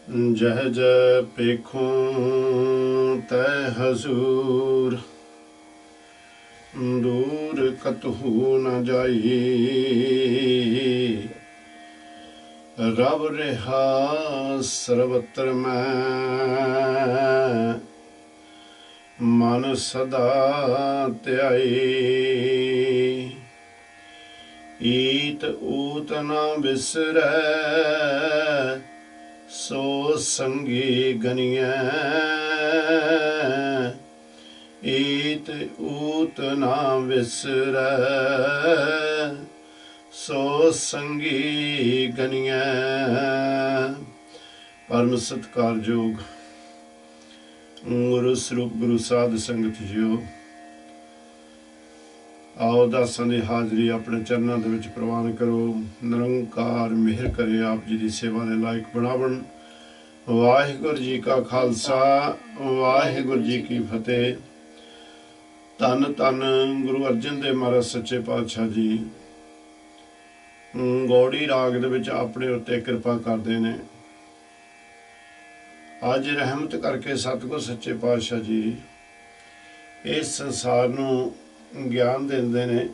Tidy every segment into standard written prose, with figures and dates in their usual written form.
जह जय पेखूं तय हजूर, दूर कतहु न जाई। रब रिहा सर्वत्र मैं, मन सदा त्याई। ईत ऊत न बिसरै, सो संगी गनियै। ईत ऊत न बिसरै, सो संगी गनियै। परम सत्कारयोग गुरु ਸਰੂਪ गुरु साध संगत जियो, आओ दासां ਦੀ ਹਾਜ਼ਰੀ ਆਪਣੇ ਚਰਨਾਂ ਦੇ ਵਿੱਚ ਪ੍ਰਵਾਨ ਕਰੋ। ਨਿਰੰਕਾਰ ਮਿਹਰ ਕਰੇ, ਆਪ ਜੀ ਦੀ ਸੇਵਾ ਦੇ ਲਾਇਕ ਬਣਾਵਣ। ਵਾਹਿਗੁਰੂ ਜੀ ਕਾ ਖਾਲਸਾ, ਵਾਹਿਗੁਰੂ ਜੀ ਕੀ ਫਤਿਹ। ਧੰਨ ਧੰਨ ਗੁਰੂ ਅਰਜਨ ਦੇਵ ਮਹਾਰਾਜ ਸੱਚੇ ਪਾਤਸ਼ਾਹ ਜੀ ਗੌੜੀ ਰਾਗ ਦੇ ਵਿੱਚ ਆਪਣੇ ਉੱਤੇ ਕਿਰਪਾ ਕਰਦੇ ਨੇ। ਅੱਜ ਰਹਿਮਤ ਕਰਕੇ ਸਤਿਗੁਰ ਸੱਚੇ ਪਾਤਸ਼ਾਹ ਜੀ ਇਸ ਸੰਸਾਰ ਨੂੰ ਗਿਆਨ ਦਿੰਦੇ ਨੇ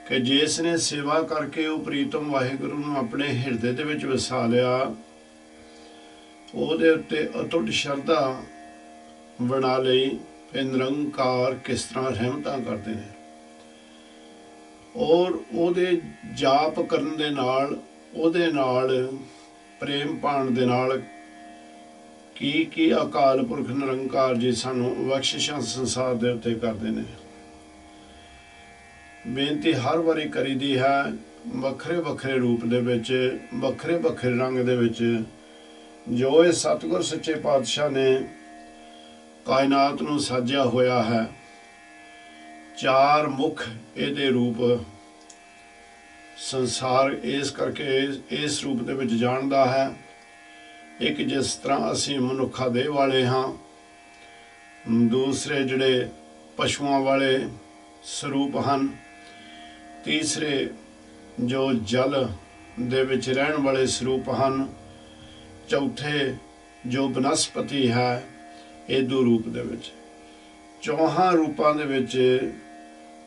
ਕਿ ਜਿਸ ਨੇ ਸੇਵਾ ਕਰਕੇ ਉਹ ਪ੍ਰੀਤਮ ਵਾਹਿਗੁਰੂ ਨੂੰ ਆਪਣੇ ਹਿਰਦੇ ਦੇ ਵਿੱਚ ਵਸਾ ਲਿਆ, ਉਹਦੇ ਉੱਤੇ ਅਟੁੱਟ ਸ਼ਰਧਾ ਬਣਾ ਲਈ ਕਿ ਨਿਰੰਕਾਰ ਕਿਸ ਤਰ੍ਹਾਂ ਰਹਿਮਤਾਂ ਕਰਦੇ ਨੇ। ਔਰ ਉਹਦੇ ਜਾਪ ਕਰਨ ਦੇ ਨਾਲ, ਉਹਦੇ ਨਾਲ ਪ੍ਰੇਮ ਪਾਣ ਦੇ ਨਾਲ ਕੀ ਅਕਾਲ ਪੁਰਖ ਨਿਰੰਕਾਰ ਜੀ ਸਾਨੂੰ ਬਖਸ਼ਿਸ਼ਾਂ ਸੰਸਾਰ ਦੇ ਉੱਤੇ ਕਰਦੇ ਨੇ। ਬੇਨਤੀ ਹਰ ਵਾਰੀ ਕਰੀਦੀ ਹੈ, ਵੱਖਰੇ ਵੱਖਰੇ ਰੂਪ ਦੇ ਵਿੱਚ, ਵੱਖਰੇ ਵੱਖਰੇ ਰੰਗ ਦੇ ਵਿੱਚ, ਜੋ ਇਹ ਸਤਿਗੁਰ ਸੱਚੇ ਪਾਤਸ਼ਾਹ ਨੇ ਕਾਇਨਾਤ ਨੂੰ ਸਾਜਿਆ ਹੋਇਆ ਹੈ। ਚਾਰ ਮੁੱਖ ਇਹਦੇ ਰੂਪ ਸੰਸਾਰ ਇਸ ਕਰਕੇ ਇਸ ਰੂਪ ਦੇ ਵਿੱਚ ਜਾਣਦਾ ਹੈ। ਇੱਕ ਜਿਸ ਤਰ੍ਹਾਂ ਅਸੀਂ ਮਨੁੱਖਾਂ ਦੇ ਵਾਲੇ ਹਾਂ, ਦੂਸਰੇ ਜਿਹੜੇ ਪਸ਼ੂਆਂ ਵਾਲੇ ਸਰੂਪ ਹਨ, ਤੀਸਰੇ ਜੋ ਜਲ ਦੇ ਵਿੱਚ ਰਹਿਣ ਵਾਲੇ ਸਰੂਪ ਹਨ, ਚੌਥੇ ਜੋ ਬਨਸਪਤੀ ਹੈ ਏਦੂ ਰੂਪ ਦੇ ਵਿੱਚ। ਚੌਹਾਂ ਰੂਪਾਂ ਦੇ ਵਿੱਚ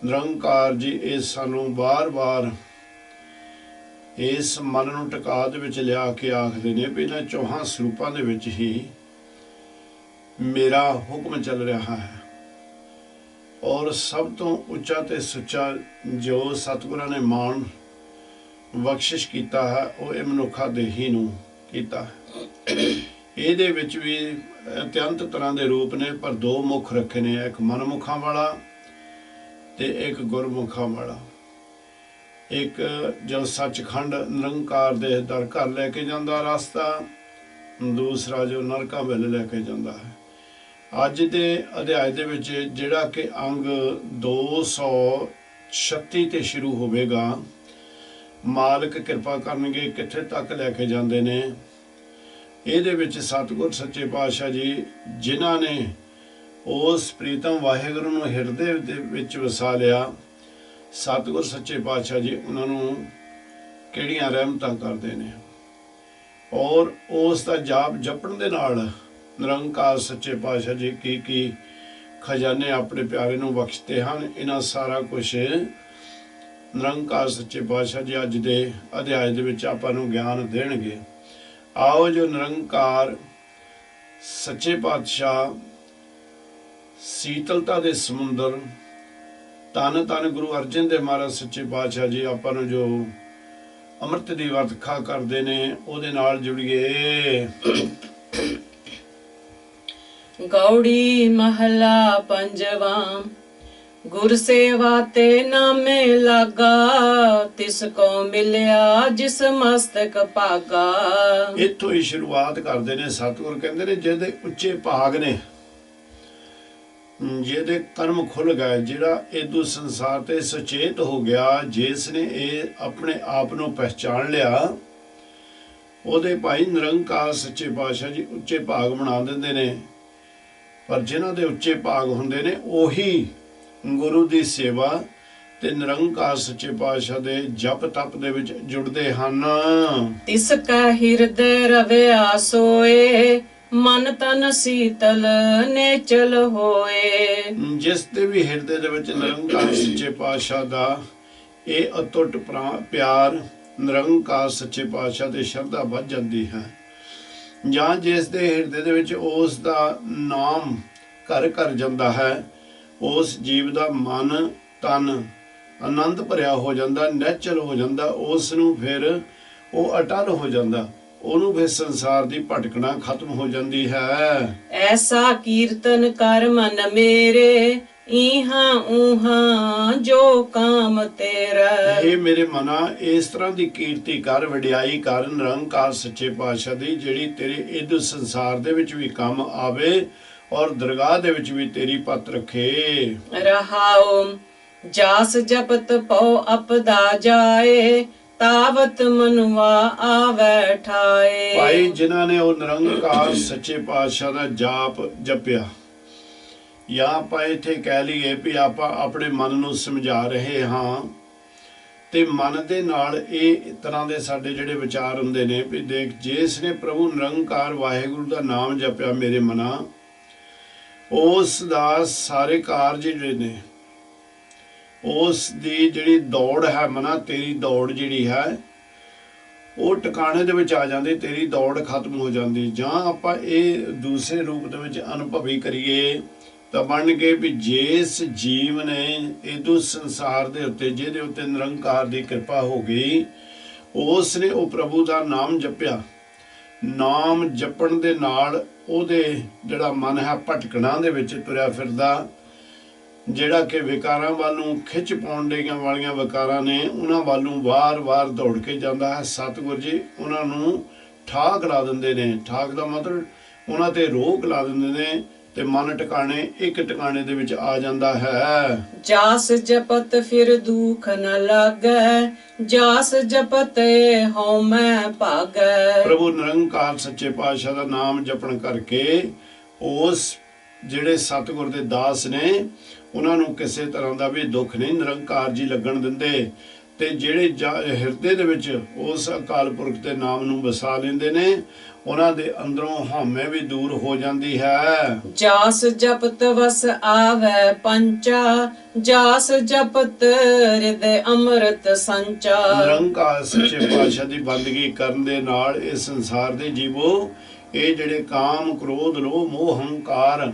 ਨਿਰੰਕਾਰ ਜੀ ਇਹ ਸਾਨੂੰ ਵਾਰ-ਵਾਰ ਇਸ ਮਨ ਨੂੰ ਟਿਕਾ ਦੇ ਵਿੱਚ ਲਿਆ ਕੇ ਆਖਦੇ ਨੇ ਵੀ ਇਹਨਾਂ ਚੌਹਾਂ ਸਰੂਪਾਂ ਦੇ ਵਿੱਚ ਹੀ ਮੇਰਾ ਹੁਕਮ ਚੱਲ ਰਿਹਾ ਹੈ। ਔਰ ਸਭ ਤੋਂ ਉੱਚਾ ਤੇ ਸੁੱਚਾ ਜੋ ਸਤਿਗੁਰਾਂ ਨੇ ਮਾਣ ਬਖਸ਼ਿਸ਼ ਕੀਤਾ ਹੈ ਉਹ ਇਹ ਮਨੁੱਖਾ ਦੇਹੀ ਨੂੰ ਕੀਤਾ ਹੈ। ਇਹਦੇ ਵਿੱਚ ਵੀ ਅਤਿਅੰਤ ਤਰ੍ਹਾਂ ਦੇ ਰੂਪ ਨੇ, ਪਰ ਦੋ ਮੁੱਖ ਰੱਖੇ ਨੇ, ਇੱਕ ਮਨਮੁਖਾਂ ਵਾਲਾ ਤੇ ਇੱਕ ਗੁਰਮੁਖਾਂ ਵਾਲਾ। ਇੱਕ ਜੋ ਸੱਚਖੰਡ ਨਿਰੰਕਾਰ ਦੇ ਦਰ ਘਰ ਲੈ ਕੇ ਜਾਂਦਾ ਰਸਤਾ, ਦੂਸਰਾ ਜੋ ਨਰਕਾਂ ਵੱਲ ਲੈ ਕੇ ਜਾਂਦਾ ਹੈ। ਅੱਜ ਦੇ ਅਧਿਆਇ ਦੇ ਵਿੱਚ ਜਿਹੜਾ ਕਿ ਅੰਗ 236 ਤੇ ਸ਼ੁਰੂ ਹੋਵੇਗਾ, ਮਾਲਕ ਕਿਰਪਾ ਕਰਨਗੇ ਕਿੱਥੇ ਤੱਕ ਲੈ ਕੇ ਜਾਂਦੇ ਨੇ। ਇਹਦੇ ਵਿੱਚ ਸਤਿਗੁਰ ਸੱਚੇ ਪਾਤਸ਼ਾਹ ਜੀ ਜਿਨ੍ਹਾਂ ਨੇ ਉਸ ਪ੍ਰੀਤਮ ਵਾਹਿਗੁਰੂ ਨੂੰ ਹਿਰਦੇ ਦੇ ਵਿੱਚ ਵਸਾ ਲਿਆ, ਸਤਿਗੁਰ ਸੱਚੇ ਪਾਤਸ਼ਾਹ ਜੀ ਉਹਨਾਂ ਨੂੰ ਕਿਹੜੀਆਂ ਰਹਿਮਤਾਂ ਕਰਦੇ ਨੇ। ਔਰ ਉਸ ਦਾ ਜਾਪ ਜਪਣ ਦੇ ਨਾਲ ਨਿਰੰਕਾਰ ਸੱਚੇ ਪਾਤਸ਼ਾਹ ਜੀ ਕੀ ਖਜ਼ਾਨੇ ਆਪਣੇ ਪਿਆਰੇ ਨੂੰ ਬਖਸ਼ਦੇ ਹਨ। ਇਹਨਾਂ ਸਾਰਾ ਕੁਛ ਨਿਰੰਕਾਰ ਸੱਚੇ ਪਾਤਸ਼ਾਹ ਜੀ ਅੱਜ ਦੇ ਅਧਿਆਇ ਦੇ ਵਿੱਚ ਆਪਾਂ ਨੂੰ ਗਿਆਨ ਦੇਣਗੇ। ਆਓ ਜੋ ਨਿਰੰਕਾਰ ਸੱਚੇ ਪਾਤਸ਼ਾਹ ਸੀਤਲਤਾ ਦੇ ਸਮੁੰਦਰ ਧੰਨ ਧੰਨ ਗੁਰੂ ਅਰਜਨ ਦੇਵ ਮਹਾਰਾਜ ਸੱਚੇ ਪਾਤਸ਼ਾਹ ਜੀ ਆਪਾਂ ਨੂੰ ਜੋ ਅੰਮ੍ਰਿਤ ਦੀ ਵਰਖਾ ਕਰਦੇ ਨੇ ਉਹਦੇ ਨਾਲ ਜੁੜੀਏ। ਗੌੜੀ ਮਹਲਾ ਪੰਜਵਾਂ। ਗੁਰ ਸੇਵਾ ਤੇ ਨਾਮੇ ਲਾਗਾ, ਤਿਸ ਕੋ ਮਿਲਿਆ ਜਿਸ ਮਸਤਕ ਭਾਗਾ। ਇੱਥੋਂ ਹੀ ਸ਼ੁਰੂਆਤ ਕਰਦੇ ਨੇ ਸਤਿਗੁਰ, ਕਹਿੰਦੇ ਨੇ ਜਿਹਦੇ ਉੱਚੇ ਭਾਗ ਨੇ, ਜਿਹਦੇ ਕਰਮ ਖੁੱਲ ਗਏ, ਜਿਹੜਾ ਏਦੂ ਸੰਸਾਰ ਤੇ ਸੁਚੇਤ ਹੋ ਗਿਆ, ਜਿਸ ਨੇ ਇਹ ਆਪਣੇ ਆਪ ਨੂੰ ਪਹਿਚਾਣ ਲਿਆ, ਉਹਦੇ ਭਾਈ ਨਿਰੰਕਾਰ ਸੱਚੇ ਪਾਤਸ਼ਾਹ ਜੀ ਉੱਚੇ ਭਾਗ ਬਣਾ ਦਿੰਦੇ ਨੇ। ਪਰ ਜਿਨ੍ਹਾਂ ਦੇ ਉੱਚੇ ਭਾਗ ਹੁੰਦੇ ਨੇ ਉਹੀ ਗੁਰੂ ਦੀ ਸੇਵਾ ਤੇ ਨਿਰੰਕਾਰ ਸੱਚੇ ਪਾਤਸ਼ਾਹ ਦੇ ਜਪ ਤਪ ਦੇ ਵਿੱਚ ਜੁੜਦੇ ਹਨ। ਤਿਸ ਕਾ ਹਿਰਦੈ ਰਵਿਆ ਸੋਏ, ਮਨ ਤਨ ਸੀਤਲ ਨੇਚਲ ਹੋਏ। ਜਿਸ ਦੇ ਵੀ ਹਿਰਦੇ ਦੇ ਵਿੱਚ ਨਿਰੰਕਾਰ ਸੱਚੇ ਪਾਤਸ਼ਾਹ ਦਾ ਇਹ ਅਤੁੱਟ ਪਿਆਰ, ਨਿਰੰਕਾਰ ਸੱਚੇ ਪਾਤਸ਼ਾਹ ਤੇ ਸ਼ਰਧਾ ਵੱਧ ਜਾਂਦੀ ਹੈ, ਜਾਂ ਜਿਸ ਦੇ ਹਿਰਦੇ ਦੇ ਵਿੱਚ ਉਸ ਦਾ ਨਾਮ ਘਰ ਘਰ ਜਾਂਦਾ ਹੈ, ਉਸ ਜੀਵ ਦਾ ਮਨ ਤਨ ਆਨੰਦ ਭਰਿਆ ਹੋ ਜਾਂਦਾ, ਨੈਚਲ ਹੋ ਜਾਂਦਾ, ਉਸ ਨੂੰ ਫਿਰ ਉਹ ਅਟਲ ਹੋ ਜਾਂਦਾ, ਉਹਨੂੰ ਫਿਰ ਸੰਸਾਰ ਦੀ ਭਟਕਣਾ ਖਤਮ ਹੋ ਜਾਂਦੀ ਹੈ। ਐਸਾ ਕੀਰਤਨ ਕਰ ਮਨ ਮੇਰੇ, ਇਹਾਂ ਉਹਾਂ ਜੋ ਕਾਮ ਤੇਰਾ। ਇਹ ਮੇਰੇ ਮਨਾ ਇਸ ਤਰ੍ਹਾਂ ਦੀ ਕੀਰਤੀ ਕਰ, ਵਡਿਆਈ ਕਰ ਨਿਰੰਕਾਰ ਸੱਚੇ ਪਾਤਸ਼ਾਹ ਦੀ, ਜਿਹੜੀ ਤੇਰੇ ਇਸ ਸੰਸਾਰ ਦੇ ਵਿੱਚ ਵੀ ਕੰਮ ਆਵੇ ਔਰ ਦਰਗਾਹ ਦੇ ਵਿੱਚ ਵੀ ਤੇਰੀ ਪਤ ਰੱਖੇ। ਰਹਾਉ ਜਾਸ ਜਪਤ ਪਉ ਅਪਦਾ ਜਾਏ, ਤਾਵਤ ਮਨੁਆ ਆਵੈ ਠਾਏ। ਭਾਈ ਜਿਨ੍ਹਾਂ ਨੇ ਉਹ ਨਿਰੰਕਾਰ ਸੱਚੇ ਪਾਤਸ਼ਾਹ ਦਾ ਜਾਪ ਜਪਿਆ, ਜਾਂ ਆਪਾਂ ਇੱਥੇ ਕਹਿ ਲਈਏ ਵੀ ਆਪਾਂ ਆਪਣੇ ਮਨ ਨੂੰ ਸਮਝਾ ਰਹੇ ਹਾਂ, ਤੇ ਮਨ ਦੇ ਨਾਲ ਇਹ ਤਰ੍ਹਾਂ ਦੇ ਸਾਡੇ ਜਿਹੜੇ ਵਿਚਾਰ ਹੁੰਦੇ ਨੇ ਵੀ ਦੇਖ, ਜਿਸ ਨੇ ਪ੍ਰਭੂ ਨਿਰੰਕਾਰ ਵਾਹਿਗੁਰੂ ਦਾ ਨਾਮ ਜਪਿਆ ਮੇਰੇ ਮਨਾ, ਉਸ ਦਾ ਸਾਰੇ ਕਾਰਜ ਜਿਹੜੇ ਨੇ, ਉਸ ਦੀ ਜਿਹੜੀ ਦੌੜ ਹੈ ਮਨਾ, ਤੇਰੀ ਦੌੜ ਜਿਹੜੀ ਹੈ ਉਹ ਟਿਕਾਣੇ ਦੇ ਵਿੱਚ ਆ ਜਾਂਦੀ, ਤੇਰੀ ਦੌੜ ਖਤਮ ਹੋ ਜਾਂਦੀ। ਜਾਂ ਆਪਾਂ ਇਹ ਦੂਸਰੇ ਰੂਪ ਦੇ ਵਿੱਚ ਅਨੁਭਵੀ ਕਰੀਏ ਤਾਂ ਬਣ ਕੇ ਵੀ ਜਿਸ ਜੀਵ ਨੇ ਇਹਦੂ ਸੰਸਾਰ ਦੇ ਉੱਤੇ, ਜਿਹਦੇ ਉੱਤੇ ਨਿਰੰਕਾਰ ਦੀ ਕਿਰਪਾ ਹੋ ਗਈ, ਉਸ ਨੇ ਉਹ ਪ੍ਰਭੂ ਦਾ ਨਾਮ ਜਪਿਆ, ਨਾਮ ਜਪਣ ਦੇ ਨਾਲ ਉਹਦੇ ਜਿਹੜਾ ਮਨ ਹੈ ਭਟਕਣਾ ਦੇ ਵਿੱਚ ਤੁਰਿਆ ਫਿਰਦਾ, ਜਿਹੜਾ ਕਿ ਵਿਕਾਰਾਂ ਵੱਲ ਨੂੰ ਖਿੱਚ ਪਾਉਣ ਵਾਲੀਆਂ ਵਿਕਾਰਾਂ ਨੇ, ਉਹਨਾਂ ਵੱਲ ਨੂੰ ਵਾਰ-ਵਾਰ ਦੌੜ ਕੇ ਜਾਂਦਾ ਹੈ। ਸਤਿਗੁਰ ਜੀ ਉਹਨਾਂ ਨੂੰ ਠਾਕ ਲਾ ਦਿੰਦੇ ਨੇ। ਠਾਕ ਦਾ ਮਤਲਬ ਉਹਨਾਂ ਤੇ ਰੋਕ ਲਾ ਦਿੰਦੇ ਨੇ ਤੇ ਮਨ ਟਿਕਾਣੇ ਇੱਕ ਟਿਕਾਣੇ ਦੇ ਵਿੱਚ ਆ ਜਾਂਦਾ ਹੈ। ਜਾਸ ਜਪਤ ਫਿਰ ਦੁਖ ਨ ਲਾਗੈ, ਜਾਸ ਜਪਤ ਹਉ ਮੈਂ ਭਾਗੈ। ਪ੍ਰਭੂ ਨਿਰੰਕਾਰ ਸੱਚੇ ਪਾਤਸ਼ਾਹ ਦਾ ਨਾਮ ਜਪਣ ਕਰਕੇ ਉਸ ਜਿਹੜੇ ਸਤਿਗੁਰ ਦੇ ਦਾਸ ਨੇ, ਉਹਨਾਂ ਨੂੰ ਕਿਸੇ ਤਰ੍ਹਾਂ ਦਾ ਵੀ ਦੁੱਖ ਨਹੀਂ ਨਿਰੰਕਾਰ ਜੀ ਲੱਗਣ ਦਿੰਦੇ। ਤੇ ਜਿਹੜੇ ਹਿਰਦੇ ਦੇ ਵਿੱਚ ਉਸ ਅਕਾਲ ਪੁਰਖ ਦੇ ਨਾਮ ਨੂੰ ਵਸਾ ਲੈਂਦੇ ਨੇ, ਉਹਨਾਂ ਦੇ ਅੰਦਰੋਂ ਹਉਮੈ ਵੀ ਦੂਰ ਹੋ ਜਾਂਦੀ ਹੈ। ਜਾਸ ਜਪਤ ਵਸ ਆਵੈ ਪੰਚਾ, ਜਾਸ ਜਪਤ ਹਿਰਦੈ ਅੰਮ੍ਰਿਤ ਸੰਚਾ। ਨਿਰੰਕਾਰ ਸੱਚੇ ਪਾਤਸ਼ਾਹ ਦੀ ਬੰਦਗੀ ਕਰਨ ਦੇ ਨਾਲ ਇਹ ਸੰਸਾਰ ਦੇ ਜੀਵੋ, ਇਹ ਜਿਹੜੇ ਕਾਮ ਕ੍ਰੋਧ ਲੋਭ ਮੋਹ ਹੰਕਾਰ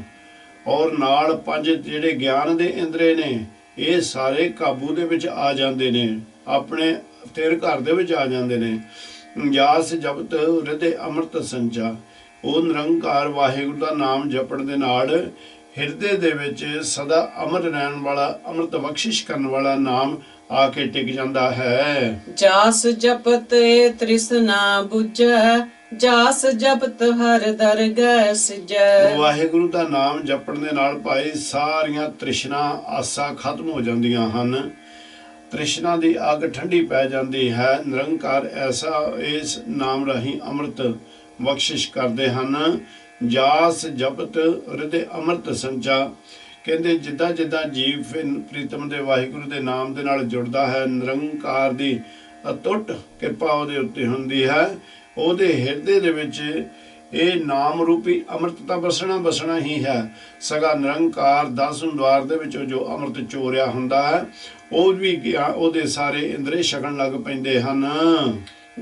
ਔਰ ਨਾਲ ਪੰਜ ਜਿਹੜੇ ਗਿਆਨ ਦੇ ਇੰਦਰੇ ਨੇ, ਇਹ ਸਾਰੇ ਕਾਬੂ ਦੇ ਵਿੱਚ ਆ ਜਾਂਦੇ ਨੇ, ਆਪਣੇ ਤੇਰੇ ਘਰ ਦੇ ਵਿੱਚ ਆ ਜਾਂਦੇ ਨੇ। ਜਾਸ ਜਪਤ ਹਿਰਦੇ ਅੰਮ੍ਰਿਤ ਸੰਚਾ, ਉਹ ਨਿਰੰਕਾਰ ਵਾਹਿਗੁਰੂ ਦਾ ਨਾਮ ਜਪਣ ਦੇ ਨਾਲ ਹਿਰਦੇ ਦੇ ਵਿੱਚ ਸਦਾ ਅਮਰ ਰਹਿਣ ਵਾਲਾ, ਅੰਮ੍ਰਿਤ ਬਖਸ਼ਿਸ਼ ਕਰਨ ਵਾਲਾ ਨਾਮ ਆ ਕੇ ਟਿਕ ਜਾਂਦਾ ਹੈ। ਜਾਸ ਜਪਤ ਤ੍ਰਿਸ਼ਨਾ ਬੁਝੈ, ਜਾਸ ਜਪਤ ਹਰ ਦਰਗਹਿ ਸਿਜੈ। ਵਾਹਿਗੁਰੂ ਦਾ ਨਾਮ ਜਪਣ ਦੇ ਨਾਲ ਭਾਈ ਸਾਰੀਆਂ ਤ੍ਰਿਸ਼ਨਾ ਆਸਾਂ ਖਤਮ ਹੋ ਜਾਂਦੀਆਂ ਹਨ, ਤ੍ਰਿਸ਼ਨਾ ਦੀ ਅੱਗ ਠੰਡੀ ਪੈ ਜਾਂਦੀ ਹੈ। ਨਿਰੰਕਾਰ ਐਸਾ ਇਸ ਨਾਮ ਰਾਹੀਂ ਅੰਮ੍ਰਿਤ ਬਖਸ਼ਿਸ਼ ਕਰਦੇ ਹਨ। ਜਾਸ ਜਪਤ ਹਿਰਦੇ ਅੰਮ੍ਰਿਤ ਸੰਚਾ, ਕਹਿੰਦੇ ਜਿੱਦਾਂ ਜਿੱਦਾਂ ਜੀਵ ਪ੍ਰੀਤਮ ਦੇ ਵਾਹਿਗੁਰੂ ਦੇ ਨਾਮ ਦੇ ਨਾਲ ਜੁੜਦਾ ਹੈ, ਨਿਰੰਕਾਰ ਦੀ ਅਟੁੱਟ ਕਿਰਪਾ ਉਹਦੇ ਉੱਤੇ ਹੁੰਦੀ ਹੈ, ਉਹਦੇ ਹਿਰਦੇ ਦੇ ਵਿੱਚ ਇਹ ਨਾਮ ਰੂਪੀ ਅੰਮ੍ਰਿਤ ਤਾਂ ਬਸਣਾ ਹੀ ਹੈ। ਸਗਾ ਨਿਰੰਕਾਰ 10 ਦੁਆਰ ਦੇ ਵਿੱਚੋਂ ਜੋ ਅੰਮ੍ਰਿਤ ਚੋਰਿਆ ਹੁੰਦਾ ਹੈ, ਉਹ ਵੀ ਉਹਦੇ ਸਾਰੇ ਇੰਦਰੇ ਛਕਣ ਲੱਗ ਪੈਂਦੇ ਹਨ।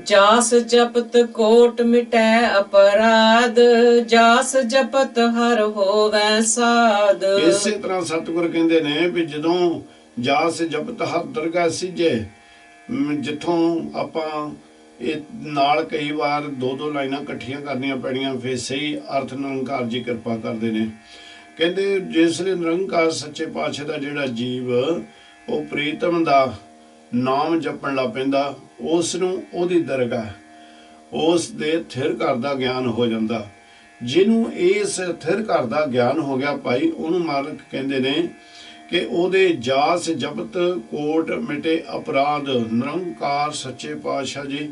ਜਾਸ ਜਪਤ ਕੋਟ ਮਿਟੈ ਅਪਰਾਧ, ਜਾਸ ਜਪਤ ਹਰ ਹੋਵੈ ਸਾਧ। ਇਸੇ ਤਰ੍ਹਾਂ ਸਤਿਗੁਰ ਕਹਿੰਦੇ ਨੇ ਵੀ ਜਦੋਂ ਜਾਸ ਜਪਤ ਹਰ ਦਰਗਾਹ ਸਿਜੇ, ਜਿੱਥੋਂ ਆਪਾਂ ਇਹ ਨਾਲ ਕਈ ਵਾਰ ਦੋ ਲਾਈਨਾਂ ਇਕੱਠੀਆਂ ਕਰਨੀਆਂ ਪੈਣੀਆਂ, ਫਿਰ ਸਹੀ ਅਰਥ ਨਿਰੰਕਾਰ ਜੀ ਕਿਰਪਾ ਕਰਦੇ ਨੇ। ਕਹਿੰਦੇ ਜਿਸ ਲਈ ਨਿਰੰਕਾਰ ਸੱਚੇ ਪਾਤਸ਼ਾਹ ਦਾ ਜਿਹੜਾ ਜੀਵ ਉਹ ਪ੍ਰੀਤਮ ਦਾ ਨਾਮ ਜਪਣ ਲੱਗ ਪੈਂਦਾ, ਉਸ ਨੂੰ ਉਹਦੀ ਦਰਗਾਹ, ਉਸ ਦੇ ਥਿਰ ਘਰ ਦਾ ਗਿਆਨ ਹੋ ਜਾਂਦਾ। ਜਿਹਨੂੰ ਇਸ ਥਿਰ ਘਰ ਦਾ ਗਿਆਨ ਹੋ ਗਿਆ ਭਾਈ, ਉਹਨੂੰ ਮਾਲਕ ਕਹਿੰਦੇ ਨੇ ਕਿ ਉਹਦੇ ਜਾਸ ਜਪਤ ਕੋਟ ਮਿਟੇ ਅਪਰਾਧ। ਨਿਰੰਕਾਰ ਸੱਚੇ ਪਾਤਸ਼ਾਹ ਜੀ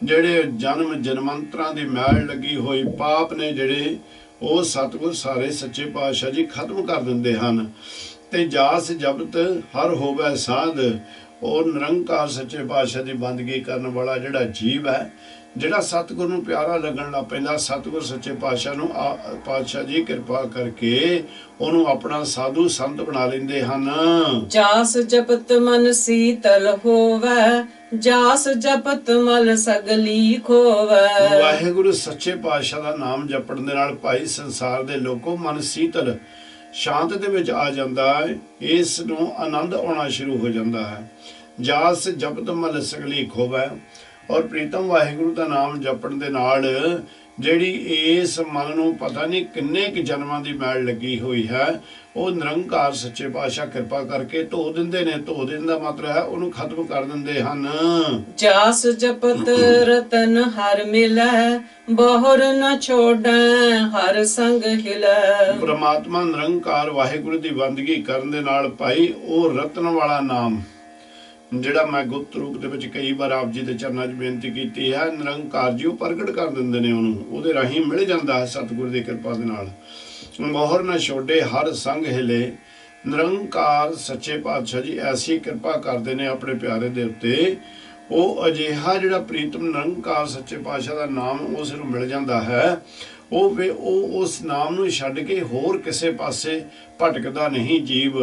ਜਿਹੜੇ ਜਨਮ ਜਨਮਾਂਤਰਾਂ ਦੀ ਮੈਲ ਲੱਗੀ ਹੋਈ ਪਾਪ ਨੇ ਜਿਹੜੇ, ਉਹ ਸਤਿਗੁਰ ਸਾਰੇ ਸੱਚੇ ਪਾਤਸ਼ਾਹ ਜੀ ਖਤਮ ਕਰ ਦਿੰਦੇ ਹਨ। ते जास जपत हर होवे साध। और निरंकार सच्चे पातशाह की बंदगी करने वाला जिहड़ा जीव है, जिहड़ा सतगुर नूं प्यारा लगन लग पैंदा, सतगुर सच्चे पातशाह नूं पातशाह जी किरपा करके ਉਹਨੂੰ ਆਪਣਾ ਸਾਧੂ ਸੰਤ ਬਣਾ ਲੈਂਦੇ ਹਨ। ਜਾਸ ਜਪਤ ਮਨ ਸੀਤਲ ਹੋਵੇ, ਜਾਸ ਜਪਤ ਮਲ ਸਗਲੀ ਖੋਵੇ। ਵਾਹਿਗੁਰੂ ਸੱਚੇ ਪਾਤਸ਼ਾਹ ਦਾ ਨਾਮ ਜਪਣ ਦੇ ਨਾਲ ਭਾਈ ਸੰਸਾਰ ਦੇ ਲੋਕੋ ਮਨ ਸੀਤਲ ਸ਼ਾਂਤ ਦੇ ਵਿੱਚ ਆ ਜਾਂਦਾ ਹੈ, ਇਸ ਨੂੰ ਆਨੰਦ ਆਉਣਾ ਸ਼ੁਰੂ ਹੋ ਜਾਂਦਾ ਹੈ। ਜਾਸ ਜਪਤ ਮਲ ਸਗਲੀ ਖੋਵੇ। ਔਰ ਪ੍ਰੀਤਮ ਵਾਹਿਗੁਰੂ ਦਾ ਨਾਮ ਜਪਣ ਦੇ ਨਾਲ ਜਿਹੜੀ ਇਸ ਮਨ ਨੂੰ ਪਤਾ ਨਹੀਂ ਕਿੰਨੇ ਕੁ ਜਨਮਾਂ ਦੀ ਮੈਲ ਲੱਗੀ ਹੋਈ ਹੈ, ਉਹ ਨਿਰੰਕਾਰ ਸੱਚੇ ਪਾਤਸ਼ਾਹ ਕਿਰਪਾ ਕਰਕੇ ਧੋ ਦਿੰਦੇ ਨੇ। ਧੋ ਦੇਣ ਦਾ ਮਤਲਬ ਹੈ ਉਹਨੂੰ ਖਤਮ ਕਰ ਦਿੰਦੇ ਹਨ। ਜਾਸ ਜਪਤ ਰਤਨ ਹਰ ਮਿਲੈ, ਬਹੁਰ ਨ ਛੋੜੈ ਹਰ ਸੰਗ ਹਿਲੈ। ਪ੍ਰਮਾਤਮਾ ਨਿਰੰਕਾਰ ਵਾਹਿਗੁਰੂ ਦੀ ਬੰਦਗੀ ਕਰਨ ਦੇ ਨਾਲ ਭਾਈ ਉਹ ਰਤਨ ਵਾਲਾ ਨਾਮ, ਜਿਹੜਾ ਮੈਂ ਗੁਪਤ ਰੂਪ ਦੇ ਵਿੱਚ ਕਈ ਵਾਰ ਆਪ ਜੀ ਦੇ ਚਰਨਾਂ 'ਚ ਬੇਨਤੀ ਕੀਤੀ ਹੈ, ਨਿਰੰਕਾਰ ਜੀ ਉਹ ਪ੍ਰਗਟ ਕਰ ਦਿੰਦੇ ਨੇ ਉਹਨੂੰ, ਉਹਦੇ ਰਾਹੀਂ ਮਿਲ ਜਾਂਦਾ ਹੈ ਸਤਿਗੁਰ ਦੀ ਕਿਰਪਾ ਦੇ ਨਾਲ। ਮੋਹਰ ਨਾ ਛੋਡੇ ਹਰ ਸੰਗ ਹਿਲੇ। ਨਿਰੰਕਾਰ ਸੱਚੇ ਪਾਤਸ਼ਾਹ ਜੀ ਐਸੀ ਕਿਰਪਾ ਕਰਦੇ ਨੇ ਆਪਣੇ ਪਿਆਰੇ ਦੇ ਉੱਤੇ, ਉਹ ਅਜਿਹਾ ਜਿਹੜਾ ਪ੍ਰੀਤਮ ਨਿਰੰਕਾਰ ਸੱਚੇ ਪਾਤਸ਼ਾਹ ਦਾ ਨਾਮ ਉਸ ਨੂੰ ਮਿਲ ਜਾਂਦਾ ਹੈ, ਉਹ ਉਸ ਨਾਮ ਨੂੰ ਛੱਡ ਕੇ ਹੋਰ ਕਿਸੇ ਪਾਸੇ ਭਟਕਦਾ ਨਹੀਂ ਜੀਵ।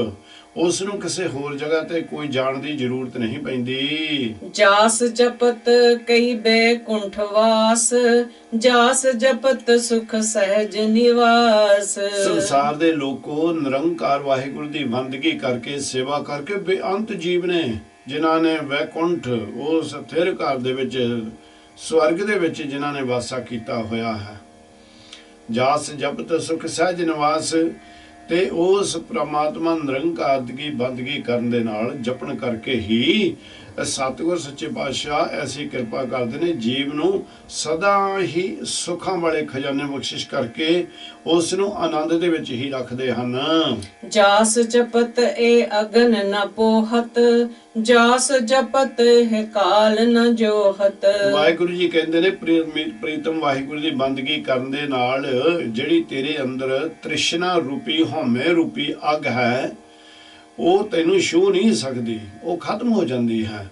ਉਸ ਨੂੰ ਕਿਸੇ ਹੋਰ ਜਗ੍ਹਾ ਤੇ ਕੋਈ ਜਾਣ ਦੀ ਜ਼ਰੂਰਤ ਨਹੀਂ ਪੈਂਦੀ। ਜਾਸ ਜਪਤ ਕਈ ਬੈਕੁੰਠ ਵਾਸ, ਜਾਸ ਜਪਤ ਸੁਖ ਸਹਿਜ ਨਿਵਾਸ। ਸੰਸਾਰ ਦੇ ਲੋਕੋ ਨਿਰੰਕਾਰ ਵਾਹਿਗੁਰੂ ਦੀ ਬੰਦਗੀ ਕਰਕੇ ਸੇਵਾ ਕਰਕੇ ਬੇਅੰਤ ਜੀਵ ਨੇ, ਜਿਨ੍ਹਾਂ ਨੇ ਵੈਕੁੰਠ ਉਸ ਸਥਿਰ ਘਰ ਦੇ ਵਿੱਚ ਸਵਰਗ ਦੇ ਵਿੱਚ ਜਿਨ੍ਹਾਂ ਨੇ ਵਾਸਾ ਕੀਤਾ ਹੋਇਆ ਹੈ। ਜਾਸ ਜਪਤ ਸੁਖ ਸਹਿਜ ਨਿਵਾਸ। ਤੇ ਉਸ ਪ੍ਰਮਾਤਮਾ ਨਿਰੰਕਾਰ ਦੀ ਬੰਦਗੀ ਕਰਨ ਦੇ ਨਾਲ ਜਪਣ ਕਰਕੇ ਹੀ ਸਤਿਗੁਰ ਸੱਚੇ ਪਾਤਸ਼ਾਹ ਐਸੀ ਕਿਰਪਾ ਕਰਦੇ ਨੇ, ਜੀਵ ਨੂੰ ਸਦਾ ਹੀ ਸੁੱਖਾਂ ਵਾਲੇ ਖਜ਼ਾਨੇ ਬਖਸ਼ਿਸ਼ ਕਰਕੇ ਉਸ ਨੂੰ ਆਨੰਦ ਦੇ ਵਿੱਚ ਹੀ ਰੱਖਦੇ ਹਨ। ਜਾਸ ਜਪਤ ਇਹ ਅਗਨ ਨ ਪੋਹਤ, ਜਾਸ ਜਪਤ ਹੈ ਕਾਲ ਨ ਜੋਹਤ। ਵਾਹਿਗੁਰੂ ਜੀ ਕਹਿੰਦੇ ਨੇ ਪ੍ਰੀਤਮ ਵਾਹਿਗੁਰੂ ਦੀ ਬੰਦਗੀ ਕਰਨ ਦੇ ਨਾਲ ਜਿਹੜੀ ਤੇਰੇ ਅੰਦਰ ਤ੍ਰਿਸ਼ਨਾ ਰੂਪੀ ਹਉਮੈ ਰੂਪੀ ਅੱਗ ਹੈ, ਉਹ ਤੈਨੂੰ ਛੂਹ ਨਹੀਂ ਸਕਦੀ, ਉਹ ਖਤਮ ਹੋ ਜਾਂਦੀ ਹੈ।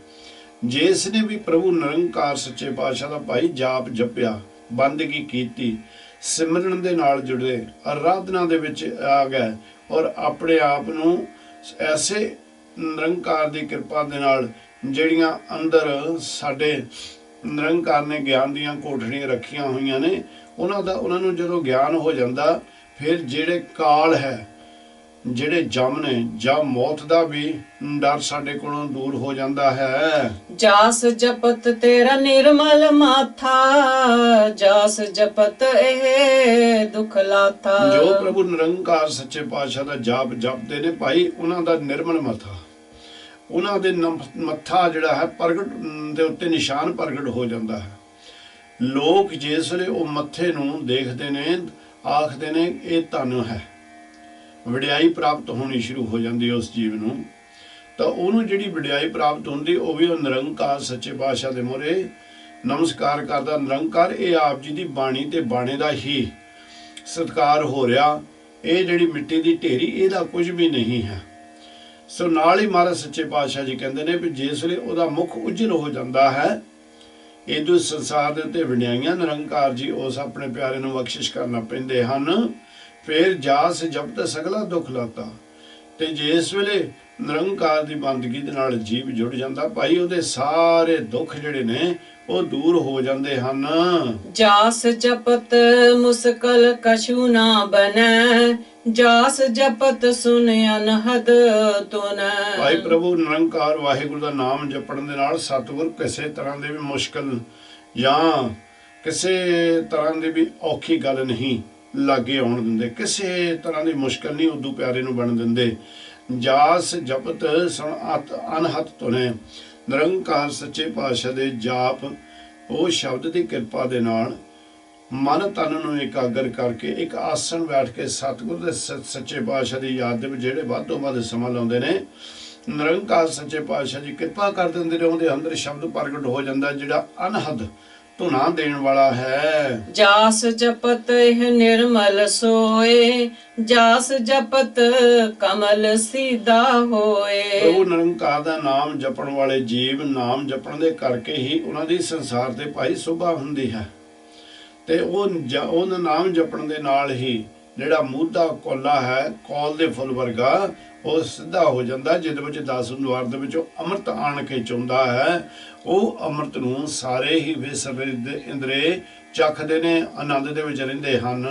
ਜਿਸ ਨੇ ਵੀ ਪ੍ਰਭੂ ਨਿਰੰਕਾਰ ਸੱਚੇ ਪਾਤਸ਼ਾਹ ਦਾ ਭਾਈ ਜਾਪ ਜਪਿਆ, ਬੰਦਗੀ ਕੀਤੀ, ਸਿਮਰਨ ਦੇ ਨਾਲ ਜੁੜੇ, ਆਰਾਧਨਾ ਦੇ ਵਿੱਚ ਆ ਗਏ ਔਰ ਆਪਣੇ ਆਪ ਨੂੰ ਐਸੇ ਨਿਰੰਕਾਰ ਦੀ ਕਿਰਪਾ ਦੇ ਨਾਲ ਜਿਹੜੀਆਂ ਅੰਦਰ ਸਾਡੇ ਨਿਰੰਕਾਰ ਨੇ ਗਿਆਨ ਦੀਆਂ ਕੋਠੜੀਆਂ ਰੱਖੀਆਂ ਹੋਈਆਂ ਨੇ, ਉਹਨਾਂ ਨੂੰ ਜਦੋਂ ਗਿਆਨ ਹੋ ਜਾਂਦਾ, ਫਿਰ ਜਿਹੜੇ ਕਾਲ ਹੈ, ਜਿਹੜੇ ਜਮ ਨੇ ਜਾਂ ਮੌਤ ਦਾ ਵੀ ਡਰ ਸਾਡੇ ਕੋਲੋਂ ਦੂਰ ਹੋ ਜਾਂਦਾ ਹੈ। ਜਾਸ ਜਪਤ ਤੇਰਾ ਨਿਰਮਲ ਮਾਥਾ, ਜਾਸ ਜਪਤ ਇਹ ਦੁਖ ਲਾਥਾ। ਜੋ ਪ੍ਰਭੂ ਨਿਰੰਕਾਰ ਸੱਚੇ ਪਾਤਸ਼ਾਹ ਦਾ ਜਾਪ ਜਪਦੇ ਨੇ ਭਾਈ, ਉਹਨਾਂ ਦਾ ਨਿਰਮਲ ਮੱਥਾ, ਉਹਨਾਂ ਦੇ ਮੱਥਾ ਜਿਹੜਾ ਹੈ ਪ੍ਰਗਟ ਦੇ ਉੱਤੇ ਨਿਸ਼ਾਨ ਪ੍ਰਗਟ ਹੋ ਜਾਂਦਾ ਹੈ। ਲੋਕ ਜਿਸ ਵੇਲੇ ਉਹ ਮੱਥੇ ਨੂੰ ਦੇਖਦੇ ਨੇ, ਆਖਦੇ ਨੇ ਇਹ ਧਨ ਹੈ, ਵਡਿਆਈ ਪ੍ਰਾਪਤ ਹੋਣੀ ਸ਼ੁਰੂ ਹੋ ਜਾਂਦੀ ਹੈ ਉਸ ਜੀਵ ਨੂੰ। ਤਾਂ ਉਹਨੂੰ ਜਿਹੜੀ ਵਡਿਆਈ ਪ੍ਰਾਪਤ ਹੁੰਦੀ, ਉਹ ਵੀ ਉਹ ਨਿਰੰਕਾਰ ਸੱਚੇ ਪਾਤਸ਼ਾਹ ਦੇ ਮੂਹਰੇ ਨਮਸਕਾਰ ਕਰਦਾ। ਨਿਰੰਕਾਰ ਇਹ ਆਪ ਜੀ ਦੀ ਬਾਣੀ ਤੇ ਬਾਣੇ ਦਾ ਹੀ ਸਤਿਕਾਰ ਹੋ ਰਿਹਾ, ਇਹ ਜਿਹੜੀ ਮਿੱਟੀ ਦੀ ਢੇਰੀ ਇਹਦਾ ਕੁਝ ਵੀ ਨਹੀਂ ਹੈ। ਸੋ ਨਾਲ ਹੀ ਮਹਾਰਾਜ ਸੱਚੇ ਪਾਤਸ਼ਾਹ ਜੀ ਕਹਿੰਦੇ ਨੇ ਵੀ ਜਿਸ ਵੇਲੇ ਉਹਦਾ ਮੁਖ ਉਜਲ ਹੋ ਜਾਂਦਾ ਹੈ, ਇਹਦੂ ਸੰਸਾਰ ਦੇ ਉੱਤੇ ਵਡਿਆਈਆਂ ਨਿਰੰਕਾਰ ਜੀ ਉਸ ਆਪਣੇ ਪਿਆਰੇ ਨੂੰ ਬਖਸ਼ਿਸ਼ ਕਰਨਾ ਪੈਂਦੇ ਹਨ। ਫਿਰ ਜਾਸ ਜਪਤ ਸਗਲਾ ਦੁੱਖ ਲਾਤਾ। ਤੇ ਜਿਸ ਵੇਲੇ ਨਿਰੰਕਾਰ ਦੀ ਬੰਦਗੀ ਦੇ ਨਾਲ ਜੀਵ ਜੁੜ ਜਾਂਦਾ ਭਾਈ, ਉਹਦੇ ਸਾਰੇ ਦੁੱਖ ਜਿਹੜੇ ਨੇ ਉਹ ਦੂਰ ਹੋ ਜਾਂਦੇ ਹਨ। ਜਾਸ ਜਪਤ ਮੁਸਕਲ ਕਛੂ ਨਾ ਬਨੈ, ਜਾਸ ਜਪਤ ਸੁਨ ਅਨਹਦ ਤੁਨ। ਭਾਈ ਪ੍ਰਭੂ ਨਿਰੰਕਾਰ ਵਾਹਿਗੁਰੂ ਦਾ ਨਾਮ ਜਪਣ ਦੇ ਨਾਲ ਸਤਿਗੁਰ ਕਿਸੇ ਤਰ੍ਹਾਂ ਦੇ ਵੀ ਮੁਸ਼ਕਲ ਜਾਂ ਕਿਸੇ ਤਰ੍ਹਾਂ ਦੀ ਵੀ ਔਖੀ ਗੱਲ ਨਹੀਂ ਲਾਗੇ ਆਉਣ ਦਿੰਦੇ, ਕਿਸੇ ਤਰ੍ਹਾਂ ਦੀ ਮੁਸ਼ਕਲ ਨਹੀਂ ਉਦੋਂ ਪਿਆਰੇ ਨੂੰ ਬਣ ਦਿੰਦੇ। ਜਾਸ ਜਪਤ ਸੁਣ ਅਨਹਦ ਤੁਨੇ। ਨਿਰੰਕਾਰ ਸੱਚੇ ਪਾਤਸ਼ਾਹ ਦੇ ਜਾਪ, ਉਹ ਸ਼ਬਦ ਦੀ ਕਿਰਪਾ ਦੇ ਨਾਲ ਮਨ ਤਨ ਨੂੰ ਇਕਾਗਰ ਕਰਕੇ ਇੱਕ ਆਸਣ ਬੈਠ ਕੇ ਸਤਿਗੁਰ ਦੇ ਸੱਚੇ ਪਾਤਸ਼ਾਹ ਦੀ ਯਾਦ ਦੇ ਵਿੱਚ ਜਿਹੜੇ ਵੱਧ ਤੋਂ ਵੱਧ ਸਮਾਂ ਲਾਉਂਦੇ ਨੇ, ਨਿਰੰਕਾਰ ਸੱਚੇ ਪਾਤਸ਼ਾਹ ਜੀ ਕਿਰਪਾ ਕਰ ਦਿੰਦੇ ਨੇ, ਉਹਦੇ ਅੰਦਰ ਸ਼ਬਦ ਪ੍ਰਗਟ ਹੋ ਜਾਂਦਾ ਜਿਹੜਾ ਅਨਹਦ ਧੁਨਾ ਦੇਣ ਵਾਲਾ ਹੈ। ਜਾਸ ਜਪਤ ਇਹ ਨਿਰਮਲ ਸੋਏ, ਜਾਸ ਜਪਤ ਕਮਲ ਸੀਦਾ ਹੋਏ। ਪ੍ਰਭੂ ਨਿਰੰਕਾਰ ਦਾ ਨਾਮ ਜਪਣ ਵਾਲੇ ਜੀਵ ਨਾਮ ਜਪਣ ਦੇ ਕਰਕੇ ਹੀ ਉਹਨਾਂ ਦੀ ਸੰਸਾਰ ਤੇ ਭਾਈ ਸੁਭਾ ਹੁੰਦੀ ਹੈ। ਤੇ ਉਹ ਨਾਮ ਜਪਣ ਦੇ ਨਾਲ ਹੀ ਜਿਹੜਾ ਮੂਧਾ ਕੋਲਾ ਹੈ, ਕੌਲ ਦੇ ਫੁੱਲ ਵਰਗਾ, ਉਹ ਸਿੱਧਾ ਹੋ ਜਾਂਦਾ, ਜਿਹਦੇ ਵਿੱਚ 10 ਦੁਆਰ ਦੇ ਵਿੱਚੋਂ ਅੰਮ੍ਰਿਤ ਆਣ ਕੇ ਚੁੰਦਾ ਹੈ। ਉਹ ਅੰਮ੍ਰਿਤ ਨੂੰ ਸਾਰੇ ਹੀ ਵਿਸਵੇ ਇੰਦਰੇ ਚੱਖਦੇ ਨੇ, ਆਨੰਦ ਦੇ ਵਿੱਚ ਰਹਿੰਦੇ ਹਨ।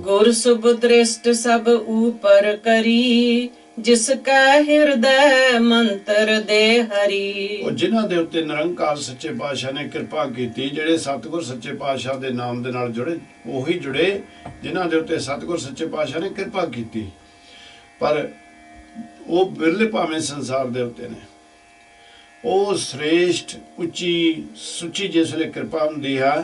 ਗੁਰ ਸੁਬਦ੍ਰਿਸ਼ਟ ਸਭ ਊਪਰ ਕਰੀ, ਜਿਸ ਕੈ ਹਿਰਦੈ ਮੰਤਰ ਦੇ ਹਰੀ। ਉਹ ਜਿਨ੍ਹਾਂ ਦੇ ਉੱਤੇ ਨਿਰੰਕਾਰ ਸੱਚੇ ਪਾਤਸ਼ਾਹ ਨੇ ਕਿਰਪਾ ਕੀਤੀ, ਜਿਹੜੇ ਸਤਿਗੁਰ ਸੱਚੇ ਪਾਤਸ਼ਾਹ ਦੇ ਨਾਮ ਦੇ ਨਾਲ ਜੁੜੇ, ਉਹੀ ਜੁੜੇ ਜਿਨ੍ਹਾਂ ਦੇ ਉੱਤੇ ਸਤਿਗੁਰ ਸੱਚੇ ਪਾਤਸ਼ਾਹ ਨੇ ਕਿਰਪਾ ਕੀਤੀ। ਪਰ ਉਹ ਬਿਰਲੇ ਭਾਵੇਂ ਸੰਸਾਰ ਦੇ ਉੱਤੇ ਨੇ। ਉਹ ਸ੍ਰੇਸ਼ਟ ਉੱਚੀ ਸੁੱਚੀ ਜਿਸ ਵੇਲੇ ਕਿਰਪਾ ਹੁੰਦੀ ਹੈ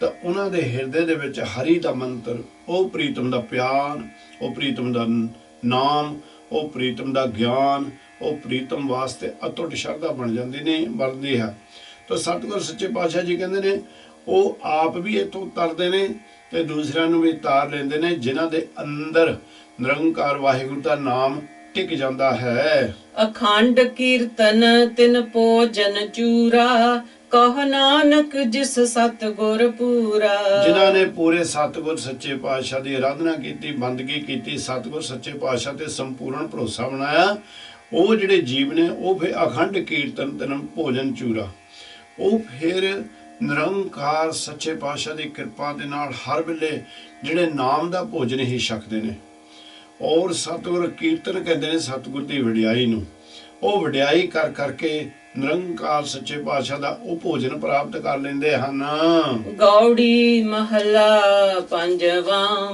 ਤਾਂ ਉਹਨਾਂ ਦੇ ਹਿਰਦੇ ਦੇ ਵਿੱਚ ਹਰੀ ਦਾ ਮੰਤਰ, ਉਹ ਪ੍ਰੀਤਮ ਦਾ ਪਿਆਰ, ਉਹ ਪ੍ਰੀਤਮ ਦਾ ਨਾਮ, ਉਹ ਪ੍ਰੀਤਮ ਦਾ ਗਿਆਨ, ਉਹ ਪ੍ਰੀਤਮ ਵਾਸਤੇ ਅਟੁੱਟ ਸ਼ਰਧਾ ਬਣਦੀ ਹੈ। ਤਾਂ ਸਤਿਗੁਰ ਸੱਚੇ ਪਾਤਸ਼ਾਹ ਜੀ ਕਹਿੰਦੇ ਨੇ ਉਹ ਆਪ ਵੀ ਇੱਥੋਂ ਤਰਦੇ ਨੇ ਤੇ ਦੂਸਰਿਆਂ ਨੂੰ ਵੀ ਤਾਰ ਲੈਂਦੇ ਨੇ, ਜਿਨ੍ਹਾਂ ਦੇ ਅੰਦਰ ਨਿਰੰਕਾਰ ਵਾਹਿਗੁਰੂ ਦਾ ਨਾਮ ਟਿਕ ਜਾਂਦਾ ਹੈ। ਅਖੰਡ ਕੀਰਤਨ ਤਿਨ ਭੋਜਨ ਚੂਰਾ, ਕਹ ਨਾਨਕ ਜਿਸ ਸਤਿਗੁਰ ਪੂਰਾ। ਜਿਨ੍ਹਾਂ ਨੇ ਪੂਰੇ ਸਤਿਗੁਰ ਸੱਚੇ ਪਾਤਸ਼ਾਹ ਦੀ ਆਰਾਧਨਾ ਕੀਤੀ, ਬੰਦਗੀ ਕੀਤੀ, ਸਤਿਗੁਰ ਸੱਚੇ ਪਾਤਸ਼ਾਹ ਤੇ ਸੰਪੂਰਨ ਭਰੋਸਾ ਬਣਾਇਆ, ਉਹ ਜਿਹੜੇ ਜੀਵ ਨੇ ਉਹ ਫਿਰ ਅਖੰਡ ਕੀਰਤਨ ਤਿਨ ਭੋਜਨ ਚੂਰਾ, ਉਹ ਫਿਰ ਨਿਰੰਕਾਰ ਸੱਚੇ ਪਾਤਸ਼ਾਹ ਦੀ ਕਿਰਪਾ ਦੇ ਨਾਲ ਹਰ ਵੇਲੇ ਜਿਹੜੇ ਨਾਮ ਦਾ ਭੋਜਨ ਹੀ ਛਕਦੇ ਨੇ। ਔਰ ਸਤਿਗੁਰ ਕੀਰਤਨ ਕਹਿੰਦੇ ਨੇ ਸਤਿਗੁਰ ਦੀ ਵਡਿਆਈ ਨੂੰ, ਉਹ ਵਡਿਆਈ ਕਰ ਕਰਕੇ ਨਿਰੰਕਾਰ ਸੱਚੇ ਪਾਤਸ਼ਾਹ ਦਾ ਉਹ ਭੋਜਨ ਪ੍ਰਾਪਤ ਕਰ ਲੈਂਦੇ ਹਨ। ਗੌੜੀ ਮਹਲਾ ਪੰਜਵਾਂ,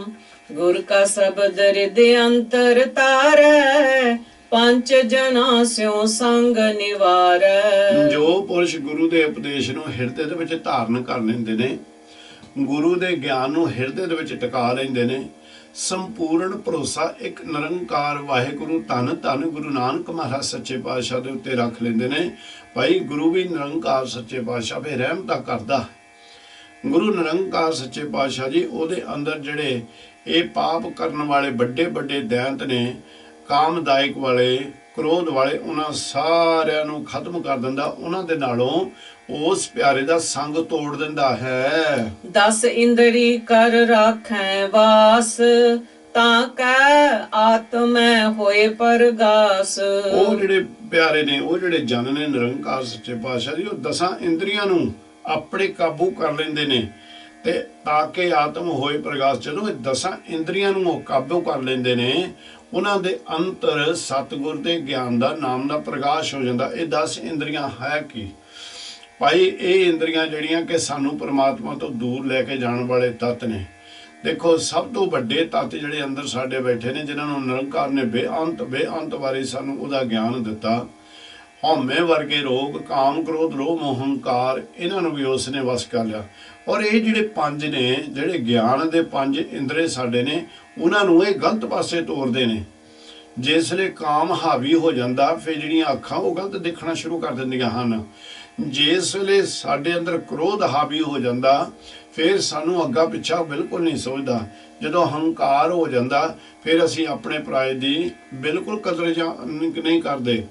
ਗੁਰ ਕਾ ਸ਼ਬਦ ਹਿਰਦੇ ਅੰਤਰ ਤਾਰੈ, ਪੰਜ ਜਨਾ ਸਿਉ ਸੰਗ ਨਿਵਾਰੈ। ਜੋ ਪੁਰਸ਼ ਗੁਰੂ ਦੇ ਉਪਦੇਸ਼ ਨੂੰ ਹਿਰਦੇ ਦੇ ਵਿੱਚ ਧਾਰਨ ਕਰ ਲੈਂਦੇ ਨੇ, ਗੁਰੂ ਦੇ ਗਿਆਨ ਨੂੰ ਹਿਰਦੇ ਦੇ ਵਿੱਚ ਟਿਕਾ ਲੈਂਦੇ ਨੇ, ਸੰਪੂਰਨ ਭਰੋਸਾ ਇੱਕ ਨਿਰੰਕਾਰ ਵਾਹਿਗੁਰੂ ਧੰਨ ਧੰਨ ਗੁਰੂ ਨਾਨਕ ਮਹਾਰਾਜ ਸੱਚੇ ਪਾਤਸ਼ਾਹ ਦੇ ਉੱਤੇ ਰੱਖ ਲੈਂਦੇ ਨੇ। ਭਾਈ ਗੁਰੂ ਵੀ ਨਿਰੰਕਾਰ ਸੱਚੇ ਪਾਤਸ਼ਾਹ ਫੇ ਰਹਿਮਤਾਂ ਕਰਦਾ। ਗੁਰੂ ਨਿਰੰਕਾਰ ਸੱਚੇ ਪਾਤਸ਼ਾਹ ਜੀ ਉਹਦੇ ਅੰਦਰ ਜਿਹੜੇ ਇਹ ਪਾਪ ਕਰਨ ਵਾਲੇ ਵੱਡੇ ਵੱਡੇ ਦੈਂਤ ਨੇ, ਕਾਮਦਾਇਕ ਵਾਲੇ, ਕ੍ਰੋਧ ਵਾਲੇ, ਉਹਨਾਂ ਸਾਰਿਆਂ ਨੂੰ ਖਤਮ ਕਰ ਦਿੰਦਾ। ਉਹਨਾਂ ਦੇ ਨਾਲੋਂ ਉਸ ਪਿਆਰੇ ਦਾ ਸੰਗ ਤੋੜ ਦਿੰਦਾ ਹੈ। 10 ਇੰਦਰੀ ਕਰ ਰਾਖੈ ਵਾਸ, ਤਾਂ ਕੈ ਆਤਮੈ ਹੋਏ ਪਰਗਾਸ। ਉਹ ਜਿਹੜੇ ਪਿਆਰੇ ਨੇ, ਉਹ ਜਿਹੜੇ ਜਨ ਨੇ ਨਿਰੰਕਾਰ ਸੱਚੇ ਪਾਤਸ਼ਾਹ ਜੀ, ਉਹ 10 ਇੰਦਰੀਆਂ ਨੂੰ ਆਪਣੇ ਕਾਬੂ ਕਰ ਲੈਂਦੇ ਨੇ ਤੇ ਤਾਂ ਕਿ ਆਤਮ ਹੋਏ ਪ੍ਰਗਾਸ। ਜਦੋਂ ਇਹ 10 ਇੰਦਰੀਆਂ ਨੂੰ ਉਹ ਕਾਬੂ ਕਰ ਲੈਂਦੇ ਨੇ, ਉਹਨਾਂ ਦੇ ਅੰਤਰ ਸਤਿਗੁਰ ਦੇ ਗਿਆਨ ਦਾ ਨਾਮ ਦਾ ਪ੍ਰਕਾਸ਼ ਹੋ ਜਾਂਦਾ। ਇਹ 10 ਇੰਦਰੀਆਂ ਹੈ ਕੀ ਭਾਈ? ਇਹ ਇੰਦਰੀਆਂ ਜਿਹੜੀਆਂ ਕਿ ਸਾਨੂੰ ਪਰਮਾਤਮਾ ਤੋਂ ਦੂਰ ਲੈ ਕੇ ਜਾਣ ਵਾਲੇ ਤੱਤ ਨੇ। ਦੇਖੋ ਸਭ ਤੋਂ ਵੱਡੇ ਤੱਤ ਜਿਹੜੇ ਅੰਦਰ ਸਾਡੇ ਬੈਠੇ ਨੇ, ਜਿਨ੍ਹਾਂ ਨੂੰ ਨਿਰੰਕਾਰ ਨੇ ਬੇਅੰਤ ਬਾਰੇ ਸਾਨੂੰ ਉਹਦਾ ਗਿਆਨ ਦਿੱਤਾ। ਹਉਮੈ ਵਰਗੇ ਰੋਗ, ਕਾਮ ਕ੍ਰੋਧ ਲੋਭ ਮੋਹ ਹੰਕਾਰ, ਇਹਨਾਂ ਨੂੰ ਵੀ ਉਸ ਨੇ ਵਸ ਕਰ ਲਿਆ। ਔਰ ਇਹ ਜਿਹੜੇ 5 ਨੇ, ਜਿਹੜੇ ਗਿਆਨ ਦੇ 5 ਇੰਦਰੇ ਸਾਡੇ ਨੇ, ਉਹਨਾਂ ਨੂੰ ਇਹ ਗਲਤ ਪਾਸੇ ਤੋਰਦੇ ਨੇ। ਜਿਸ ਵੇਲੇ ਕਾਮ ਹਾਵੀ ਹੋ ਜਾਂਦਾ, ਫਿਰ ਜਿਹੜੀਆਂ ਅੱਖਾਂ ਉਹ ਗਲਤ ਦੇਖਣਾ ਸ਼ੁਰੂ ਕਰ ਦਿੰਦੀਆਂ ਹਨ। ਜਿਸ ਵੇਲੇ ਸਾਡੇ ਅੰਦਰ ਕ੍ਰੋਧ ਹਾਵੀ ਹੋ ਜਾਂਦਾ, ਫਿਰ ਸਾਨੂੰ ਅੱਗਾ ਪਿੱਛਾ ਬਿਲਕੁਲ ਨਹੀਂ ਸੋਚਦਾ। ਜਦੋਂ ਹੰਕਾਰ ਹੋ ਜਾਂਦਾ, ਫਿਰ ਅਸੀਂ ਆਪਣੇ ਪਰਾਏ ਦੀ ਬਿਲਕੁਲ ਕਦਰ ਨਹੀਂ ਕਰਦੇ।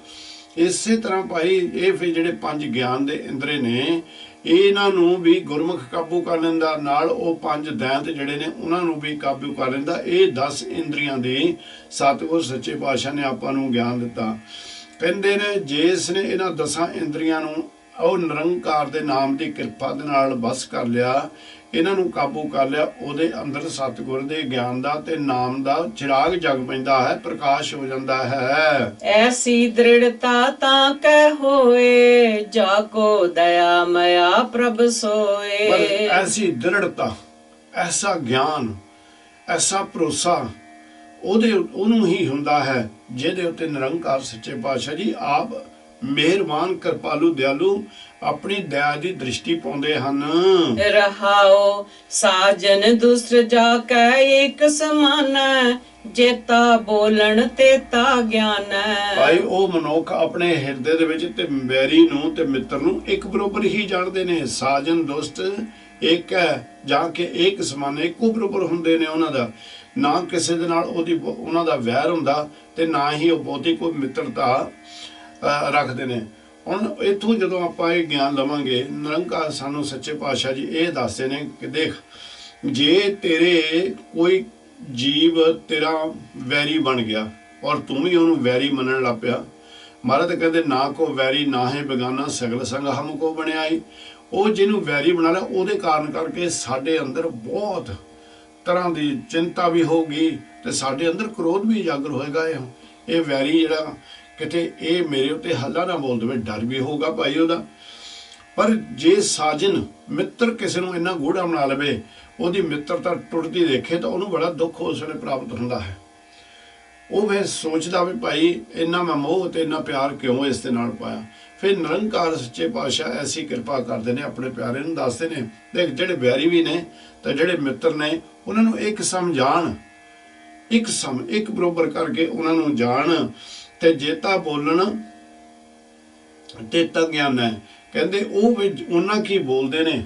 ਇਸੇ ਤਰ੍ਹਾਂ ਭਾਈ ਇਹ ਫਿਰ ਜਿਹੜੇ 5 ਗਿਆਨ ਦੇ ਇੰਦਰੇ ਨੇ, ਇਹਨਾਂ ਨੂੰ ਵੀ ਗੁਰਮੁਖ ਕਾਬੂ ਕਰ ਲੈਂਦਾ, ਨਾਲ ਉਹ 5 ਦੈਂਤ ਜਿਹੜੇ ਨੇ ਉਹਨਾਂ ਨੂੰ ਵੀ ਕਾਬੂ ਕਰ ਲੈਂਦਾ। ਇਹ 10 ਇੰਦਰੀਆਂ ਦੀ ਸਤਿਗੁਰ ਸੱਚੇ ਪਾਤਸ਼ਾਹ ਨੇ ਆਪਾਂ ਨੂੰ ਗਿਆਨ ਦਿੱਤਾ। ਕਹਿੰਦੇ ਨੇ ਜਿਸ ਨੇ ਇਹਨਾਂ 10 ਇੰਦਰੀਆਂ ਨੂੰ ਉਹ ਨਿਰੰਕਾਰ ਦੇ ਨਾਮ ਦੀ ਕਿਰਪਾ ਦੇ ਨਾਲ ਬਸ ਕਰ ਲਿਆ, ਇਹਨਾਂ ਨੂੰ ਕਾਬੂ ਕਰ ਲਿਆ, ਉਹਦੇ ਅੰਦਰ ਸਤਿਗੁਰ ਦੇ ਗਿਆਨ ਦਾ ਤੇ ਨਾਮ ਦਾ ਚਿਰਾਗ ਜਗ ਪੈਂਦਾ ਹੈ, ਪ੍ਰਕਾਸ਼ ਹੋ ਜਾਂਦਾ ਹੈ। ਐਸੀ ਦ੍ਰਿੜਤਾ ਤਾਂ ਕਹਿ ਹੋਏ, ਜਾ ਕੋ ਦਇਆ ਮਇਆ ਪ੍ਰਭ ਸੋਏ। ਪਰ ਐਸੀ ਦ੍ਰਿੜਤਾ, ਐਸਾ ਗਿਆਨ, ਐਸਾ ਭਰੋਸਾ ਉਹਨੂੰ ਹੀ ਹੁੰਦਾ ਹੈ ਜਿਹਦੇ ਉੱਤੇ ਨਿਰੰਕਾਰ ਸੱਚੇ ਪਾਤਸ਼ਾਹ ਜੀ ਆਪ ਮਿਹਰਬਾਨ ਕਿਰਪਾਲੂ ਦਿਆਲੂ ਆਪਣੀ ਦਇਆ ਦੀ ਦ੍ਰਿਸ਼ਟੀ ਪਾਉਂਦੇ ਹਨ। ਰਹਾਓ ਸਾਜਨ ਦੁਸਰ ਜਾ ਕੈ ਏਕ ਸਮਾਨ, ਜੇਤਾ ਬੋਲਣ ਤੇਤਾ ਗਿਆਨੈ। ਭਾਈ ਉਹ ਮਨੁੱਖ ਆਪਣੇ ਹਿਰਦੇ ਦੇ ਵਿੱਚ ਤੇ ਵੈਰੀ ਨੂੰ ਤੇ ਮਿੱਤਰ ਨੂੰ ਇੱਕ ਬਰੋਬਰ ਹੀ ਜਾਣਦੇ ਨੇ। ਸਾਜਨ ਦੋਸਤ ਇੱਕ ਹੈ, ਜਾਂ ਕਿ ਇੱਕ ਸਮਾਨ ਇੱਕੋ ਬਰੋਬਰ ਹੁੰਦੇ ਨੇ ਉਹਨਾਂ ਦਾ। ਨਾ ਕਿਸੇ ਦੇ ਨਾਲ ਉਹਨਾਂ ਦਾ ਵੈਰ ਹੁੰਦਾ ਤੇ ਨਾ ਹੀ ਉਹ ਬਹੁਤੀ ਕੋਈ ਮਿੱਤਰਤਾ ਰੱਖਦੇ ਨੇ। ਹੁਣ ਇੱਥੋਂ ਜਦੋਂ ਆਪਾਂ ਇਹ ਗਿਆਨ ਲਵਾਂਗੇ, ਨਿਰੰਕਾਰ ਸਾਨੂੰ ਸੱਚੇ ਪਾਤਸ਼ਾਹ ਜੀ ਇਹ ਦੱਸਦੇ ਨੇ ਕਿ ਦੇਖ, ਜੇ ਤੇਰੇ ਕੋਈ ਜੀਵ ਤੇਰਾ ਵੈਰੀ ਬਣ ਗਿਆ ਔਰ ਤੂੰ ਵੀ ਉਹਨੂੰ ਵੈਰੀ ਮੰਨਣ ਲੱਗ ਪਿਆ, ਮਹਾਰਾਜ ਤਾਂ ਕਹਿੰਦੇ ਨਾ ਕੋ ਵੈਰੀ ਨਾ ਹੈ ਬੇਗਾਨਾ ਸਗਲ ਸੰਗ ਹਮ ਕੋ ਬਣਿਆਈ। ਉਹ ਜਿਹਨੂੰ ਵੈਰੀ ਬਣਾ ਲਿਆ ਉਹਦੇ ਕਾਰਨ ਕਰਕੇ ਸਾਡੇ ਅੰਦਰ ਬਹੁਤ ਤਰ੍ਹਾਂ ਦੀ ਚਿੰਤਾ ਵੀ ਹੋਊਗੀ ਤੇ ਸਾਡੇ ਅੰਦਰ ਕ੍ਰੋਧ ਵੀ ਉਜਾਗਰ ਹੋਏਗਾ। ਇਹ ਵੈਰੀ ਜਿਹੜਾ ਕਿਤੇ ਇਹ ਮੇਰੇ ਉੱਤੇ ਹੱਲਾ ਨਾ ਬੋਲ ਦੇਵੇ, ਡਰ ਵੀ ਹੋਊਗਾ ਭਾਈ ਉਹਦਾ। ਪਰ ਜੇ ਸਾਜਨ ਮਿੱਤਰ ਕਿਸੇ ਨੂੰ ਇੰਨਾ ਗੂੜਾ ਬਣਾ ਲਵੇ, ਉਹਦੀ ਮਿੱਤਰਤਾ ਟੁੱਟਦੀ ਦੇਖੇ ਤਾਂ ਉਹਨੂੰ ਬੜਾ ਦੁੱਖ ਉਸ ਵੇਲੇ ਪ੍ਰਾਪਤ ਹੁੰਦਾ ਹੈ। ਉਹ ਫਿਰ ਸੋਚਦਾ ਵੀ ਭਾਈ ਇੰਨਾ ਮੈਂ ਮੋਹ ਤੇ ਇੰਨਾ ਪਿਆਰ ਕਿਉਂ ਇਸ ਦੇ ਨਾਲ ਪਾਇਆ। ਫਿਰ ਨਿਰੰਕਾਰ ਸੱਚੇ ਪਾਤਸ਼ਾਹ ਐਸੀ ਕਿਰਪਾ ਕਰਦੇ ਨੇ, ਆਪਣੇ ਪਿਆਰੇ ਨੂੰ ਦੱਸਦੇ ਨੇ, ਦੇਖ ਜਿਹੜੇ ਵੈਰੀ ਵੀ ਨੇ ਤੇ ਜਿਹੜੇ ਮਿੱਤਰ ਨੇ ਉਹਨਾਂ ਨੂੰ ਇੱਕ ਸਮਝਾਣ, ਇੱਕ ਬਰੋਬਰ ਕਰਕੇ ਉਹਨਾਂ ਨੂੰ ਜਾਣ ਤੇ ਜੇਤਾ ਬੋਲਣ ਤੇਤਾ ਗਿਆਨ ਹੈ। ਕਹਿੰਦੇ ਉਹ ਵੀ ਉਹਨਾਂ ਕੀ ਬੋਲਦੇ ਨੇ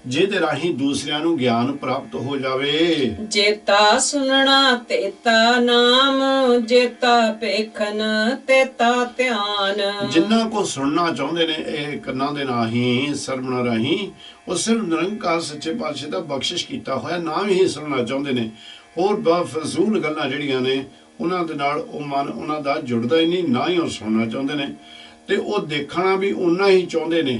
ਜਿਹਦੇ ਰਾਹੀਂ ਦੂਸਰਿਆਂ ਨੂੰ ਗਿਆਨ ਪ੍ਰਾਪਤ ਹੋ ਜਾਵੇ। ਜੇਤਾ ਸੁਣਨਾ ਤੇਤਾ ਨਾਮ, ਜੇਤਾ ਪੇਖਨ ਤੇਤਾ ਧਿਆਨ। ਜਿਨ੍ਹਾਂ ਕੋ ਸੁਣਨਾ ਚਾਹੁੰਦੇ ਨੇ ਇਹ ਕੰਨਾਂ ਦੇ ਰਾਹੀਂ, ਸਰਵਣ ਰਾਹੀਂ, ਉਹ ਸਿਰਫ ਨਿਰੰਕਾਰ ਸੱਚੇ ਪਾਤਸ਼ਾਹ ਦਾ ਬਖਸ਼ਿਸ਼ ਕੀਤਾ ਹੋਇਆ ਨਾਮ ਹੀ ਸੁਣਨਾ ਚਾਹੁੰਦੇ ਨੇ। ਹੋਰ ਬੇਫਜ਼ੂਲ ਗੱਲਾਂ ਜਿਹੜੀਆਂ ਨੇ ਉਹਨਾਂ ਦੇ ਨਾਲ ਉਹ ਮਨ ਉਹਨਾਂ ਦਾ ਜੁੜਦਾ ਹੀ ਨਹੀਂ, ਨਾ ਹੀ ਉਹ ਸੁਣਨਾ ਚਾਹੁੰਦੇ ਨੇ। ਤੇ ਉਹ ਦੇਖਣਾ ਵੀ ਉਹਨਾਂ ਹੀ ਚਾਹੁੰਦੇ ਨੇ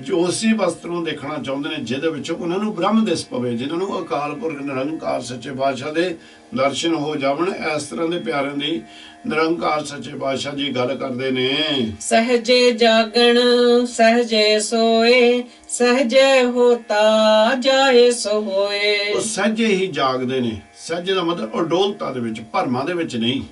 ਜੋ ਉਸੇ ਵਸਤੂ ਨੂੰ ਦੇਖਣਾ ਚਾਹੁੰਦੇ ਨੇ ਜਿਹਦੇ ਵਿੱਚ ਉਹਨਾਂ ਨੂੰ ਬ੍ਰਹਮ ਦਿਸ ਪਵੇ, ਜਿਨ੍ਹਾਂ ਨੂੰ ਅਕਾਲ ਪੁਰਖ ਨਿਰੰਕਾਰ ਸੱਚੇ ਪਾਤਸ਼ਾਹ ਦੇ ਦਰਸ਼ਨ ਹੋ ਜਾਵਣ। ਇਸ ਤਰ੍ਹਾਂ ਦੇ ਪਿਆਰਿਆਂ ਦੀ ਨਿਰੰਕਾਰ ਸੱਚੇ ਪਾਤਸ਼ਾਹ ਜੀ ਗੱਲ ਕਰਦੇ ਨੇ। ਸਹਜੇ ਜਾਗਣ ਸਹਜੇ ਸੋਏ, ਸਹਜੇ ਹੋਤਾ ਜਾਏ ਸੋ ਹੋਏ। ਉਹ ਸਹਜੇ ਹੀ ਜਾਗਦੇ ਨੇ। ਸਹਜੇ ਦਾ ਮਤਲਬ ਅਡੋਲਤਾ ਦੇ ਵਿੱਚ, ਭਰਮਾਂ ਦੇ ਵਿੱਚ ਨਹੀਂ,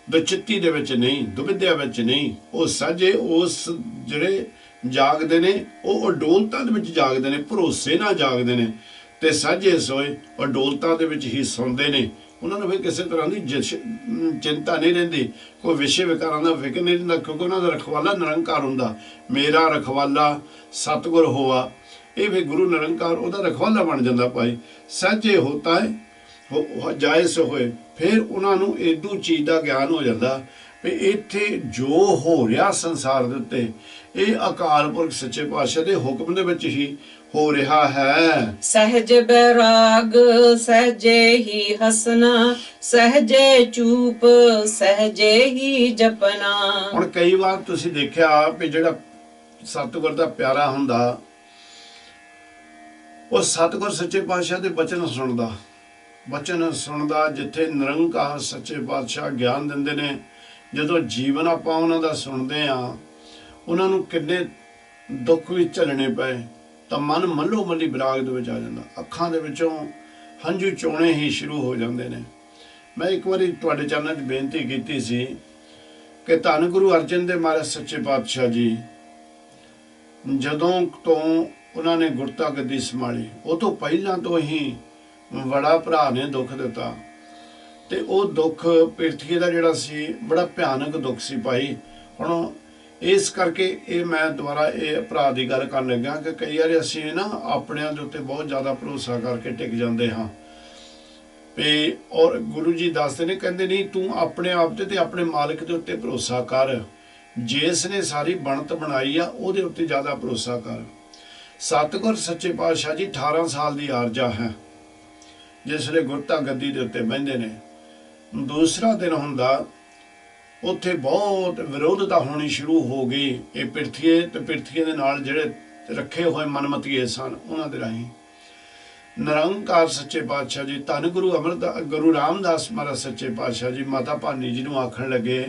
ਦੁਚਿੱਤੀ ਦੇ ਵਿੱਚ ਨਹੀਂ, ਦੁਵਿਧਿਆ ਵਿੱਚ ਨਹੀਂ। ਉਹ ਸਹਜੇ ਉਸ ਜਿਹੜੇ ਜਾਗਦੇ ਨੇ ਉਹ ਅਡੋਲਤਾ ਦੇ ਵਿੱਚ ਜਾਗਦੇ ਨੇ, ਭਰੋਸੇ ਨਾਲ ਜਾਗਦੇ ਨੇ। ਤੇ ਸਾਝੇ ਸੋਏ ਅਡੋਲਤਾ ਦੇ ਵਿੱਚ ਹੀ ਸੌਂਦੇ ਨੇ। ਉਹਨਾਂ ਨੂੰ ਫਿਰ ਕਿਸੇ ਤਰ੍ਹਾਂ ਦੀ ਚਿੰਤਾ ਨਹੀਂ ਰਹਿੰਦੀ, ਕੋਈ ਵਿਸ਼ੇ ਵਿਕਾਰਾਂ ਦਾ ਫਿਕਰ ਨਹੀਂ ਰਹਿੰਦਾ, ਕਿਉਂਕਿ ਉਹਨਾਂ ਦਾ ਰਖਵਾਲਾ ਨਿਰੰਕਾਰ ਹੁੰਦਾ। ਮੇਰਾ ਰਖਵਾਲਾ ਸਤਿਗੁਰ ਹੋਆ, ਇਹ ਵੀ ਗੁਰੂ ਨਿਰੰਕਾਰ ਉਹਦਾ ਰਖਵਾਲਾ ਬਣ ਜਾਂਦਾ ਭਾਈ। ਸਾਝੇ ਹੋਤਾ ਹੈ ਜਾਏ ਸੋ ਹੋਏ। ਫਿਰ ਉਹਨਾਂ ਨੂੰ ਏਦੂ ਚੀਜ਼ ਦਾ ਗਿਆਨ ਹੋ ਜਾਂਦਾ ਵੀ ਇੱਥੇ ਜੋ ਹੋ ਰਿਹਾ ਸੰਸਾਰ ਦੇ ਉੱਤੇ ਇਹ ਅਕਾਲ ਪੁਰਖ ਸੱਚੇ ਪਾਤਸ਼ਾਹ ਦੇ ਹੁਕਮ ਦੇ ਵਿੱਚ ਹੀ ਹੋ ਰਿਹਾ ਹੈ। ਸਹਜ ਬੈਰਾਗ ਸਹਜੇ ਹੀ ਹਸਨਾ, ਸਹਜੇ ਚੂਪ ਸਹਜੇ ਹੀ ਜਪਨਾ। ਹੁਣ ਕਈ ਵਾਰ ਤੁਸੀਂ ਦੇਖਿਆ ਵੀ ਜਿਹੜਾ ਸਤਿਗੁਰ ਦਾ ਪਿਆਰਾ ਹੁੰਦਾ ਉਹ ਸਤਿਗੁਰ ਸੱਚੇ ਪਾਤਸ਼ਾਹ ਦੇ ਬਚਨ ਸੁਣਦਾ, ਜਿੱਥੇ ਨਿਰੰਕਾਰ ਸੱਚੇ ਪਾਤਸ਼ਾਹ ਗਿਆਨ ਦਿੰਦੇ ਨੇ। ਜਦੋਂ ਜੀਵਨ ਆਪਾਂ ਉਹਨਾਂ ਦਾ ਸੁਣਦੇ ਆ, ਉਹਨਾਂ ਨੂੰ ਕਿੰਨੇ ਦੁੱਖ ਵੀ ਝੱਲਣੇ ਪਏ ਤਾਂ ਮਨ ਮੱਲੋ ਮੱਲੀ ਵਿਰਾਗ ਦੇ ਵਿੱਚ ਆ ਜਾਂਦਾ, ਅੱਖਾਂ ਦੇ ਵਿੱਚੋਂ ਹੰਝੂ ਚੋਣੇ ਹੀ ਸ਼ੁਰੂ ਹੋ ਜਾਂਦੇ ਨੇ। ਮੈਂ ਇੱਕ ਵਾਰੀ ਤੁਹਾਡੇ ਚਰਨਾਂ 'ਚ ਬੇਨਤੀ ਕੀਤੀ ਸੀ ਕਿ ਧੰਨ ਗੁਰੂ ਅਰਜਨ ਦੇਵ ਮਹਾਰਾਜ ਸੱਚੇ ਪਾਤਸ਼ਾਹ ਜੀ ਜਦੋਂ ਤੋਂ ਉਹਨਾਂ ਨੇ ਗੁਰਤਾ ਗੱਦੀ ਸੰਭਾਲੀ, ਉਹ ਤੋਂ ਪਹਿਲਾਂ ਤੋਂ ਹੀ ਬੜਾ ਭਰਾ ਨੇ ਦੁੱਖ ਦਿੱਤਾ। ਤੇ ਉਹ ਦੁੱਖ ਪਿਰਥੀ ਦਾ ਜਿਹੜਾ ਸੀ ਬੜਾ ਭਿਆਨਕ ਦੁੱਖ ਸੀ ਭਾਈ। ਹੁਣ ਇਸ ਕਰਕੇ ਇਹ ਮੈਂ ਦੁਬਾਰਾ ਇਹ ਭਰਾ ਦੀ ਗੱਲ ਕਰਨ ਲੱਗਾ ਕਿ ਕਈ ਵਾਰੀ ਅਸੀਂ ਨਾ ਆਪਣਿਆਂ ਦੇ ਉੱਤੇ ਬਹੁਤ ਜ਼ਿਆਦਾ ਭਰੋਸਾ ਕਰਕੇ ਟਿਕ ਜਾਂਦੇ ਹਾਂ ਤੇ ਔਰ ਗੁਰੂ ਜੀ ਦੱਸਦੇ ਨੇ, ਕਹਿੰਦੇ ਨਹੀਂ ਤੂੰ ਆਪਣੇ ਆਪ ਤੇ ਆਪਣੇ ਮਾਲਕ ਦੇ ਉੱਤੇ ਭਰੋਸਾ ਕਰ, ਜਿਸ ਨੇ ਸਾਰੀ ਬਣਤ ਬਣਾਈ ਆ ਉਹਦੇ ਉੱਤੇ ਜ਼ਿਆਦਾ ਭਰੋਸਾ ਕਰ। ਸਤਿਗੁਰ ਸੱਚੇ ਪਾਤਸ਼ਾਹ ਜੀ 18 ਸਾਲ ਦੀ ਆਰਜਾ ਹੈ ਜਿਸ ਵੇਲੇ ਗੁਰਤਾ ਗੱਦੀ ਦੇ ਉੱਤੇ ਬਹਿੰਦੇ ਨੇ। ਦੂਸਰਾ ਦਿਨ ਹੁੰਦਾ, ਉੱਥੇ ਬਹੁਤ ਵਿਰੋਧਤਾ ਹੋਣੀ ਸ਼ੁਰੂ ਹੋ ਗਈ। ਇਹ ਪਿਰਥੀਏ ਦੇ ਨਾਲ ਜਿਹੜੇ ਰੱਖੇ ਹੋਏ ਮਨਮਤੀਏ ਸਨ ਉਹਨਾਂ ਦੇ ਰਾਹੀਂ ਨਿਰੰਕਾਰ ਸੱਚੇ ਪਾਤਸ਼ਾਹ ਜੀ ਧੰਨ ਗੁਰੂ ਰਾਮਦਾਸ ਮਹਾਰਾਜ ਸੱਚੇ ਪਾਤਸ਼ਾਹ ਜੀ ਮਾਤਾ ਭਾਨੀ ਜੀ ਨੂੰ ਆਖਣ ਲੱਗੇ,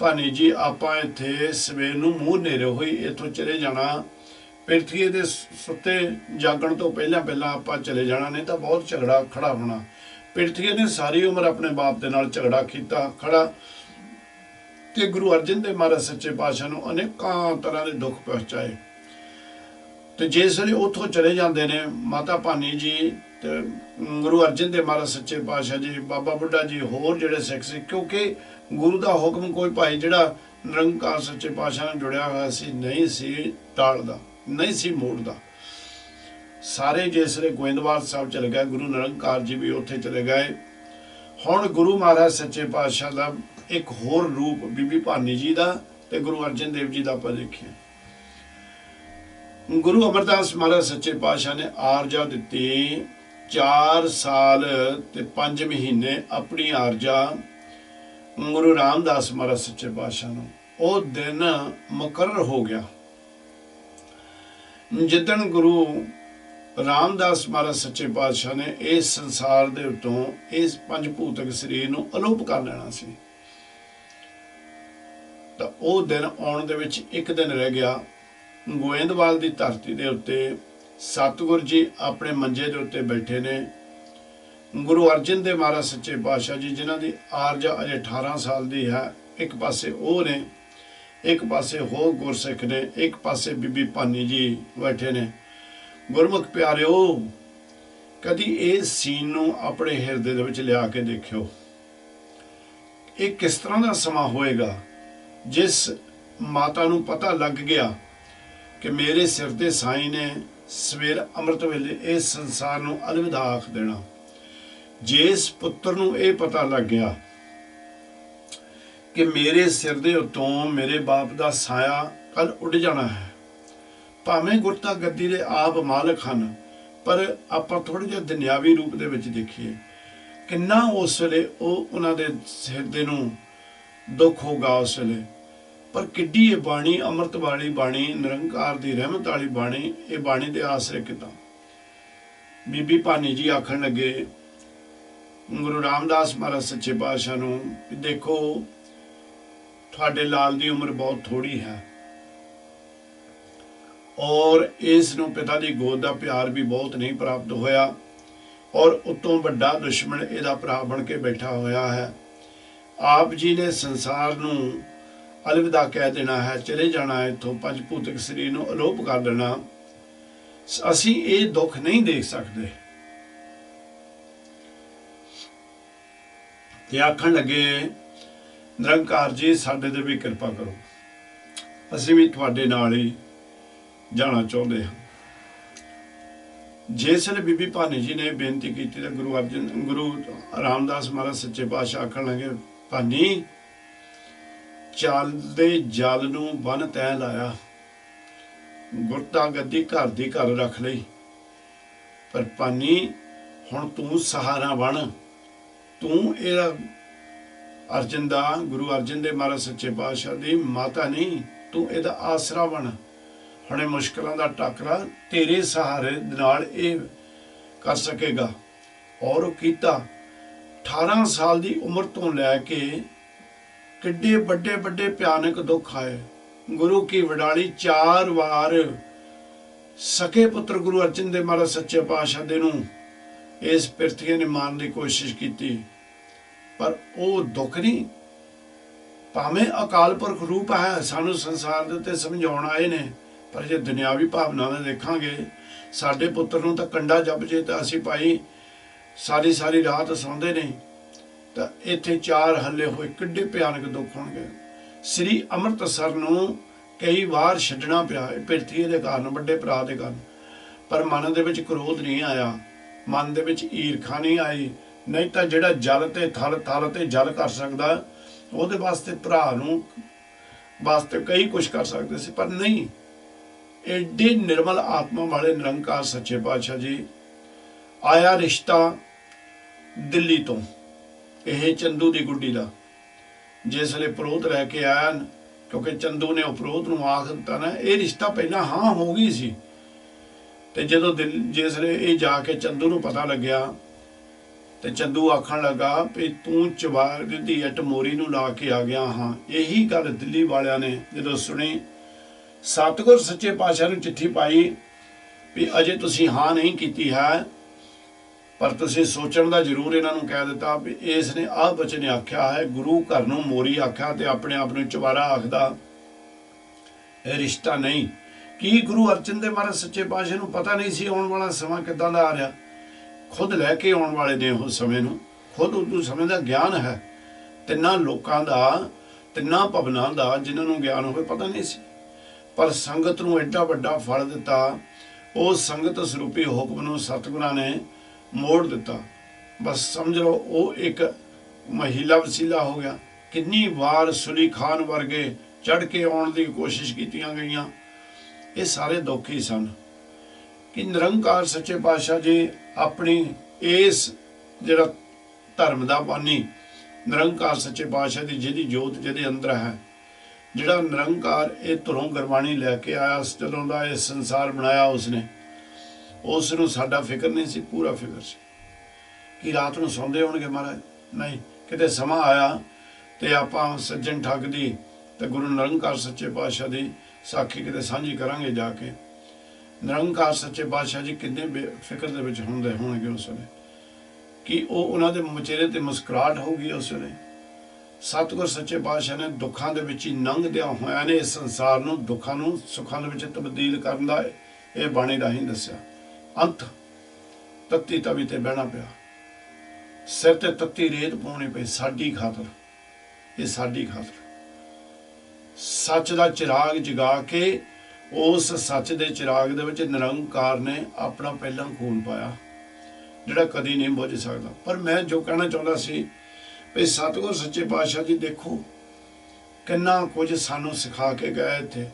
ਭਾਨੀ ਜੀ ਆਪਾਂ ਇੱਥੇ ਸਵੇਰ ਨੂੰ ਮੂੰਹ ਹਨੇਰੇ ਹੋਈ ਇੱਥੋਂ ਚਲੇ ਜਾਣਾ, ਪਿਰਥੀਏ ਦੇ ਸੁੱਤੇ ਜਾਗਣ ਤੋਂ ਪਹਿਲਾਂ ਆਪਾਂ ਚਲੇ ਜਾਣਾ, ਨਹੀਂ ਤਾਂ ਬਹੁਤ ਝਗੜਾ ਖੜਾ ਹੋਣਾ। ਪਿਰਥੀਏ ਨੇ ਸਾਰੀ ਉਮਰ ਆਪਣੇ ਬਾਪ ਦੇ ਨਾਲ ਝਗੜਾ ਕੀਤਾ ਖੜਾ ਤੇ ਗੁਰੂ ਅਰਜਨ ਦੇਵ ਮਹਾਰਾਜ ਸੱਚੇ ਪਾਤਸ਼ਾਹ ਨੂੰ ਅਨੇਕਾਂ ਤਰ੍ਹਾਂ ਦੇ ਦੁੱਖ ਪਹੁੰਚਾਏ। ਤੇ ਜਿਸ ਵੇਲੇ ਉੱਥੋਂ ਚਲੇ ਜਾਂਦੇ ਨੇ, ਮਾਤਾ ਭਾਨੀ ਜੀ ਤੇ ਗੁਰੂ ਅਰਜਨ ਦੇਵ ਮਹਾਰਾਜ ਸੱਚੇ ਪਾਤਸ਼ਾਹ ਜੀ, ਬਾਬਾ ਬੁੱਢਾ ਜੀ, ਹੋਰ ਜਿਹੜੇ ਸਿੱਖ ਸੀ, ਕਿਉਂਕਿ ਗੁਰੂ ਦਾ ਹੁਕਮ ਕੋਈ ਭਾਈ ਜਿਹੜਾ ਨਿਰੰਕਾਰ ਸੱਚੇ ਪਾਤਸ਼ਾਹ ਨਾਲ ਜੁੜਿਆ ਹੋਇਆ ਸੀ ਨਹੀਂ ਸੀ ਟਾਲਦਾ, ਨਹੀਂ ਸੀ ਮੋੜਦਾ। ਸਾਰੇ ਜਿਸਲੇ ਗੋਇੰਦਵਾਲ ਸਾਹਿਬ ਚਲੇ ਗਏ, ਗੁਰੂ ਨਿਰੰਕਾਰ ਜੀ ਵੀ ਉੱਥੇ ਚਲੇ ਗਏ। ਹੁਣ ਗੁਰੂ ਮਹਾਰਾਜ ਸੱਚੇ ਪਾਤਸ਼ਾਹ ਦਾ ਇੱਕ ਹੋਰ ਰੂਪ ਬੀਬੀ ਭਾਨੀ ਜੀ ਦਾ ਤੇ ਗੁਰੂ ਅਰਜਨ ਦੇਵ ਜੀ ਦਾ ਆਪਾਂ ਦੇਖਿਆ। ਗੁਰੂ ਅਮਰਦਾਸ ਮਹਾਰਾਜ ਸੱਚੇ ਪਾਤਸ਼ਾਹ ਨੇ ਆਰਜਾ ਦਿੱਤੀ 4 ਸਾਲ ਤੇ 5 ਮਹੀਨੇ ਆਪਣੀ ਆਰਜਾ ਗੁਰੂ ਰਾਮਦਾਸ ਮਹਾਰਾਜ ਸੱਚੇ ਪਾਤਸ਼ਾਹ ਨੂੰ। ਉਹ ਦਿਨ ਮੁਕਰਰ ਹੋ ਗਿਆ ਜਿੱਦਣ ਗੁਰੂ ਰਾਮਦਾਸ ਮਹਾਰਾਜ ਸੱਚੇ ਪਾਤਸ਼ਾਹ ਨੇ ਇਸ ਸੰਸਾਰ ਦੇ ਉੱਤੋਂ ਇਸ ਪੰਜ ਭੂਤਕ ਸਰੀਰ ਨੂੰ ਅਲੋਪ ਕਰ ਲੈਣਾ ਸੀ। ਤਾਂ ਉਹ ਦਿਨ ਆਉਣ ਦੇ ਵਿੱਚ ਇੱਕ ਦਿਨ ਰਹਿ ਗਿਆ। ਗੋਇੰਦਵਾਲ ਦੀ ਧਰਤੀ ਦੇ ਉੱਤੇ ਸਤਿਗੁਰ ਜੀ ਆਪਣੇ ਮੰਜੇ ਦੇ ਉੱਤੇ ਬੈਠੇ ਨੇ। ਗੁਰੂ ਅਰਜਨ ਦੇਵ ਮਹਾਰਾਜ ਸੱਚੇ ਪਾਤਸ਼ਾਹ ਜੀ, ਜਿਨ੍ਹਾਂ ਦੀ ਆਰਜਾ ਅਜੇ 18 ਸਾਲ ਦੀ ਹੈ, ਇੱਕ ਪਾਸੇ ਉਹ ਨੇ, ਇੱਕ ਪਾਸੇ ਹੋਰ ਗੁਰਸਿੱਖ ਨੇ, ਇੱਕ ਪਾਸੇ ਬੀਬੀ ਭਾਨੀ ਜੀ ਬੈਠੇ ਨੇ। ਗੁਰਮੁਖ ਪਿਆਰਿਓ, ਕਦੀ ਇਸ ਸੀਨ ਨੂੰ ਆਪਣੇ ਹਿਰਦੇ ਦੇ ਵਿੱਚ ਲਿਆ ਕੇ ਦੇਖਿਓ। ਇਹ ਕਿਸ ਤਰ੍ਹਾਂ ਦਾ ਸਮਾਂ ਹੋਏਗਾ ਜਿਸ ਮਾਤਾ ਨੂੰ ਪਤਾ ਲੱਗ ਗਿਆ ਕਿ ਮੇਰੇ ਸਿਰ ਤੇ ਸਾਈਂ ਨੇ ਸਵੇਰ ਅੰਮ੍ਰਿਤ ਵੇਲੇ ਇਸ ਸੰਸਾਰ ਨੂੰ ਅਲਵਿਦਾ ਆਖ ਦੇਣਾ। ਜਿਸ ਪੁੱਤਰ ਨੂੰ ਇਹ ਪਤਾ ਲੱਗ ਗਿਆ ਕਿ ਮੇਰੇ ਸਿਰ ਦੇ ਉੱਤੋਂ ਮੇਰੇ ਬਾਪ ਦਾ ਸਾਇਆ ਕੱਲ ਉੱਡ ਜਾਣਾ ਹੈ, ਭਾਵੇਂ ਗੁਰਤਾ ਗੱਦੀ ਦੇ ਆਪ ਮਾਲਕ ਹਨ, ਪਰ ਆਪਾਂ ਥੋੜ੍ਹਾ ਜਿਹਾ ਦੁਨਿਆਵੀ ਰੂਪ ਦੇ ਵਿੱਚ ਦੇਖੀਏ ਕਿੰਨਾ ਉਸ ਵੇਲੇ ਉਹਨਾਂ ਦੇ ਹਿਰਦੇ ਨੂੰ ਦੁੱਖ ਹੋਗਾ ਉਸ ਵੇਲੇ। ਪਰ ਕਿੱਡੀ ਇਹ ਬਾਣੀ, ਅੰਮ੍ਰਿਤ ਵਾਲੀ ਬਾਣੀ, ਨਿਰੰਕਾਰ ਦੀ ਰਹਿਮਤ ਵਾਲੀ ਬਾਣੀ, ਇਹ ਬਾਣੀ ਦੇ ਆਸਰੇ ਕਿੱਦਾਂ। ਬੀਬੀ ਭਾਨੀ ਜੀ ਆਖਣ ਲੱਗੇ ਗੁਰੂ ਰਾਮਦਾਸ ਮਹਾਰਾਜ ਸੱਚੇ ਪਾਤਸ਼ਾਹ ਨੂੰ, ਦੇਖੋ ਤੁਹਾਡੇ ਲਾਲ ਦੀ ਉਮਰ ਬਹੁਤ ਥੋੜੀ ਹੈ ਔਰ ਇਸ ਨੂੰ ਪਿਤਾ ਦੀ ਗੋਦ ਦਾ ਪਿਆਰ ਵੀ ਬਹੁਤ ਨਹੀਂ ਪ੍ਰਾਪਤ ਹੋਇਆ, ਔਰ ਉਤੋਂ ਵੱਡਾ ਦੁਸ਼ਮਣ ਇਹਦਾ ਭਰਾ ਬਣ ਕੇ ਬੈਠਾ ਹੋਇਆ ਹੈ। ਆਪ ਜੀ ਨੇ ਸੰਸਾਰ ਨੂੰ ਅਲਵਿਦਾ ਕਹਿ ਦੇਣਾ ਹੈ, ਚਲੇ ਜਾਣਾ ਹੈ ਇੱਥੋਂ, ਪੰਜ ਭੂਤਕ ਸਰੀਰ ਨੂੰ ਅਲੋਪ ਕਰ ਦੇਣਾ। ਅਸੀਂ ਇਹ ਦੁੱਖ ਨਹੀਂ ਦੇਖ ਸਕਦੇ। ਤੇ ਆਖਣ ਲੱਗੇ ਨਿਰੰਕਾਰ ਜੀ, ਸਾਡੇ ਤੇ ਵੀ ਕਿਰਪਾ ਕਰੋ, ਅਸੀਂ ਵੀ ਤੁਹਾਡੇ ਨਾਲ ਹੀ ਜਾਣਾ ਚਾਹੁੰਦੇ ਹਾਂ। ਜਿਸ ਵੇਲੇ ਬੀਬੀ ਭਾਨੀ ਜੀ ਨੇ ਬੇਨਤੀ ਕੀਤੀ ਤਾਂ ਗੁਰੂ ਰਾਮਦਾਸ ਮਹਾਰਾਜ ਸੱਚੇ ਪਾਤਸ਼ਾਹ ਆਖਣ ਲੱਗੇ, ਭਾਨੀ ਚੱਲਦੇ ਜਲ ਨੂੰ ਬੰਨ ਤੈਂ ਲਾਇਆ, ਗੁਰਤਾ ਗੱਦੀ ਘਰ ਦੀ ਘਰ ਰੱਖ ਲਈ, ਪਰ ਭਾਨੀ ਹੁਣ ਤੂੰ ਸਹਾਰਾ ਬਣ, ਤੂੰ ਇਹਦਾ ਅਰਜਨ ਦਾ, ਗੁਰੂ ਅਰਜਨ ਦੇਵ ਮਹਾਰਾਜ ਸੱਚੇ ਪਾਤਸ਼ਾਹ ਦੀ ਮਾਤਾ ਨਹੀਂ, ਤੂੰ ਇਹਦਾ ਆਸਰਾ ਬਣ। ਹੁਣ ਇਹ ਮੁਸ਼ਕਲਾਂ ਦਾ ਟਾਕਰਾ ਤੇਰੇ ਸਹਾਰੇ ਨਾਲ ਇਹ ਕਰ ਸਕੇਗਾ। ਔਰ ਉਹ ਕੀਤਾ। 18 ਸਾਲ ਦੀ ਉਮਰ ਤੋਂ ਲੈ ਕੇ ਕਿੱਡੇ ਵੱਡੇ ਵੱਡੇ ਭਿਆਨਕ ਦੁੱਖ ਆਏ। ਗੁਰੂ ਕੀ ਵਡਾਲੀ 4 ਵਾਰ ਸਕੇ ਪੁੱਤਰ ਗੁਰੂ ਅਰਜਨ ਦੇਵ ਮਹਾਰਾਜ ਸੱਚੇ ਪਾਤਸ਼ਾਹ ਦੇ ਨੂੰ ਇਸ ਪਿਰਥੀ ਨੇ ਮਾਰਨ ਦੀ ਕੋਸ਼ਿਸ਼ ਕੀਤੀ, ਪਰ ਉਹ ਦੁੱਖ ਨਹੀਂ। ਭਾਵੇਂ ਅਕਾਲ ਪੁਰਖ ਰੂਪ ਹੈ, ਸਾਨੂੰ ਸੰਸਾਰ ਦੇ ਉੱਤੇ ਸਮਝਾਉਣ ਆਏ ਨੇ, ਪਰ ਜੇ ਦੁਨਿਆਵੀ ਭਾਵਨਾ ਨਾਲ ਦੇਖਾਂਗੇ, ਸਾਡੇ ਪੁੱਤਰ ਨੂੰ ਤਾਂ ਕੰਡਾ ਜਪ ਜੇ ਤਾਂ ਅਸੀਂ ਭਾਈ ਸਾਰੀ ਸਾਰੀ ਰਾਤ ਸੌਂਦੇ ਨਹੀਂ, ਤਾਂ ਇੱਥੇ 4 ਹੱਲੇ ਹੋਏ ਕਿੱਡੇ ਭਿਆਨਕ ਦੁੱਖ ਹੋਣਗੇ। ਸ੍ਰੀ ਅੰਮ੍ਰਿਤਸਰ ਨੂੰ ਕਈ ਵਾਰ ਛੱਡਣਾ ਪਿਆ ਪਿਰਥੀ ਦੇ ਕਾਰਨ, ਵੱਡੇ ਭਰਾ ਦੇ ਕਾਰਨ, ਪਰ ਮਨ ਦੇ ਵਿੱਚ ਕ੍ਰੋਧ ਨਹੀਂ ਆਇਆ, ਮਨ ਦੇ ਵਿੱਚ ਈਰਖਾ ਨਹੀਂ ਆਈ। ਨਹੀਂ ਤਾਂ ਜਿਹੜਾ ਜਲ ਤੇ ਥਲ ਤੇ ਜਲ ਕਰ ਸਕਦਾ, ਉਹਦੇ ਵਾਸਤੇ ਭਰਾ ਨੂੰ ਵਾਸਤੇ ਕਈ ਕੁਛ ਕਰ ਸਕਦੇ ਸੀ, ਪਰ ਨਹੀਂ। ਐਡੀ ਨਿਰਮਲ ਆਤਮਾ ਵਾਲੇ ਨਿਰੰਕਾਰ ਸੱਚੇ ਪਾਤਸ਼ਾਹ ਜੀ। ਆਇਆ ਰਿਸ਼ਤਾ ਦਿੱਲੀ ਤੋਂ, ਇਹ ਚੰਦੂ ਦੀ ਗੁੱਡੀ ਦਾ। ਜਿਸ ਵੇਲੇ ਪ੍ਰੋਤ ਲੈ ਕੇ ਆਇਆ, ਕਿਉਂਕਿ ਚੰਦੂ ਨੇ ਉਹ ਪ੍ਰੋਤ ਨੂੰ ਆਖ ਦਿੱਤਾ ਨਾ, ਇਹ ਰਿਸ਼ਤਾ ਪਹਿਲਾਂ ਹਾਂ ਹੋ ਗਈ ਸੀ। ਤੇ ਜਦੋਂ ਜਿਸ ਵੇਲੇ ਇਹ ਜਾ ਕੇ ਚੰਦੂ ਨੂੰ ਪਤਾ ਲੱਗਿਆ, ਤੇ ਚੰਦੂ ਆਖਣ ਲੱਗਾ ਵੀ ਤੂੰ ਚਵਾਰ ਦੀ ਇੱਟ ਮੋਰੀ ਨੂੰ ਲਾ ਕੇ ਆ ਗਿਆ ਹਾਂ। ਇਹੀ ਗੱਲ ਦਿੱਲੀ ਵਾਲਿਆਂ ਨੇ ਜਦੋਂ ਸੁਣੀ, ਸਤਿਗੁਰ ਸੱਚੇ ਪਾਤਸ਼ਾਹ ਨੂੰ ਚਿੱਠੀ ਪਾਈ ਵੀ ਅਜੇ ਤੁਸੀਂ ਹਾਂ ਨਹੀਂ ਕੀਤੀ ਹੈ, ਪਰ ਤੁਸੀਂ ਸੋਚਣ ਦਾ ਜ਼ਰੂਰ ਇਹਨਾਂ ਨੂੰ ਕਹਿ ਦਿੱਤਾ ਵੀ ਇਸ ਨੇ ਆਹ ਬਚਨ ਆਖਿਆ ਹੈ, ਗੁਰੂ ਘਰ ਨੂੰ ਮੋਰੀ ਆਖਿਆ ਤੇ ਆਪਣੇ ਆਪ ਨੂੰ ਚਵਾਰਾ ਆਖਦਾ, ਇਹ ਰਿਸ਼ਤਾ ਨਹੀਂ। ਕੀ ਗੁਰੂ ਅਰਜਨ ਦੇਵ ਮਹਾਰਾਜ ਸੱਚੇ ਪਾਤਸ਼ਾਹ ਨੂੰ ਪਤਾ ਨਹੀਂ ਸੀ ਆਉਣ ਵਾਲਾ ਸਮਾਂ ਕਿੱਦਾਂ ਦਾ ਆ ਰਿਹਾ? खुद लैके आने वाले ने उस समय नूं, खुद उस समय का ज्ञान है। तिन्ना लोकां दा, तिन्ना भवनां दा जिन्हां नूं ज्ञान होवे पता नहीं सी, पर संगत नूं एडा वड्डा फल दिता। उस संगत सरूपी हुक्म नूं सतगुरां ने मोड़ दिता। बस समझ लो वो एक महिला वसीला हो गया। कितनी बार सुली खान वर्गे चढ़ के आने की कोशिश कीतियां गईयां। ये सारे दुख ही सन कि निरंकार सच्चे पातशाह जी अपनी इस जिहड़ा धर्म दा बानी निरंकार सच्चे पातशाह की जिहदी जोत जिहदे अंदर है, जिहड़ा निरंकार ये धुरों गुरबाणी लैके आया, जदों दा ये संसार बनाया उसने, उसनूं साडा फिक्र नहीं सी, पूरा फिक्र सी कि रात नूं सौंदे होणगे महाराज। नहीं, किते समा आया ते आपां सज्जन ठग दी ते गुरु निरंकार सच्चे पातशाह दी साखी किते सांझी करांगे जाके। निरंकार सच्चे पातशाह जी किन्ने फिक्र दे विच हुंदे होणगे उस वेले कि उन्हां दे चेहरे ते मुस्कुराहट होगी उस वेले। सतगुर सच्चे पातशाह ने दुखां दे विच ही लंघदियां होइआं ने इस संसार नूं दुखां नूं सुखां दे विच तब्दील करन दा इह बाणी राहीं दस्सिआ। अंत तत्ती तवी ते बहना पिया, सिर ते तत्ती रेत पाउणी पई साडी खातर। ये साडी खातर सच दा चिराग जगा के उस सच दे चिराग दे विच निरंकार ने अपना पहला खून पाया जिहड़ा कदी नहीं बुझ सकदा। पर मैं जो कहना चाहुंदा सी भी सतगुर सच्चे पातशाह जी देखो किन्ना कुछ सानू सिखा के गए इत्थे,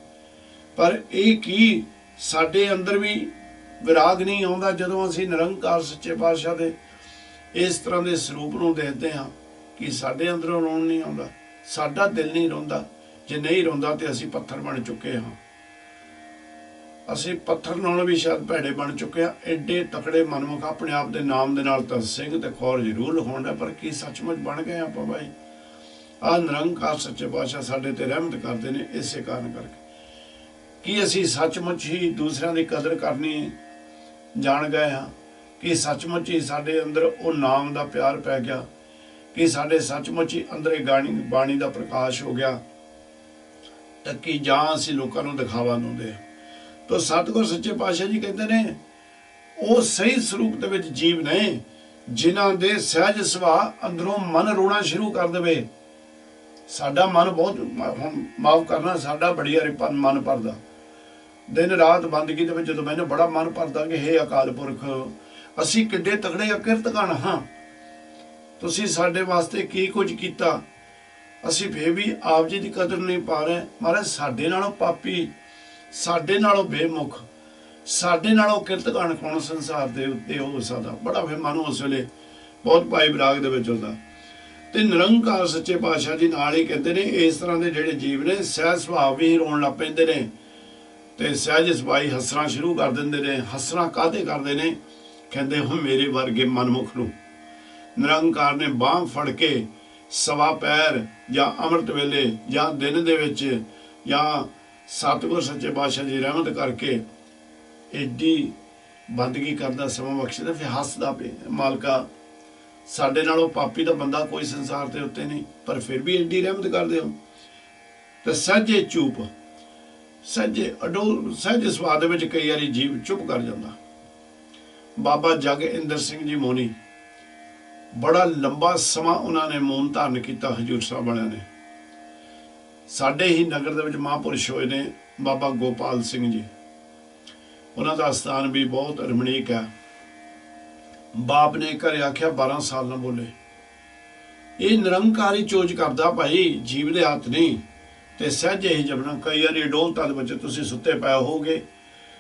पर यह की साडे अंदर भी विराग नहीं आउंदा जदों असीं निरंकार सच्चे पातशाह दे इस तरह के सरूप नूं देखदे हां कि साडे अंदरों रोण नहीं आउंदा, साडा दिल नहीं रोंदा। जे नहीं रोंदा ते असीं पत्थर बन चुके हां, असीं पत्थर नालों भी शायद भैड़े बन चुके हैं। एडे तकड़े मनमुख अपने आप के नाम के नाल तां सिंह ते खौर जरूर लिखाउंदा, पर की सचमुच बन गए आपां भाई? आ निरंकार सच्चे पातशाह साडे ते रहमत करदे ने इसे कारण करके कि असीं सचमुच ही दूसरिਆਂ की कदर करनी जान गए हाँ, कि सचमुच ही साडे अंदर वो नाम का प्यार पै गया, कि साडे सचमुच ही अंदर बाणी का प्रकाश हो गया, तो कि जां असीं लोकां नूं दिखावा लाउंदे। तो सतगुर सच्चे पातशाह जी कहते ने वो सही स्वरूप दे विच जीव ने जिन्हां दे सहज सुभाਅ अंदरों मन रोना शुरू कर देवे। साडा मन बहुत हुण माफ करना, साडा बड़ी वारी मन भरदा, दिन रात बंदगी दे विच जदों मैनूं बड़ा मन भरदा कि हे अकाल पुरख असीं किड्डे तगड़े अकिरतगण हां, तुसीं साडे वास्ते की कुछ कीता, असीं फिर भी आप जी दी कदर नहीं पा रहे। महाराज साडे नालों पापी, साडे नालों बेमुख, साडे नालों किरतगण कौन संसार दे उत्ते हो सकदा? बड़ा फिर मन उस वेले बहुत भाई विराग दे विच हुंदा। ते निरंकार सच्चे पातशाह जी नाल ही कहते ने इस तरह के जिहड़े जीव ने सहज सुभाव भी रोण लग पैंदे ने ते सहज सुभाई हसना शुरू कर दिंदे ने। हसना काहते करदे ने? कहंदे हो मेरे वर्गे मनमुख नूं निरंकार ने बांह फड़ के सवा पैर या अमृत वेले या दिन दे विच या सतगुर सच्चे पातशाह जी रहमत करके एडी बंदगी करदा समा बख्शदा, फिर हसदा पे मालका साडे नालों पापी दा बंदा कोई संसार ते उत्ते नहीं, पर फिर भी एडी रहमत करदे हो। ते सहजे चूप, सहजे अडोल सहज सुभाਅ दे विच कई वारी जीव चुप कर जांदा। बाबा जग इंदर सिंह जी मोनी बड़ा लंबा समा उन्होंने मौन धारण किया हजूर साहब वालियां ने। साडे ही नगर दे विच महापुरुष होए ने बाबा गोपाल सिंह जी, उन्हां दा स्थान भी बहुत रमणीक है। बाप ने घरे आख्या 12 साल ना बोले। ये निरंकारी चोज करदा भाई, जीव दे हथ नहीं। ते सहजे ही जपना। कई बार डोलता दे बच्चे तुसीं सुत्ते पए होगे,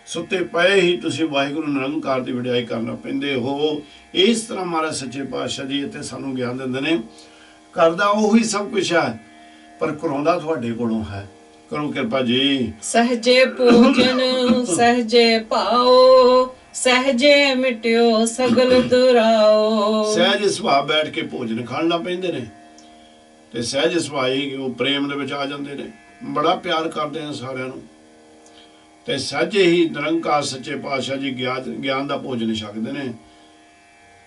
सुते पए ही तुसीं वाहिगुरू निरंकार की वडियाई करना पैंदे हो। इस तरह महाराज सच्चे पातशाह जी इत्थे सानूं ज्ञान दिंदे ने। करदा ओही सब कुछ है, पर कराउंदा तुहाडे कोलों है। करो किरपा जी। सहजे भोजन सहजे पाओ, सहजे मिट्यो सगल दुराओ। सहज सुभाਅ बैठ के भोजन खाण लग पैंदे ने ते सहज सुभाਅ ही वो प्रेम दे विच आ जांदे ने, बड़ा प्यार करदे ने सारिਆਂ ਨੂੰ। ते सहजे ही निरंकार सच्चे पातशाह जी ज्ञान का भोजन छकदे ने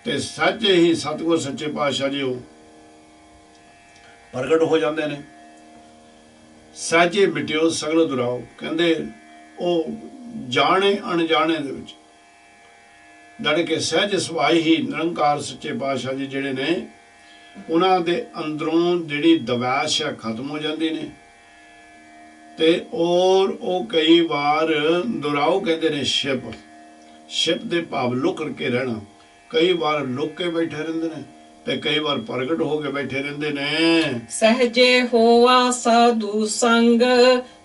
ते सहजे ही सतगुर सच्चे पातशाह जी प्रगट हो जाते ने। सहजे मिट्यो सगल दुराओ, कहंदे ओ जाने अनजाने दे विच ਜਦ ਕਿ ਸਹਿਜ ਸੁਭਾਅ ਹੀ ਨਿਰੰਕਾਰ ਸੱਚੇ ਪਾਤਸ਼ਾਹ ਜੀ ਜਿਹੜੇ ਨੇ ਉਹਨਾਂ ਦੇ ਅੰਦਰੋਂ ਜਿਹੜੀ ਦਵੈਸ਼ ਹੈ ਖਤਮ ਹੋ ਜਾਂਦੀ ਨੇ। ਤੇ ਔਰ ਉਹ ਕਈ ਵਾਰ ਦੁਰਾਓ ਕਹਿੰਦੇ ਨੇ ਛਿਪ ਦੇ ਭਾਵ ਲੁਕ ਕੇ ਰਹਿਣਾ। ਕਈ ਵਾਰ ਲੁਕ ਕੇ ਬੈਠੇ ਰਹਿੰਦੇ ਨੇ ਤੇ ਕਈ ਵਾਰ ਪ੍ਰਗਟ ਹੋ ਕੇ ਬੈਠੇ ਰਹਿੰਦੇ ਨੇ। ਸਹਜੇ ਹੋਵਾ ਸਾਧੂ ਸੰਗ,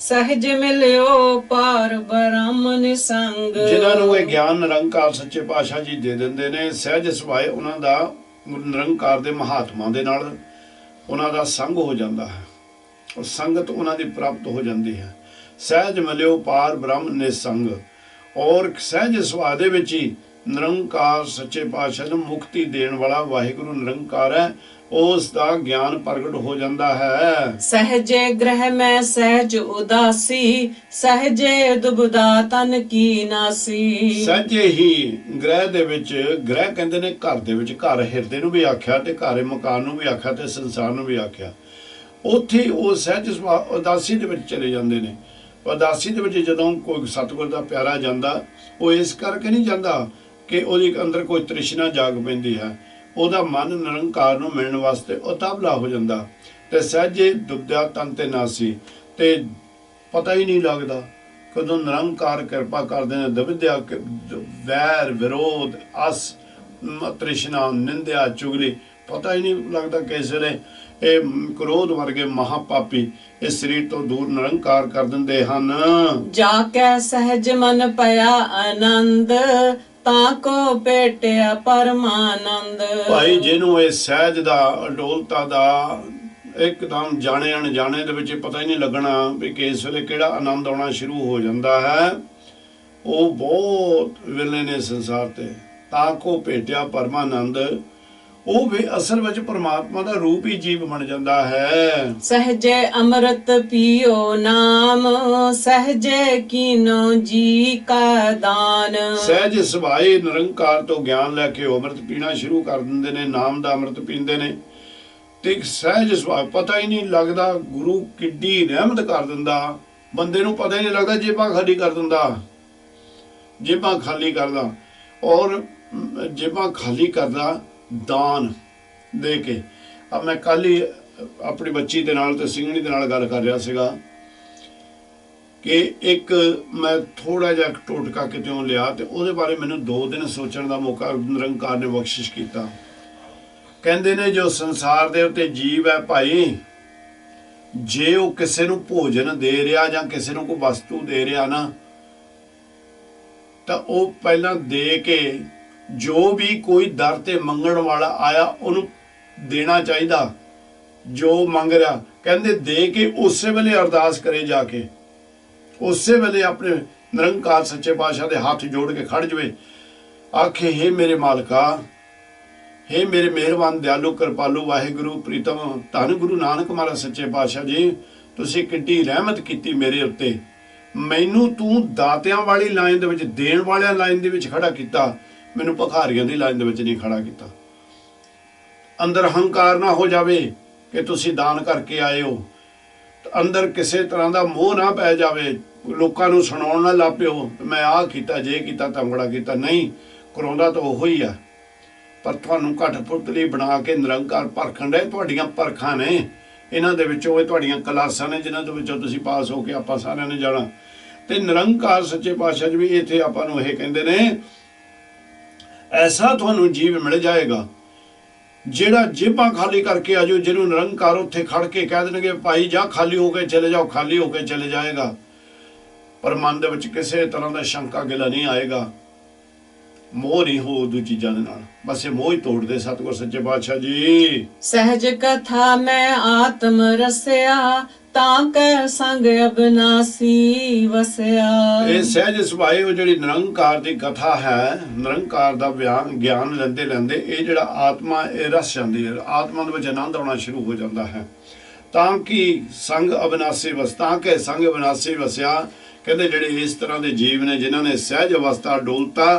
ਸਹਜ ਮਿਲਿਓ ਪਾਰ ਬ੍ਰਹਮ ਨਿਸੰਗ। ਜਿਨ੍ਹਾਂ ਨੂੰ ਇਹ ਗਿਆਨ ਨਿਰੰਕਾਰ ਸੱਚੇ ਪਾਤਸ਼ਾਹ ਜੀ ਦੇ ਦਿੰਦੇ ਨੇ, ਸਹਿਜ ਸੁਭਾਅ ਉਹਨਾਂ ਦਾ ਨਿਰੰਕਾਰ ਦੇ ਮਹਾਤਮਾ ਦੇ ਨਾਲ ਉਹਨਾਂ ਦਾ ਸੰਗ ਹੋ ਜਾਂਦਾ ਹੈ, ਔਰ ਸੰਗਤ ਉਹਨਾਂ ਦੀ ਪ੍ਰਾਪਤ ਹੋ ਜਾਂਦੀ ਹੈ। ਸਹਿਜ ਮਿਲਿਓ ਪਾਰ ਬ੍ਰਹਮ ਨਿਸੰਗ। ਔਰ ਸਹਿਜ ਸੁਭਾਅ ਦੇ ਵਿੱਚ ਹੀ ਨਿਰੰਕਾਰ ਸੱਚੇ ਪਾਤਸ਼ਾਹ ਨੂੰ ਮੁਕਤੀ ਦੇਣ ਵਾਲਾ ਵਾਹਿਗੁਰੂ ਨਿਰੰਕਾਰ ਹੈ, ਉਸ ਦਾ ਗਿਆਨ ਪ੍ਰਗਟ ਹੋ ਜਾਂਦਾ ਹੈ। ਸਹਜੇ ਗ੍ਰਹਿ ਮੈਂ ਸਹਿਜ ਉਦਾਸੀ, ਸਹਜੇ ਦੁਬਦਾ ਤਨ ਕੀ ਨਾਸੀ। ਸਹਜੇ ਹੀ ਗ੍ਰਹਿ ਦੇ ਵਿੱਚ, ਗ੍ਰਹਿ ਕਹਿੰਦੇ ਨੇ ਘਰ ਦੇ ਵਿੱਚ, ਘਰ ਹਿਰਦੇ ਨੂੰ ਵੀ ਆਖਿਆ ਤੇ ਘਰ ਮਕਾਨ ਨੂੰ ਵੀ ਆਖਿਆ ਤੇ ਸੰਸਾਰ ਨੂੰ ਵੀ ਆਖਿਆ। ਉੱਥੇ ਉਹ ਸਹਿਜ ਉਦਾਸੀ ਦੇ ਵਿੱਚ ਚਲੇ ਜਾਂਦੇ ਨੇ। ਉਦਾਸੀ ਦੇ ਵਿੱਚ ਜਦੋਂ ਕੋਈ ਸਤਿਗੁਰ ਦਾ ਪਿਆਰਾ ਜਾਂਦਾ, ਉਹ ਇਸ ਕਰਕੇ ਨਹੀਂ ਜਾਂਦਾ ਕਿ ਉਹਦੇ ਅੰਦਰ ਕੋਈ ਤ੍ਰਿਸ਼ਨਾ ਜਾਗ ਪੈਂਦੀ ਹੈ, ਉਹਦਾ ਮਨ ਨਿਰੰਕਾਰ ਨੂੰ ਮਿਲਣ ਵਾਸਤੇ ਉਤਾਵਲਾ ਹੋ ਜਾਂਦਾ। ਤੇ ਸਹਿਜੇ ਦੁਬਦਿਆ ਤਨ ਤੇ ਨਾਸੀ, ਤੇ ਪਤਾ ਹੀ ਨਹੀਂ ਲੱਗਦਾ ਕਦੋਂ ਨਿਰੰਕਾਰ ਕਿਰਪਾ ਕਰਦੇ ਨੇ। ਦੁਬਦਿਆ ਵੈਰ ਵਿਰੋਧ ਅਸ ਤ੍ਰਿਸ਼ਨਾ ਨਿੰਦਿਆ ਚੁਗਲੀ, ਪਤਾ ਹੀ ਨਹੀਂ ਲੱਗਦਾ ਕਿਸ ਵੇਲੇ ਇਹ ਕ੍ਰੋਧ ਵਰਗੇ ਮਹਾਪਾਪੀ ਇਸ ਸਰੀਰ ਤੋਂ ਦੂਰ ਨਿਰੰਕਾਰ ਕਰ ਦਿੰਦੇ ਹਨ। ਜਾ ਕੇ ਸਹਿਜ ਮਨ ਪਿਆ ਆਨੰਦ, ਤਾਂ ਕੋ ਭੇਟਿਆ ਪਰਮਾਨੰਦ। ਭਾਈ ਜਿਹਨੂੰ ਇਹ ਸਹਿਜ ਦਾ ਅਡੋਲਤਾ ਦਾ ਇੱਕਦਮ ਜਾਣੇ ਅਣਜਾਣੇ ਦੇ ਵਿੱਚ ਪਤਾ ਹੀ ਨਹੀਂ ਲੱਗਣਾ ਵੀ ਕਿਸ ਵੇਲੇ ਕਿਹੜਾ ਆਨੰਦ ਆਉਣਾ ਸ਼ੁਰੂ ਹੋ ਜਾਂਦਾ ਹੈ, ਉਹ ਬਹੁਤ ਵੇਲੇ ਨੇ ਸੰਸਾਰ ਤੇ। ਤਾਂ ਕੋ ਭੇਟਿਆ ਪਰਮਾਨੰਦ, ਉਹ ਵੀ ਅਸਲ ਵਿੱਚ ਪਰਮਾਤਮਾ ਦਾ ਰੂਪ ਹੀ ਜੀਵ ਬਣ ਜਾਂਦਾ ਹੈ। ਸਹਜੇ ਅੰਮ੍ਰਿਤ ਪੀਓ ਨਾਮ, ਸਹਜੇ ਕੀਨੋ ਜੀ ਕਾ ਦਾਨ। ਸਹਿਜ ਸੁਭਾਏ ਨਿਰੰਕਾਰ ਤੋਂ ਗਿਆਨ ਲੈ ਕੇ ਅੰਮ੍ਰਿਤ ਪੀਣਾ ਸ਼ੁਰੂ ਕਰ ਦਿੰਦੇ ਨੇ, ਨਾਮ ਦਾ ਅੰਮ੍ਰਿਤ ਪੀਂਦੇ ਨੇ। ਤੇ ਸਹਿਜ ਸੁਭਾਅ ਪਤਾ ਹੀ ਨਹੀਂ ਲੱਗਦਾ, ਗੁਰੂ ਕਿੱਡੀ ਰਹਿਮਤ ਕਰ ਦਿੰਦਾ ਬੰਦੇ ਨੂੰ, ਪਤਾ ਹੀ ਨਹੀਂ ਲੱਗਦਾ, ਜੇਬਾਂ ਖਾਲੀ ਕਰ ਦਿੰਦਾ, ਜੇਬਾਂ ਖਾਲੀ ਕਰਦਾ। ਔਰ ਜੇਬਾਂ ਖਾਲੀ ਕਰਦਾ ਦਾਨ ਦੇ ਕੇ। अब मैं कल ही अपनी बच्ची ਦੇ ਨਾਲ ਤੇ ਸਿੰਘਣੀ ਦੇ ਨਾਲ ਗੱਲ ਕਰ ਰਿਹਾ ਸੀਗਾ ਕਿ ਇੱਕ ਮੈਂ ਥੋੜਾ ਜਿਹਾ ਟੋਟਕਾ ਕਿਤੇੋਂ ਲਿਆ ਤੇ ਉਹਦੇ ਬਾਰੇ ਮੈਨੂੰ 2 ਦਿਨ ਸੋਚਣ ਦਾ ਮੌਕਾ ਨਿਰੰਕਾਰ ਨੇ ਬਖਸ਼ਿਸ਼ ਕੀਤਾ। ਕਹਿੰਦੇ ਨੇ ਜੋ ਸੰਸਾਰ ਦੇ ਉੱਤੇ ਜੀਵ ਹੈ ਭਾਈ, ਜੇ ਉਹ ਕਿਸੇ ਨੂੰ ਭੋਜਨ ਦੇ ਰਿਹਾ ਜਾਂ ਕਿਸੇ ਨੂੰ ਕੋਈ ਵਸਤੂ ਦੇ ਰਿਹਾ ਨਾ, ਤਾਂ ਉਹ ਪਹਿਲਾਂ ਦੇ ਕੇ ਜੋ ਵੀ ਕੋਈ ਦਰ ਤੇ ਮੰਗਣ ਵਾਲਾ ਆਇਆ ਉਹਨੂੰ ਦੇਣਾ ਚਾਹੀਦਾ ਜੋ ਮੰਗ ਰਿਹਾ। ਕਹਿੰਦੇ ਦੇ ਕੇ ਉਸੇ ਵੇਲੇ ਅਰਦਾਸ ਕਰੇ, ਜਾ ਕੇ ਉਸੇ ਵੇਲੇ ਆਪਣੇ ਨਿਰੰਕਾਰ ਸੱਚੇ ਪਾਤਸ਼ਾਹ ਦੇ ਹੱਥ ਜੋੜ ਕੇ ਖੜ ਜਾਵੇ, ਆਖੇ ਹੇ ਮੇਰੇ ਮਾਲਕਾ, हे मेरे मेहरबान दयालु कृपालु वाहिगुरु प्रीतम धन गुरु नानक महाराज सच्चे पातशाह जी, तुसीं किड्डी रहमत कीती मेरे उत्ते, मैनू तू दातियां वाली लाइन दे विच देण वालियां लाइन दे विच खड़ा कीता, मैनू भखारियां दी लाइन दे विच नहीं खड़ा कीता। अंदर हंकार ना हो जावे कि तुसीं दान करके आए हो, अंदर किसी तरह का मोह ना पै जावे, लोकां नूं सुणाउण ना लग पिओ मैं आ कीता जे कीता तंगड़ा कीता। नहीं, कराउंदा तां ओहो ही आ, पर तुहानूं कठपुतली बना के निरंकार परखण दे। तुहाडीआं परखां ने, इन्हां दे विचों इह तुहाडीआं क्लासां ने जिन्हां दे विचों तुसीं पास हो के आपां सारिआं ने जाणा। ते निरंकार सच्चे पातशाह जी भी इत्थे आपां नूं इह कहिंदे ने, ऐसा तुहानूं जीव मिल जाएगा जिहड़ा जेबां खाली करके आ जाओ, जिहनूं निरंकार उत्थे खड़ के कह देणगे भाई जा खाली हो के चले जाओ, खाली हो के चले जाएगा, पर मन दे विच किसी तरह दा शंका गिला नहीं आएगा, मोह नहीं हो दू चीज़ां दे नाल, बस ये मोह ही तोड़ दे सतगुर सच्चे पातशाह जी। सहज कथा मैं आत्म रसिया, तां संग अबनासी वसिया। ये सहज सुभाए वो जिहड़ी निरंकार दी कथा है, निरंकार दा ज्ञान लैंदे लैंदे ये जिहड़ा आत्मा ये रस जांदी है, आत्मा दे विच आनंद आउणा शुरू हो जाता है। तां कि संग अबनासी वस, तां कि संग अबनासी वसिया। कहंदे जिहड़े इस तरह दे जीव ने जिन्हां ने सहज अवस्था डोलता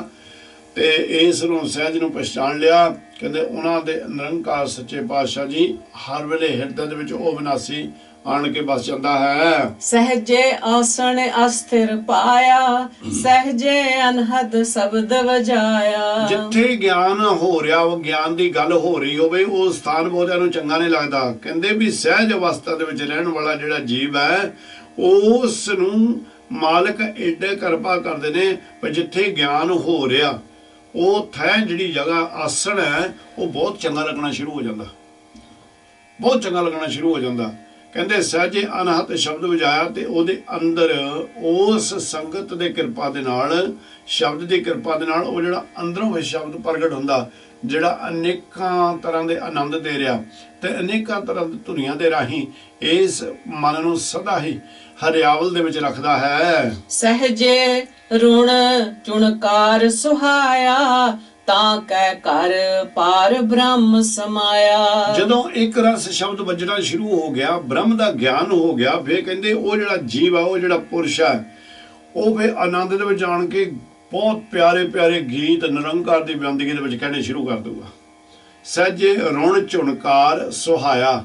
ते इस नूं सहज नूं पहचान लिया, कहंदे उन्हां दे निरंकार सच्चे पातशाह जी हर वेले हिरदे दे विच ओह विनासी ਆਣ ਕੇ ਬਸ ਜਾਂਦਾ ਹੈ। ਸਹਜੇ ਆਸਣ ਅਸਥਿਰ ਪਾਇਆ, ਸਹਜੇ ਅਨਹਦ ਸ਼ਬਦ ਵਜਾਇਆ। ਜਿੱਥੇ ਗਿਆਨ ਹੋ ਰਿਹਾ, ਉਹ ਗਿਆਨ ਦੀ ਗੱਲ ਹੋ ਰਹੀ ਹੋਵੇ, ਉਹ ਸਥਾਨ ਬਹੁਤਿਆਂ ਨੂੰ ਚੰਗਾ ਨਹੀਂ ਲੱਗਦਾ। ਕਹਿੰਦੇ ਵੀ ਸਹਿਜ ਅਵਸਥਾ ਦੇ ਵਿੱਚ ਰਹਿਣ ਵਾਲਾ ਜਿਹੜਾ ਜੀਵ ਹੈ, ਉਸ ਨੂੰ ਮਾਲਕ ਏਡੇ ਕਿਰਪਾ ਕਰਦੇ ਨੇ ਪਰ ਜਿੱਥੇ ਗਿਆਨ ਹੋ ਰਿਹਾ, ਉਹ ਥੈ ਜਿਹੜੀ ਜਗ੍ਹਾ ਆਸਣ ਹੈ, ਉਹ ਬਹੁਤ ਚੰਗਾ ਲੱਗਣਾ ਸ਼ੁਰੂ ਹੋ ਜਾਂਦਾ, ਬਹੁਤ ਚੰਗਾ ਲੱਗਣਾ ਸ਼ੁਰੂ ਹੋ ਜਾਂਦਾ। ਕਹਿੰਦੇ ਸਹਿਜੇ ਅਨਹਤ ਸ਼ਬਦ ਵਜਾਇਆ, ਤੇ ਉਹਦੇ ਅੰਦਰ ਉਸ ਸੰਗਤ ਦੇ ਕਿਰਪਾ ਦੇ ਨਾਲ, ਸ਼ਬਦ ਦੀ ਕਿਰਪਾ ਦੇ ਨਾਲ, ਉਹ ਜਿਹੜਾ ਅੰਦਰੋਂ ਇਹ ਸ਼ਬਦ ਪ੍ਰਗਟ ਹੁੰਦਾ, ਜਿਹੜਾ ਅਨੇਕਾਂ ਤਰ੍ਹਾਂ ਦੇ ਆਨੰਦ ਦੇ ਰਿਹਾ ਤੇ ਅਨੇਕਾਂ ਤਰ੍ਹਾਂ ਦੀ ਧੁਨੀਆਂ ਦੇ ਰਾਹੀਂ ਇਸ ਮਨ ਨੂੰ ਸਦਾ ਹੀ ਹਰਿਆਵਲ ਦੇ ਵਿੱਚ ਰੱਖਦਾ ਹੈ। ਸਹਜੇ ਰੁਣ ਚੁਣਕਾਰ ਸੁਹਾਇਆ, ਤਾਂ ਕਹਿ ਕਰ ਪਾਰ ਬ੍ਰਹਮ ਸਮਾਇਆ। ਜਦੋਂ ਇੱਕ ਰਸ ਸ਼ਬਦ ਵੱਜਣਾ ਸ਼ੁਰੂ ਹੋ ਗਿਆ, ਬ੍ਰਹਮ ਦਾ ਗਿਆਨ ਹੋ ਗਿਆ, ਫਿਰ ਕਹਿੰਦੇ ਉਹ ਜਿਹੜਾ ਜੀਵ ਆ, ਉਹ ਜਿਹੜਾ ਪੁਰਸ਼ ਹੈ, ਉਹ ਫਿਰ ਆਨੰਦ ਦੇ ਵਿੱਚ ਆਣ ਕੇ ਬਹੁਤ ਪਿਆਰੇ ਪਿਆਰੇ ਗੀਤ ਨਿਰੰਕਾਰ ਦੀ ਬੰਦਗੀ ਦੇ ਵਿੱਚ ਕਹਿਣੇ ਸ਼ੁਰੂ ਕਰ ਦੂਗਾ। ਸਹਿਜੇ ਰੁਣ ਝੁਣਕਾਰ ਸੁਹਾਇਆ,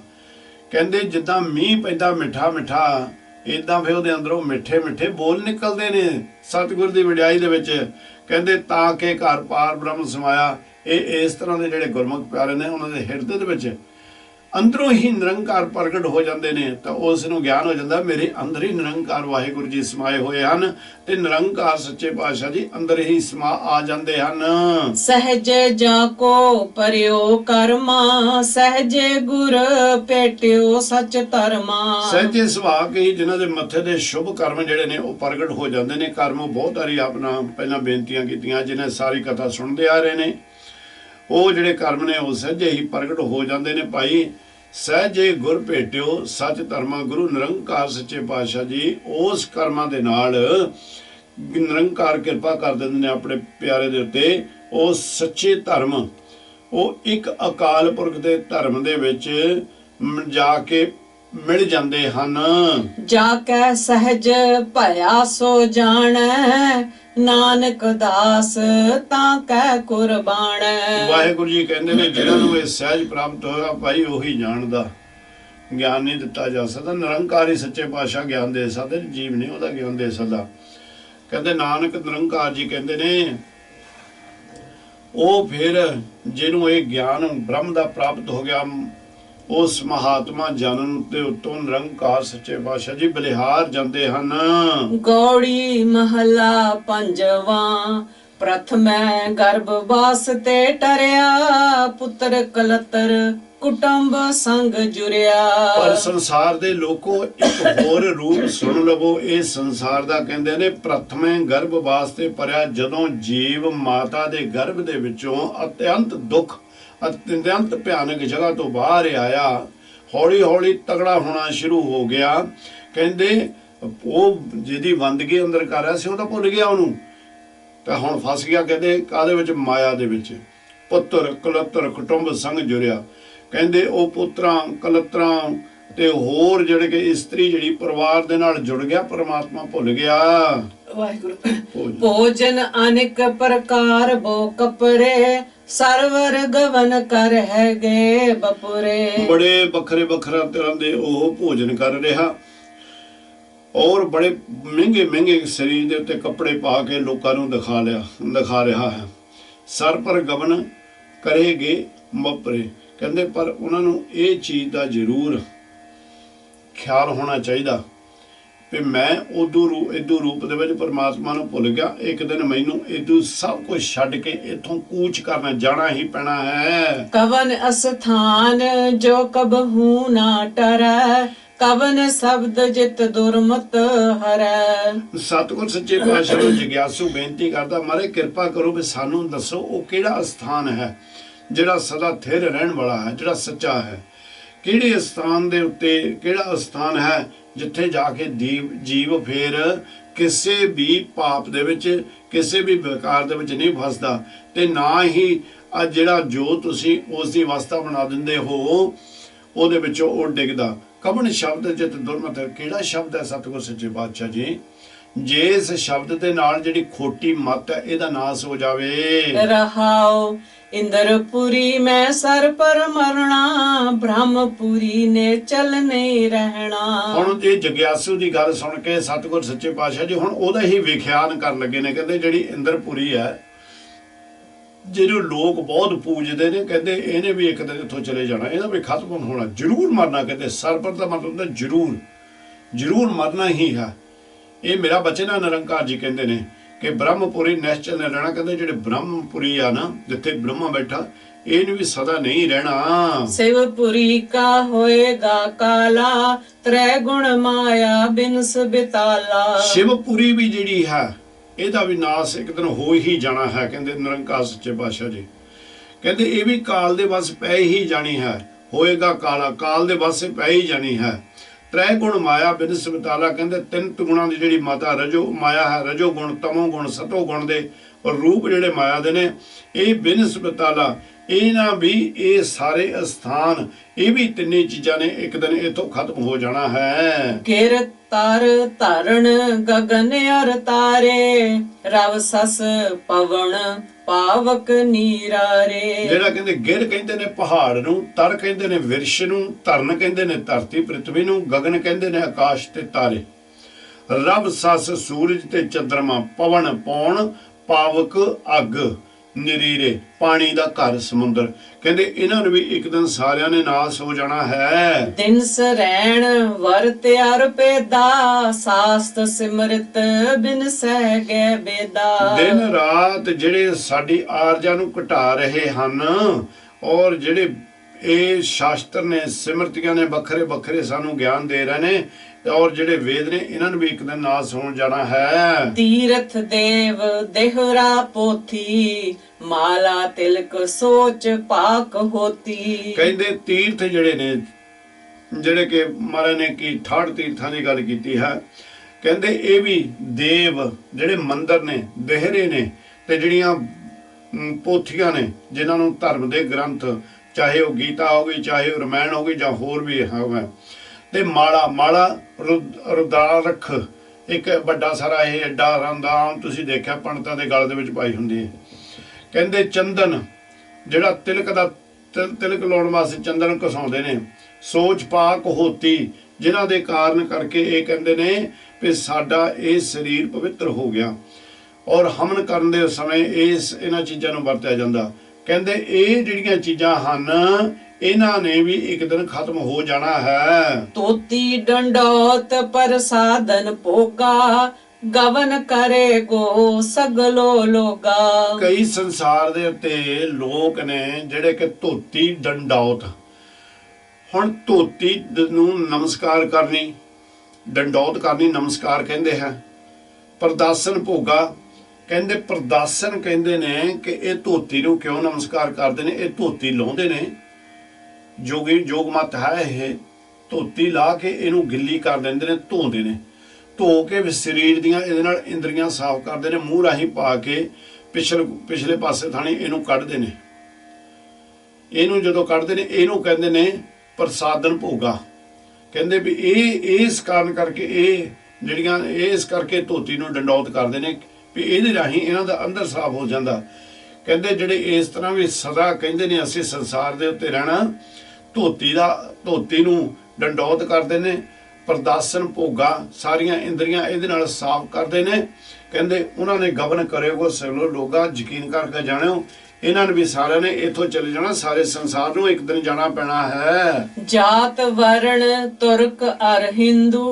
ਕਹਿੰਦੇ ਜਿੱਦਾਂ ਮੀਂਹ ਪੈਂਦਾ ਮਿੱਠਾ ਮਿੱਠਾ, ਇਦਾਂ ਫਿਰ ਉਹਦੇ ਅੰਦਰੋਂ ਮਿੱਠੇ ਮਿੱਠੇ ਬੋਲ ਨਿਕਲਦੇ ਨੇ ਸਤਿਗੁਰ ਦੀ ਵਡਿਆਈ ਦੇ ਵਿੱਚ। ਕਹਿੰਦੇ ਤਾਂ ਕਿ ਘਰ ਪਾਰ ਬ੍ਰਹਮ ਸਮਾਇਆ। ਇਹ ਇਸ ਤਰ੍ਹਾਂ ਦੇ ਜਿਹੜੇ ਗੁਰਮੁਖ ਪਿਆਰੇ ਨੇ, ਉਹਨਾਂ ਦੇ ਹਿਰਦੇ ਦੇ ਵਿੱਚ ਅੰਦਰੋਂ ਹੀ ਨਿਰੰਕਾਰ ਪ੍ਰਗਟ ਹੋ ਜਾਂਦੇ ਨੇ, ਤਾਂ ਉਸ ਨੂੰ ਗਿਆਨ ਹੋ ਜਾਂਦਾ ਮੇਰੇ ਅੰਦਰ ਹੀ ਨਿਰੰਕਾਰ ਵਾਹਿਗੁਰੂ ਜੀ ਸਮਾਏ ਹੋਏ ਹਨ, ਤੇ ਨਿਰੰਕਾਰ ਸੱਚੇ ਪਾਤਸ਼ਾਹ ਜੀ ਅੰਦਰ ਹੀ ਸਮਾ ਆ ਜਾਂਦੇ ਹਨ। ਸਹਜੇ ਜਾ ਕੋ ਪਰਿਓ ਕਰਮਾ, ਸਹਜੇ ਗੁਰ ਭੇਟਿਓ ਸਚ ਧਰਮਾ। ਸਹਿਜੇ ਸੁਭਾਅ ਕੇ ਹੀ ਜਿਨ੍ਹਾਂ ਦੇ ਮੱਥੇ ਦੇ ਸ਼ੁਭ ਕਰਮ ਜਿਹੜੇ ਨੇ ਉਹ ਪ੍ਰਗਟ ਹੋ ਜਾਂਦੇ ਨੇ। ਕਰਮ ਬਹੁਤ ਸਾਰੀ ਆਪਣਾ ਪਹਿਲਾਂ ਬੇਨਤੀਆਂ ਕੀਤੀਆਂ, ਜਿਹਨੇ ਸਾਰੀ ਕਥਾ ਸੁਣਦੇ ਆ ਰਹੇ ਨੇ, ਉਹ ਜਿਹੜੇ ਕਰਮ ਨੇ ਉਹ ਸਹਿਜੇ ਹੀ ਪ੍ਰਗਟ ਹੋ ਜਾਂਦੇ ਨੇ। ਭਾਈ ਸਹਿਜੇ ਗੁਰ ਭੇਟਿਓ ਸੱਚ ਧਰਮਾ, ਗੁਰੂ ਨਿਰੰਕਾਰ ਸੱਚੇ ਪਾਤਸ਼ਾਹ ਜੀ ਉਸ ਕਰਮਾਂ ਦੇ ਨਾਲ ਨਿਰੰਕਾਰ ਕਿਰਪਾ ਕਰ ਦਿੰਦੇ ਨੇ ਆਪਣੇ ਪਿਆਰੇ ਦੇ ਉੱਤੇ। ਉਹ ਸੱਚੇ ਧਰਮ, ਉਹ ਇੱਕ ਅਕਾਲ ਪੁਰਖ ਦੇ ਧਰਮ ਦੇ ਵਿੱਚ ਜਾ ਕੇ ਮਿਲ ਜਾਂਦੇ ਹਨ। ਜਾ ਕੇ ਸਹਿਜ ਭਇਆ ਸੋ ਜਾਣੈ, ਨਾਨਕ ਦਾਸ ਤਾਂ ਕਹਿ ਕੁਰਬਾਨ। ਵਾਹਿਗੁਰੂ ਜੀ ਕਹਿੰਦੇ ਨੇ ਜਿਹਨਾਂ ਨੂੰ ਇਹ ਸਹਿਜ ਪ੍ਰਾਪਤ ਹੋਇਆ, ਭਾਈ ਉਹੀ ਜਾਣਦਾ, ਗਿਆਨ ਨਹੀਂ ਦਿੱਤਾ ਜਾ ਸਕਦਾ। ਨਿਰੰਕਾਰ ਹੀ ਸੱਚੇ ਪਾਤਸ਼ਾਹ ਗਿਆਨ ਦੇ ਸਕਦੇ, ਜੀਵ ਨਹੀਂ ਉਹਦਾ ਗਿਆਨ ਦੇ ਸਕਦਾ। ਕਹਿੰਦੇ ਨਾਨਕ ਨਿਰੰਕਾਰ ਜੀ ਕਹਿੰਦੇ ਨੇ, ਉਹ ਫਿਰ ਜਿਹਨੂੰ ਇਹ ਗਿਆਨ ਬ੍ਰਹਮ ਦਾ ਪ੍ਰਾਪਤ ਹੋ ਗਿਆ, ਉਸ ਮਹਾਤਮਾ ਜਨਨ ਤੇ ਉਤੋਂ ਨਿਰੰਕਾਰ ਸੱਚੇ ਪਾਤਸ਼ਾਹ ਜੀ ਬਲਿਹਾਰ ਜਾਂਦੇ ਹਨ। ਗੌੜੀ ਮਹਲਾ ਪੰਜਵਾਂ, ਪ੍ਰਥਮੈ ਗਰਭਵਾਸ ਤੇ ਟਰਿਆ, ਪੁੱਤਰ ਕਲਤਰ ਕੁਟੰਬ ਸੰਗ ਜੁਰਿਆ। ਪਰ ਸੰਸਾਰ ਦੇ ਲੋਕੋ ਇੱਕ ਹੋਰ ਰੂਪ ਸੁਣ ਲਵੋ ਇਸ ਸੰਸਾਰ ਦਾ। ਕਹਿੰਦੇ ਨੇ ਪ੍ਰਥਮੇ ਗਰਭਵਾਸ ਤੇ ਪਰਿਆ, ਜਦੋਂ ਜੀਵ ਮਾਤਾ ਦੇ ਗਰਭ ਦੇ ਵਿੱਚੋਂ ਅਤਿਅੰਤ ਦੁੱਖ, ਅਤਿਅੰਤ ਭਿਆਨਕ ਜਗ੍ਹਾ ਤੋਂ ਬਾਹਰ ਆਇਆ, ਹੌਲੀ ਹੌਲੀ ਤਗੜਾ ਹੋਣਾ ਸ਼ੁਰੂ ਹੋ ਗਿਆ। ਕਹਿੰਦੇ ਉਹ ਜਿਹਦੀ ਬੰਦਗੀ ਅੰਦਰ ਕਰ ਰਿਹਾ ਸੀ, ਉਹ ਤਾਂ ਭੁੱਲ ਗਿਆ ਉਹਨੂੰ, ਤਾਂ ਹੁਣ ਫਸ ਗਿਆ। ਕਹਿੰਦੇ ਕਾਹਦੇ ਵਿੱਚ? ਮਾਇਆ ਦੇ ਵਿੱਚ। ਪੁੱਤਰ ਕਲਤਰ ਕੁਟੁੰਬ ਸੰਗ ਜੁੜਿਆ। ਕਹਿੰਦੇ ਉਹ ਪੁੱਤਰਾਂ ਕਲਤਰਾਂ ਤੇ ਹੋਰ ਜਿਹੜੇ ਕਿ ਇਸਤਰੀ ਜਿਹੜੀ ਪਰਿਵਾਰ ਦੇ ਨਾਲ ਜੁੜ ਗਿਆ, ਪਰਮਾਤਮਾ ਭੁੱਲ ਗਿਆ। ਵਾਹਿਗੁਰੂ। ਭੋਜਨ ਅਨੇਕ ਪ੍ਰਕਾਰ ਬੋ ਕਪਰੇ, ਸਰਵਰ ਗਵਨ ਕਰ ਹੈਗੇ ਬਪੁਰੇ। ਬੜੇ ਵੱਖਰੇ ਵੱਖਰਾ ਤਰ੍ਹਾਂ ਦੇ ਉਹ ਭੋਜਨ ਕਰ ਰਿਹਾ, ਔਰ ਬੜੇ ਮਹਿੰਗੇ ਮਹਿੰਗੇ ਸਰੀਰ ਦੇ ਉੱਤੇ ਕੱਪੜੇ ਪਾ ਕੇ ਲੋਕਾਂ ਨੂੰ ਦਿਖਾ ਰਿਹਾ ਹੈ। ਸਰ ਪਰ ਗਵਨ ਕਰੇਗੇ ਬਪੁਰੇ। ਕਹਿੰਦੇ ਪਰ ਉਹਨਾਂ ਨੂੰ ਇਹ ਚੀਜ਼ ਦਾ ਜ਼ਰੂਰ ਖਿਆਲ ਹੋਣਾ ਚਾਹੀਦਾ ਵੀ ਮੈਂ ਇਦੂ ਰੂਪ ਦੇ ਵਿੱਚ ਪਰਮਾਤਮਾ ਨੂੰ ਭੁੱਲ ਗਿਆ, ਇੱਕ ਦਿਨ ਮੈਨੂੰ ਇਦੂ ਸਭ ਕੁਝ ਛੱਡ ਕੇ ਇੱਥੋਂ ਕੂਚ ਕਰਨਾ ਜਾਣਾ ਹੀ ਪੈਣਾ ਹੈ। ਕਵਨ ਅਸਥਾਨ ਜੋ ਕਬਹੂ ਨਾ ਟਰੈ, ਕਵਨ ਸ਼ਬਦ ਜਿਤ ਦੁਰਮਤ ਹਰੈ। ਸਤਿਗੁਰ ਸੱਚੇ ਪਾਤਸ਼ਾਹ ਨੂੰ ਜਿਗਿਆਸੂ ਬੇਨਤੀ ਕਰਦਾ, ਮਾਰੇ ਕਿਰਪਾ ਕਰੋ ਵੀ ਸਾਨੂੰ ਦੱਸੋ ਉਹ ਕਿਹੜਾ ਸਥਾਨ ਹੈ ਜਿਹੜਾ ਸਦਾ ਥਿਰ ਰਹਿਣ ਵਾਲਾ ਹੈ, ਜਿਹੜਾ ਸੱਚਾ ਹੈ। ਕਿਹੜੇ ਸਥਾਨ ਦੇ ਉੱਤੇ, ਕਿਹੜਾ ਸਥਾਨ ਹੈ ਜਿੱਥੇ ਜਾ ਕੇ ਜੀਵ ਫੇਰ ਕਿਸੇ ਵੀ ਪਾਪ ਦੇ ਵਿੱਚ, ਕਿਸੇ ਵੀ ਵਿਕਾਰ ਦੇ ਵਿੱਚ ਨਹੀਂ ਫਸਦਾ, ਤੇ ਨਾ ਹੀ ਜਿਹੜਾ ਜੋ ਤੁਸੀਂ ਉਸ ਦੀ ਅਵਸਥਾ ਬਣਾ ਦਿੰਦੇ ਹੋ ਉਹਦੇ ਵਿੱਚੋਂ ਉਹ ਡਿੱਗਦਾ। ਕਵਨ ਸ਼ਬਦ ਜਿਤ ਦੁਰਮਤ। ਕਿਹੜਾ ਸ਼ਬਦ ਹੈ ਸਤਿਗੁਰ ਸੱਚੇ ਪਾਤਸ਼ਾਹ ਜੀ? ਜਿਸ ਸ਼ਬਦ ਦੇ ਨਾਲ ਜਿਹੜੀ ਖੋਟੀ ਮੱਤ ਹੈ ਇਹਦਾ ਨਾਸ ਹੋ ਜਾਵੇ। ਰਹਾਉ ਇੰਦਰਪੁਰੀ ਮੈਂ ਸਰ ਪਰ ਮਰਣਾ, ਬ੍ਰਹਮਪੁਰੀ ਨੇ ਚਲ ਨਹੀਂ ਰਹਿਣਾ। ਹੁਣ ਇਹ ਜਗਿਆਸੂ ਦੀ ਗੱਲ ਸੁਣ ਕੇ ਸਤਿਗੁਰ ਸੱਚੇ ਪਾਤਸ਼ਾਹ ਜੀ ਹੁਣ ਉਹਦਾ ਹੀ ਵਿਖਿਆਨ ਕਰਨ ਲੱਗੇ ਨੇ। ਕਹਿੰਦੇ ਜਿਹੜੀ ਇੰਦਰਪੁਰੀ ਹੈ, ਜਿਹਨੂੰ ਲੋਕ ਬਹੁਤ ਪੂਜਦੇ ਨੇ, ਕਹਿੰਦੇ ਇਹਨੇ ਵੀ ਇੱਕ ਦਿਨ ਇੱਥੋਂ ਚਲੇ ਜਾਣਾ, ਇਹਦਾ ਵੀ ਖਤਮ ਹੋਣਾ, ਜ਼ਰੂਰ ਮਰਨਾ। ਕਹਿੰਦੇ ਸਰ ਪਰ ਦਾ ਮਤਲਬ ਹੁੰਦਾ ਜ਼ਰੂਰ, ਜ਼ਰੂਰ ਮਰਨਾ ਹੀ ਹੈ। ਇਹ ਮੇਰਾ ਬਚਨ ਹੈ। ਨਿਰੰਕਾਰ ਜੀ ਕਹਿੰਦੇ ਨੇ ਕਿ ਬ੍ਰਹਮਪੁਰੀ ਨਿਸ਼ਚਲ ਨੇ ਰਹਿਣਾ। ਕਹਿੰਦੇ ਜਿਹੜੇ ਬ੍ਰਹਮਪੁਰੀ ਆ ਨਾ, ਜਿੱਥੇ ਬ੍ਰਹਮਾ ਬੈਠਾ, ਇਹਨੂੰ ਵੀ ਸਦਾ ਨਹੀਂ ਰਹਿਣਾ। शिवपुरी का होएगा काला, त्रै गुण माया बिनस बिताला। ਸ਼ਿਵਪੁਰੀ ਵੀ ਜਿਹੜੀ ਹੈ, ਇਹਦਾ ਵੀ ਨਾਸ ਇੱਕ ਦਿਨ ਹੋ ਹੀ ਜਾਣਾ ਹੈ। ਕਹਿੰਦੇ ਨਿਰੰਕਾਰ ਸੱਚੇ ਪਾਤਸ਼ਾਹ ਜੀ ਕਹਿੰਦੇ ਇਹ ਵੀ ਕਾਲ ਦੇ ਵਸ ਪੈ ਹੀ ਜਾਣੀ ਹੈ। ਹੋਏਗਾ ਕਾਲਾ, ਕਾਲ ਦੇ ਵਸ ਪੈ ਹੀ ਜਾਣੀ ਹੈ। ਤ੍ਰੈ ਗੁਣ ਮਾਇਆ ਬਿਨਸ ਬਿਤਾਲਾ। ਕਹਿੰਦੇ ਤਿੰਨ ਗੁਣਾਂ ਦੀ ਜਿਹੜੀ ਮਾਤਾ ਰਜੋ ਮਾਇਆ ਹੈ, ਰਜੋ ਗੁਣ, ਤਮੋ ਗੁਣ, ਸਤੋ ਗੁਣ ਦੇ ਔਰ ਰੂਪ ਜਿਹੜੇ ਮਾਇਆ ਦੇ ਨੇ, ਇਹ ਬਿਨਸ ਬਿਤਾਲਾ, ਇਹਨਾਂ ਵੀ ਇਹ ਸਾਰੇ ਅਸਥਾਨ, ਇਹ ਵੀ ਤਿੰਨੇ ਚੀਜ਼ਾਂ ਨੇ ਇੱਕ ਦਿਨ ਇਥੋਂ ਖਤਮ ਹੋ ਜਾਣਾ ਹੈ। गिर तार धरण गगन और तारे, रव सस पवन पावक नीरारे। ਜਿਹੜਾ ਕਹਿੰਦੇ ਗਿਰ ਕਹਿੰਦੇ ਨੇ ਪਹਾੜ ਨੂੰ, ਤਰ ਕਹਿੰਦੇ ਨੇ ਵਿਰਸ਼ ਨੂੰ, ਧਰਨ ਕਹਿੰਦੇ ਨੇ ਧਰਤੀ ਪ੍ਰਿਥਵੀ ਨੂੰ, ਗਗਨ ਕਹਿੰਦੇ ਨੇ ਆਕਾਸ਼ ਤੇ ਤਾਰੇ, ਰਬ ਸਸ ਸੂਰਜ ਤੇ ਚੰਦਰਮਾ, ਪਵਨ ਪੌਣ, ਪਾਵਕ ਅੱਗ, ਨਿਰੀਰੇ ਪਾਣੀ ਦਾ ਘਰ ਸਮੁੰਦਰ। ਕਹਿੰਦੇ ਇਹਨਾਂ ਨੂੰ ਵੀ ਇੱਕ ਦਿਨ ਸਾਰਿਆਂ ਨੇ ਨਾਸ ਹੋ ਜਾਣਾ ਹੈ। दिन सरैण वर त्यार पेदा, सास्त सिमरत बिन सह गए बेदा। ਦਿਨ ਰਾਤ ਜਿਹੜੇ ਸਾਡੀ ਆਰਜਾ ਨੂੰ ਘਟਾ ਰਹੇ ਹਨ, ਔਰ ਜਿਹੜੇ ਇਹ ਸ਼ਾਸਤਰ ਨੇ, ਸਿਮਰਤੀਆਂ ਨੇ, ਵੱਖਰੇ ਵੱਖਰੇ ਸਾਨੂੰ ਗਿਆਨ ਦੇ ਰਹੇ ਨੇ, ਔਰ ਜਿਹੜੇ ਵੇਦ ਨੇ, ਇਹਨਾਂ ਨੂੰ ਵੀ ਇੱਕ ਦਿਨ ਨਾਸ ਹੋਣ ਜਾਣਾ ਹੈ। तीरथ देव देहरा पोथी, माला तिलक सोच पाक होती। ਕਹਿੰਦੇ ਤੀਰਥ ਜਿਹੜੇ ਨੇ, ਜਿਹੜੇ ਕਿ ਮਹਾਰਾਜ ਨੇ ਕੀ 68 ਤੀਰਥਾਂ ਦੀ ਗੱਲ ਕੀਤੀ ਹੈ। ਕਹਿੰਦੇ ਇਹ ਵੀ ਦੇਵ ਜਿਹੜੇ ਮੰਦਰ ਨੇ, ਦੇਹਰੇ ਨੇ, ਤੇ ਜਿਹੜੀਆਂ ਪੋਥੀਆਂ ਨੇ, ਜਿਨ੍ਹਾਂ ਨੂੰ ਧਰਮ ਦੇ ਗ੍ਰੰਥ, ਚਾਹੇ ਉਹ ਗੀਤਾ ਹੋ ਗਈ, ਚਾਹੇ ਉਹ ਰਮਾਇਣ ਹੋ ਗਈ, ਜਾਂ ਹੋਰ ਵੀ ਹੋਵੇ, ਤੇ ਮਾਲਾ ਰੁਦਾਰਖ, ਇੱਕ ਵੱਡਾ ਸਾਰਾ ਇਹ ਐਡਾ ਰੰਦਾਮ ਤੁਸੀਂ ਦੇਖਿਆ ਪੰਡਤਾਂ ਦੇ ਗਲ ਦੇ ਵਿੱਚ ਪਾਈ ਹੁੰਦੀ ਹੈ। ਕਹਿੰਦੇ ਚੰਦਨ, ਜਿਹੜਾ ਤਿਲਕ ਲਾਉਣ ਵਾਸਤੇ ਚੰਦਨ ਘਸਾਉਂਦੇ ਨੇ, ਸੋਚ ਪਾਕ ਹੋਤੀ, ਜਿਨ੍ਹਾਂ ਦੇ ਕਾਰਨ ਕਰਕੇ ਇਹ ਕਹਿੰਦੇ ਨੇ ਵੀ ਸਾਡਾ ਇਹ ਸਰੀਰ ਪਵਿੱਤਰ ਹੋ ਗਿਆ, ਔਰ ਹਮਨ ਕਰਨ ਦੇ ਸਮੇਂ ਇਹਨਾਂ ਚੀਜ਼ਾਂ ਨੂੰ ਵਰਤਿਆ ਜਾਂਦਾ। ਕਹਿੰਦੇ ਇਹ ਜਿਹੜੀਆਂ ਚੀਜ਼ਾਂ ਹਨ, ਇਹਨਾਂ ਨੇ ਵੀ ਇੱਕ ਦਿਨ ਖਤਮ ਹੋ ਜਾਣਾ ਹੈ। तोती डंडौत पर साधन पोगा, गवन करे गो सगलो लोगा। ਕਈ ਸੰਸਾਰ ਦੇ ਉੱਤੇ ਲੋਕ ਨੇ ਜਿਹੜੇ ਕਿ ਧੋਤੀ ਡੰਡੌਤ, ਹੁਣ ਧੋਤੀ ਨੂੰ ਨਮਸਕਾਰ ਕਰਨੀ, ਡੰਡੌਤ ਕਰਨੀ ਨਮਸਕਾਰ ਕਹਿੰਦੇ ਹੈ। ਪ੍ਰਦਾਸਨ ਭੋਗਾ, ਕਹਿੰਦੇ ਪ੍ਰਦਾਸਨ ਕਹਿੰਦੇ ਨੇ ਕਿ ਇਹ ਧੋਤੀ ਨੂੰ ਕਿਉਂ ਨਮਸਕਾਰ ਕਰਦੇ ਨੇ, ਇਹ ਧੋਤੀ ਲਾਉਂਦੇ ਨੇ, ਜੋਗੀ ਜੋਗ ਮਤ ਹੈ, ਇਹ ਧੋਤੀ ਲਾ ਕੇ ਇਹਨੂੰ ਗਿੱਲੀ ਕਰ ਦਿੰਦੇ ਨੇ, ਧੋਂਦੇ ਨੇ, ਧੋ ਕੇ ਸਰੀਰ ਦੀਆਂ ਇਹਦੇ ਨਾਲ ਇੰਦਰੀਆਂ ਸਾਫ਼ ਕਰਦੇ ਨੇ, ਮੂੰਹ ਰਾਹੀਂ ਪਾ ਕੇ ਪਿਛਲੇ ਪਾਸੇ ਥਾਣੀ ਇਹਨੂੰ ਕੱਢਦੇ ਨੇ। ਇਹਨੂੰ ਜਦੋਂ ਕੱਢਦੇ ਨੇ, ਇਹਨੂੰ ਕਹਿੰਦੇ ਨੇ ਪ੍ਰਸਾਦਨ ਭੋਗਾ। ਕਹਿੰਦੇ ਵੀ ਇਹ ਇਸ ਕਾਰਨ ਕਰਕੇ ਇਹ ਜਿਹੜੀਆਂ ਇਸ ਕਰਕੇ ਧੋਤੀ ਨੂੰ ਡੰਡੌਤ ਕਰਦੇ ਨੇ ਵੀ ਇਹਦੇ ਰਾਹੀਂ ਇਹਨਾਂ ਦਾ ਅੰਦਰ ਸਾਫ਼ ਹੋ ਜਾਂਦਾ। ਕਹਿੰਦੇ ਜਿਹੜੇ ਇਸ ਤਰ੍ਹਾਂ ਵੀ ਸਦਾ ਕਹਿੰਦੇ ਨੇ ਅਸੀਂ ਸੰਸਾਰ ਦੇ ਉੱਤੇ ਰਹਿਣਾ, ਧੋਤੀ ਨੂੰ ਡੰਡੌਤ ਕਰਦੇ ਨੇ, ਪ੍ਰਦਾਸਨ ਭੋਗਾ, ਸਾਰੀਆਂ ਇੰਦਰੀਆਂ ਇਹਦੇ ਨਾਲ ਸਾਫ਼ ਕਰਦੇ ਨੇ। ਕਹਿੰਦੇ ਉਹਨਾਂ ਨੇ ਗਵਨ ਕਰਿਓ ਸਗਲੋ ਲੋਗਾ, ਯਕੀਨ ਕਰਕੇ ਜਾਣਿਓ ਇਹਨਾਂ ਨੇ ਵੀ ਸਾਰਿਆਂ ਨੇ ਇੱਥੋਂ ਚਲੇ ਜਾਣਾ, ਸਾਰੇ ਸੰਸਾਰ ਨੂੰ ਇੱਕ ਦਿਨ ਜਾਣਾ ਪੈਣਾ ਹੈ। जात वर्ण तुर्क अर हिंदू,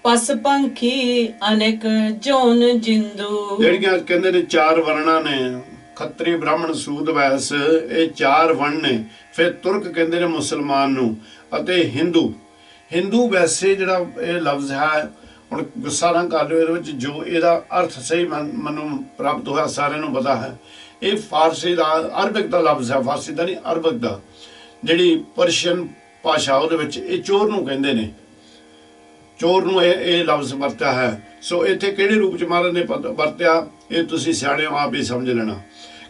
पस पंखी अनेक जोन जिंदू। ਜਿਹੜੀਆਂ ਕਹਿੰਦੇ ਨੇ ਚਾਰ ਵਰਣਾਂ ਨੇ, ਖੱਤਰੀ ਬ੍ਰਾਹਮਣ ਸੂਦ ਵੈਸ, ਇਹ ਚਾਰ ਵਰਣ ਨੇ। ਫਿਰ ਤੁਰਕ ਕਹਿੰਦੇ ਨੇ ਮੁਸਲਮਾਨ ਨੂੰ, ਅਤੇ ਹਿੰਦੂ ਵੈਸੇ ਜਿਹੜਾ ਇਹ ਲਫ਼ਜ਼ ਹੈ, ਹੁਣ ਗੁੱਸਾ ਨਾ ਕਰ ਲਿਓ, ਇਹਦੇ ਵਿੱਚ ਜੋ ਇਹਦਾ ਅਰਥ ਸਹੀ ਮੈਨੂੰ ਪ੍ਰਾਪਤ ਹੋਇਆ ਸਾਰਿਆਂ ਨੂੰ ਪਤਾ ਹੈ, ਇਹ ਫਾਰਸੀ ਦਾ ਅਰਬਿਕ ਦਾ ਲਫ਼ਜ਼ ਹੈ, ਫਾਰਸੀ ਦਾ ਨਹੀਂ ਅਰਬਿਕ ਦਾ। ਜਿਹੜੀ ਪਰਸ਼ੀਅਨ ਭਾਸ਼ਾ ਉਹਦੇ ਵਿੱਚ ਇਹ ਚੋਰ ਨੂੰ ਕਹਿੰਦੇ ਨੇ, ਚੋਰ ਨੂੰ ਇਹ ਲਫ਼ਜ਼ ਵਰਤਿਆ ਹੈ। ਸੋ ਇੱਥੇ ਕਿਹੜੇ ਰੂਪ ਚ ਮਹਾਰਾਜ ਨੇ ਵਰਤਿਆ, ਇਹ ਤੁਸੀਂ ਸਿਆਣੇ ਹੋ, ਆਪ ਹੀ ਸਮਝ ਲੈਣਾ।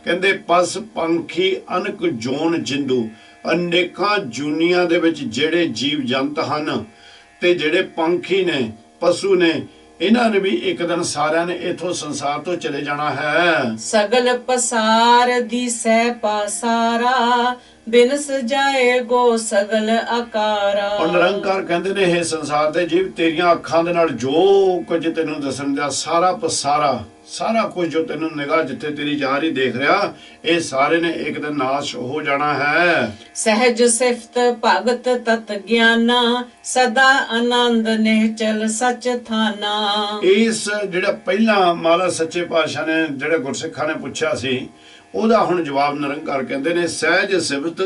ਕਹਿੰਦੇ ਪਸ ਪੰਖੀ ਅਨਕ ਜੋਨ ਜਿੰਦੂ, ਅਨੇਕਾਂ ਜੂਨੀਆਂ ਦੇ ਵਿੱਚ ਜਿਹੜੇ ਜੀਵ ਜੰਤ ਹਨ, ਤੇ ਜਿਹੜੇ ਪੰਖੀ ਨੇ, ਪਸ਼ੂ ਨੇ, ਇਹਨਾਂ ਨੇ ਵੀ ਇੱਕ ਦਿਨ ਸਾਰਿਆਂ ਨੇ ਇਥੋਂ ਸੰਸਾਰ ਤੋਂ ਚਲੇ ਜਾਣਾ ਹੈ। ਸਗਲ ਪਸਾਰ ਦਿਸੈ ਪਾਸਾਰਾ ਬਿਨਸ ਜਾਏਗੋ ਸਗਲ ਆਕਾਰਾ। ਔਰ ਨਿਰੰਕਾਰ ਕਹਿੰਦੇ ਨੇ ਇਹ ਸੰਸਾਰ ਦੇ ਜੀਵ ਤੇਰੀਆਂ ਅੱਖਾਂ ਦੇ ਨਾਲ ਜੋ ਕੁਝ ਤੈਨੂੰ ਦੱਸਣ ਦਾ ਸਾਰਾ ਪਸਾਰਾ, ਸਾਰਾ ਕੁਝ ਜੋ ਤੈਨੂੰ ਨਿਗਾਹ ਜਿੱਥੇ ਤੇਰੀ ਜਾ ਰਹੀ ਦੇਖ ਰਿਹਾ, ਇਹ ਸਾਰੇ ਨੇ ਇੱਕ ਦਿਨ ਨਾਸ਼ ਹੋ ਜਾਣਾ ਹੈ। ਸਹਿਜ ਸਿਫਤ ਭਗਤ ਤਤ ਗਿਆਨਾ ਸਦਾ ਆਨੰਦ ਨਿਹਚਲ ਸਚ ਥਾਨਾ। ਇਸ ਜਿਹੜਾ ਪਹਿਲਾਂ ਮਹਾਰਾਜ ਸੱਚੇ ਪਾਤਸ਼ਾਹ ਨੇ ਜਿਹੜੇ ਗੁਰਸਿੱਖਾਂ ਨੇ ਪੁੱਛਿਆ ਸੀ, ਉਹਦਾ ਹੁਣ ਜਵਾਬ ਨਿਰੰਕਾਰ ਕਹਿੰਦੇ ਨੇ ਸਹਿਜ ਸਿਫਤ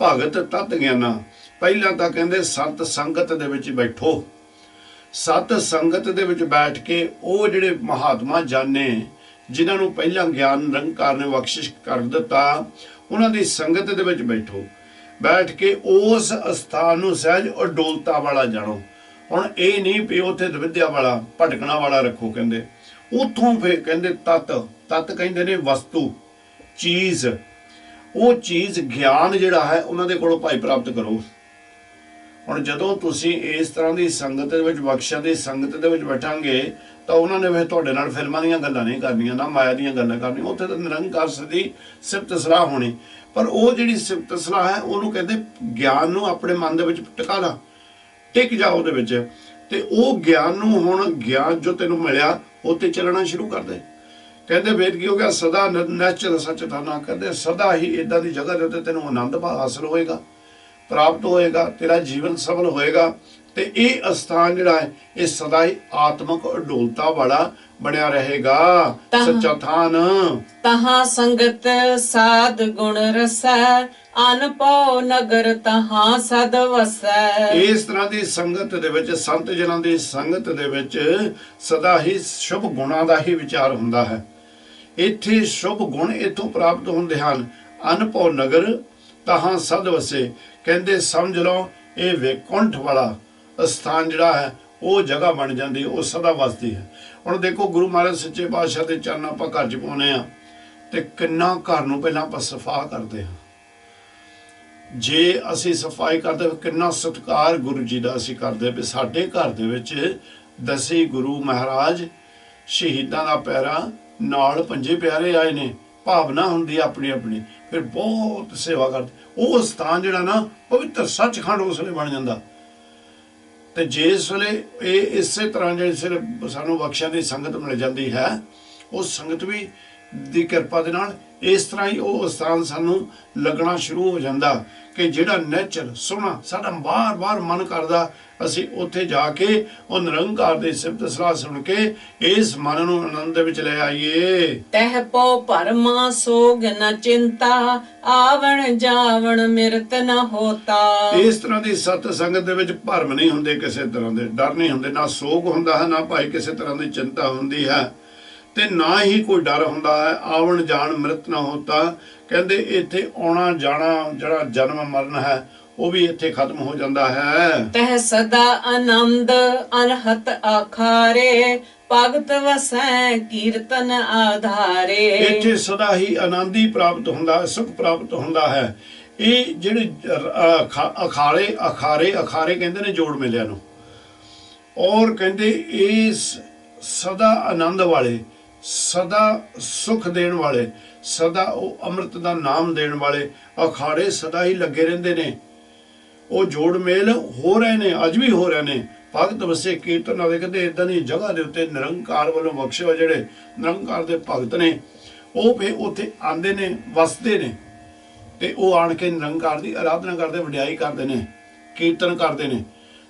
ਭਗਤ ਤਤ ਗਿਆਨਾ। ਪਹਿਲਾਂ ਤਾਂ ਕਹਿੰਦੇ ਸਤ ਸੰਗਤ ਦੇ ਵਿੱਚ ਬੈਠੋ, ਸਤ ਸੰਗਤ ਦੇ ਵਿੱਚ ਬੈਠ ਕੇ ਉਹ ਜਿਹੜੇ ਮਹਾਤਮਾ ਜਾਣੇ ਜਿਨ੍ਹਾਂ ਨੂੰ ਪਹਿਲਾਂ ਗਿਆਨ ਨਿਰੰਕਾਰ ਨੇ ਬਖਸ਼ਿਸ਼ ਕਰ ਦਿੱਤਾ, ਉਹਨਾਂ ਦੀ ਸੰਗਤ ਦੇ ਵਿੱਚ ਬੈਠੋ। ਬੈਠ ਕੇ ਉਸ ਅਸਥਾਨ ਨੂੰ ਸਹਿਜ ਅਡੋਲਤਾ ਵਾਲਾ ਜਾਣੋ। ਹੁਣ ਇਹ ਨਹੀਂ ਵੀ ਉੱਥੇ ਵਿਦਿਆ ਵਾਲਾ ਭਟਕਣਾ ਵਾਲਾ ਰੱਖੋ, ਕਹਿੰਦੇ ਉਥੋਂ ਫਿਰ ਕਹਿੰਦੇ ਤਤ, ਤਤ ਕਹਿੰਦੇ ਨੇ ਵਸਤੂ, ਚੀਜ਼, ਉਹ ਚੀਜ਼ ਗਿਆਨ ਜਿਹੜਾ ਹੈ ਉਹਨਾਂ ਦੇ ਕੋਲੋਂ ਭਾਈ ਪ੍ਰਾਪਤ ਕਰੋ। ਹੁਣ ਜਦੋਂ ਤੁਸੀਂ ਇਸ ਤਰ੍ਹਾਂ ਦੀ ਸੰਗਤ ਦੇ ਵਿੱਚ, ਬਖਸ਼ਿਆਂ ਦੀ ਸੰਗਤ ਦੇ ਵਿੱਚ ਬੈਠਾਂਗੇ ਤਾਂ ਉਹਨਾਂ ਨੇ ਫਿਰ ਤੁਹਾਡੇ ਨਾਲ ਫਿਲਮਾਂ ਦੀਆਂ ਗੱਲਾਂ ਨਹੀਂ ਕਰਨੀਆਂ, ਨਾ ਮਾਇਆ ਦੀਆਂ ਗੱਲਾਂ ਕਰਨੀਆਂ। ਉੱਥੇ ਤਾਂ ਨਿਰੰਕਾਰ ਦੀ ਸਿਫਤ ਸਲਾਹ ਹੋਣੀ। ਪਰ ਉਹ ਜਿਹੜੀ ਸਿਫਤ ਸਲਾਹ ਹੈ ਉਹਨੂੰ ਕਹਿੰਦੇ ਗਿਆਨ ਨੂੰ ਆਪਣੇ ਮਨ ਦੇ ਵਿੱਚ ਟਿਕਾ ਲਾ, ਟਿਕ ਜਾ ਉਹਦੇ ਵਿੱਚ, ਤੇ ਉਹ ਗਿਆਨ ਨੂੰ ਹੁਣ ਗਿਆਨ ਜੋ ਤੈਨੂੰ ਮਿਲਿਆ ਉੱਤੇ ਚੱਲਣਾ ਸ਼ੁਰੂ ਕਰ ਦੇ। ਕਹਿੰਦੇ ਵੇਦ ਕੀ ਹੋ ਗਿਆ, ਸਦਾ ਨਿਹਚਲ ਸਚ ਥਾਨਾ। ਕਹਿੰਦੇ ਸਦਾ ਹੀ ਇਦਾਂ ਦੀ ਜਗ੍ਹਾ ਦੇ ਉੱਤੇ ਤੈਨੂੰ ਆਨੰਦ ਹਾਸਲ ਹੋਏਗਾ, ਪ੍ਰਾਪਤ ਹੋਏਗਾ, ਤੇਰਾ ਜੀਵਨ ਸਫਲ ਹੋਏਗਾ। ਤੇ ਇਹ ਅਸਥਾਨ ਜਿਹੜਾ ਹੈ ਇਹ ਸਦਾ ਹੀ ਆਤਮਕ ਅਡੋਲਤਾ ਵਾਲਾ ਬਣਿਆ ਰਹੇਗਾ, ਸੱਚਾ ਥਾਨ। ਤਹਾਂ ਸੰਗਤ ਸਾਧ ਗੁਣ ਰਸੈ ਅਨਪਉ ਨਗਰ ਤਹਾਂ ਸਦ ਵਸੈ। ਇਸ ਤਰ੍ਹਾਂ ਦੀ ਸੰਗਤ ਦੇ ਵਿੱਚ, ਸੰਤ ਜਨਾਂ ਦੀ ਸੰਗਤ ਦੇ ਵਿੱਚ ਸਦਾ ਹੀ ਸ਼ੁਭ ਗੁਣਾਂ ਦਾ ਹੀ ਵਿਚਾਰ ਹੁੰਦਾ ਹੈ। ਇੱਥੇ ਸ਼ੁਭ ਗੁਣ ਇੱਥੋਂ ਪ੍ਰਾਪਤ ਹੁੰਦੇ ਹਨ। ਅਨਪਉ ਨਗਰ ਤਹਾਂ ਸਦ ਵਸੇ। ਕਹਿੰਦੇ ਸਮਝ ਲਓ ਇਹ ਵੈਕੁੰਠ ਵਾਲਾ ਅਸਥਾਨ ਜਿਹੜਾ ਹੈ ਉਹ ਜਗ੍ਹਾ ਬਣ ਜਾਂਦੀ, ਉਹ ਸਦਾ ਵਸਦੀ ਹੈ। ਹੁਣ ਦੇਖੋ ਗੁਰੂ ਮਹਾਰਾਜ ਸੱਚੇ ਪਾਤਸ਼ਾਹ ਦੇ ਚਰਨ ਆਪਾਂ ਘਰ 'ਚ ਪਾਉਂਦੇ ਆ ਤੇ ਕਿੰਨਾ ਘਰ ਨੂੰ ਪਹਿਲਾਂ ਆਪਾਂ ਸਫਾ ਕਰਦੇ ਹਾਂ। ਜੇ ਅਸੀਂ ਸਫਾਈ ਕਰਦੇ ਕਿੰਨਾ ਸਤਿਕਾਰ ਗੁਰੂ ਜੀ ਦਾ ਅਸੀਂ ਕਰਦੇ ਵੀ ਸਾਡੇ ਘਰ ਦੇ ਵਿੱਚ ਦਸੇ ਗੁਰੂ ਮਹਾਰਾਜ ਸ਼ਹੀਦਾਂ ਦਾ ਪੈਰਾ ਨਾਲ ਪੰਜੇ ਪਿਆਰੇ ਆਏ ਨੇ, ਭਾਵਨਾ ਹੁੰਦੀ ਆਪਣੀ ਆਪਣੀ, ਫਿਰ ਬਹੁਤ ਸੇਵਾ ਕਰਦੇ। ਉਹ ਸਥਾਨ ਜਿਹੜਾ ਨਾ ਪਵਿੱਤਰ ਸੱਚਖੰਡ ਉਸ ਵੇਲੇ ਬਣ ਜਾਂਦਾ। ਤੇ ਜਿਸ ਵੇਲੇ ਇਹ ਇਸੇ ਤਰ੍ਹਾਂ ਜਿਸ ਵੇਲੇ ਸਾਨੂੰ ਬਖਸ਼ਿਆਂ ਦੀ ਸੰਗਤ ਮਿਲ ਜਾਂਦੀ ਹੈ, ਉਹ ਸੰਗਤ ਵੀ ਦੀ ਕਿਰਪਾ ਦੇ ਨਾਲ ਇਸ ਤਰ੍ਹਾਂ ਹੀ ਉਹ ਸਥਾਨ ਸਾਨੂੰ ਲੱਗਣਾ ਸ਼ੁਰੂ ਹੋ ਜਾਂਦਾ ਕਿ ਜਿਹੜਾ ਨੇਚਰ ਸੋਹਣਾ ਸਾਡਾ ਬਾਰ-ਬਾਰ ਮਨ ਕਰਦਾ ਅਸੀਂ ਉੱਥੇ ਜਾ ਕੇ ਉਹ ਨਿਰੰਕਾਰ ਦੀ ਸਿਫਤ ਸਲਾਹ ਸੁਣ ਕੇ ਇਸ ਮਨ ਨੂੰ ਆਨੰਦ ਦੇ ਵਿੱਚ ਲੈ ਆਈਏ। ਤਹਿ ਪਉ ਭਰਮਾ ਸੋਗ ਨ ਚਿੰਤਾ ਆਵਣ ਜਾਵਣ ਮਿਰਤ ਨ ਹੋਤਾ। ਇਸ ਤਰ੍ਹਾਂ ਦੀ ਸਤ ਸੰਗਤ ਦੇ ਵਿੱਚ ਭਰਮ ਨਹੀਂ ਹੁੰਦੇ, ਕਿਸੇ ਤਰ੍ਹਾਂ ਦੇ ਡਰ ਨਹੀਂ ਹੁੰਦੇ, ਨਾ ਸੋਗ ਹੁੰਦਾ ਹੈ, ਨਾ ਭਾਈ ਕਿਸੇ ਤਰ੍ਹਾਂ ਦੀ ਚਿੰਤਾ ਹੁੰਦੀ ਹੈ, ਤੇ ਨਾ ਹੀ ਕੋਈ ਡਰ ਹੁੰਦਾ ਹੈ। ਆਵਣ ਜਾਣ ਮਿਰਤ ਨਾ ਹੋਤਾ। ਕਹਿੰਦੇ ਇੱਥੇ ਆਉਣਾ ਜਾਣਾ ਜਿਹੜਾ ਜਨਮ ਮਰਨ ਹੈ ਉਹ ਵੀ ਇੱਥੇ ਖਤਮ ਹੋ ਜਾਂਦਾ ਹੈ। ਤਹਿ ਸਦਾ ਆਨੰਦ ਅਨਹਤ ਆਖਾਰੇ ਭਗਤ ਵਸੈ ਕੀਰਤਨ ਆਧਾਰੇ। ਇੱਥੇ ਸਦਾ ਹੀ ਆਨੰਦ ਹੀ ਪ੍ਰਾਪਤ ਹੁੰਦਾ, ਸੁਖ ਪ੍ਰਾਪਤ ਹੁੰਦਾ ਹੈ। ਇਹ ਜਿਹੜੇ ਅਖਾਰੇ ਕਹਿੰਦੇ ਨੇ ਜੋੜ ਮੇਲਿਆਂ ਨੂੰ, ਔਰ ਕਹਿੰਦੇ ਇਸ ਸਦਾ ਆਨੰਦ ਵਾਲੇ, ਸਦਾ ਸੁਖ ਦੇਣ ਵਾਲੇ, ਸਦਾ ਉਹ ਅੰਮ੍ਰਿਤ ਦਾ ਨਾਮ ਦੇਣ ਵਾਲੇ ਅਖਾੜੇ ਸਦਾ ਹੀ ਲੱਗੇ ਰਹਿੰਦੇ ਨੇ। ਉਹ ਜੋੜ ਮੇਲ ਹੋ ਰਹੇ ਨੇ, ਅੱਜ ਵੀ ਹੋ ਰਹੇ ਨੇ। ਭਗਤ ਵਸੇ ਕੀਰਤਨ ਵਾਲੇ ਕਹਿੰਦੇ ਇਦਾਂ ਦੀ ਜਗ੍ਹਾ ਦੇ ਉੱਤੇ ਨਿਰੰਕਾਰ ਵੱਲੋਂ ਬਖਸ਼ੇ ਹੋਏ ਜਿਹੜੇ ਨਿਰੰਕਾਰ ਦੇ ਭਗਤ ਨੇ ਉਹ ਫਿਰ ਉੱਥੇ ਆਉਂਦੇ ਨੇ, ਵਸਦੇ ਨੇ, ਤੇ ਉਹ ਆਣ ਕੇ ਨਿਰੰਕਾਰ ਦੀ ਆਰਾਧਨਾ ਕਰਦੇ, ਵਡਿਆਈ ਕਰਦੇ ਨੇ, ਕੀਰਤਨ ਕਰਦੇ ਨੇ,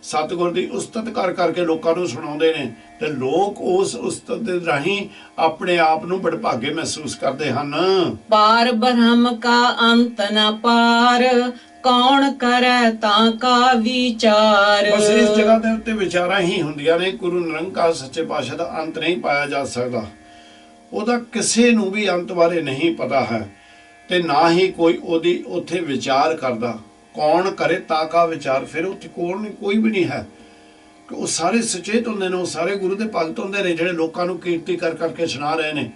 ਸਤਿਗੁਰ ਦੀ ਉਸਤਤ ਕਰ ਕਰਕੇ ਲੋਕਾਂ ਨੂੰ ਸੁਣਾਉਂਦੇ ਨੇ, ਤੇ ਲੋਕ ਉਸ ਉਸਤਤ ਦੇ ਰਾਹੀਂ ਆਪਣੇ ਆਪ ਨੂੰ ਬੜਭਾਗੇ ਮਹਿਸੂਸ ਕਰਦੇ ਹਨ। ਪਾਰ ਬ੍ਰਹਮ ਕਾ ਅੰਤ ਨ ਪਾਰ ਕੌਣ ਕਰੈ ਤਾਂ ਕਾ ਵਿਚਾਰ। ਬਸ ਇਸ ਜਗ੍ਹਾ ਦੇ ਉੱਤੇ ਵਿਚਾਰਾਂ ਹੀ ਹੁੰਦੀਆਂ ਨੇ। ਗੁਰੂ ਨਿਰੰਕਾਰ ਸੱਚੇ ਪਾਤਸ਼ਾਹ ਦਾ ਅੰਤ ਨਹੀਂ ਪਾਇਆ ਜਾ ਸਕਦਾ, ਉਹਦਾ ਕਿਸੇ ਨੂੰ ਵੀ ਅੰਤ ਬਾਰੇ ਨਹੀਂ ਪਤਾ ਹੈ, ਤੇ ਨਾ ਹੀ ਕੋਈ ਉਹਦੀ ਉੱਥੇ ਵਿਚਾਰ ਕਰਦਾ। ਕੌਣ ਕਰੇ ਤਾਂ ਕਾ ਵਿਚਾਰ, ਫਿਰ ਉੱਥੇ ਕੋਈ ਵੀ ਨਹੀਂ ਹੈ। ਉਹ ਸਾਰੇ ਸੁਚੇਤ ਹੁੰਦੇ ਨੇ, ਉਹ ਸਾਰੇ ਗੁਰੂ ਦੇ ਭਗਤ ਹੁੰਦੇ ਨੇ ਜਿਹੜੇ ਲੋਕਾਂ ਨੂੰ ਕੀਰਤੀ ਕਰ ਕਰਕੇ ਸੁਣਾ ਰਹੇ ਨੇ।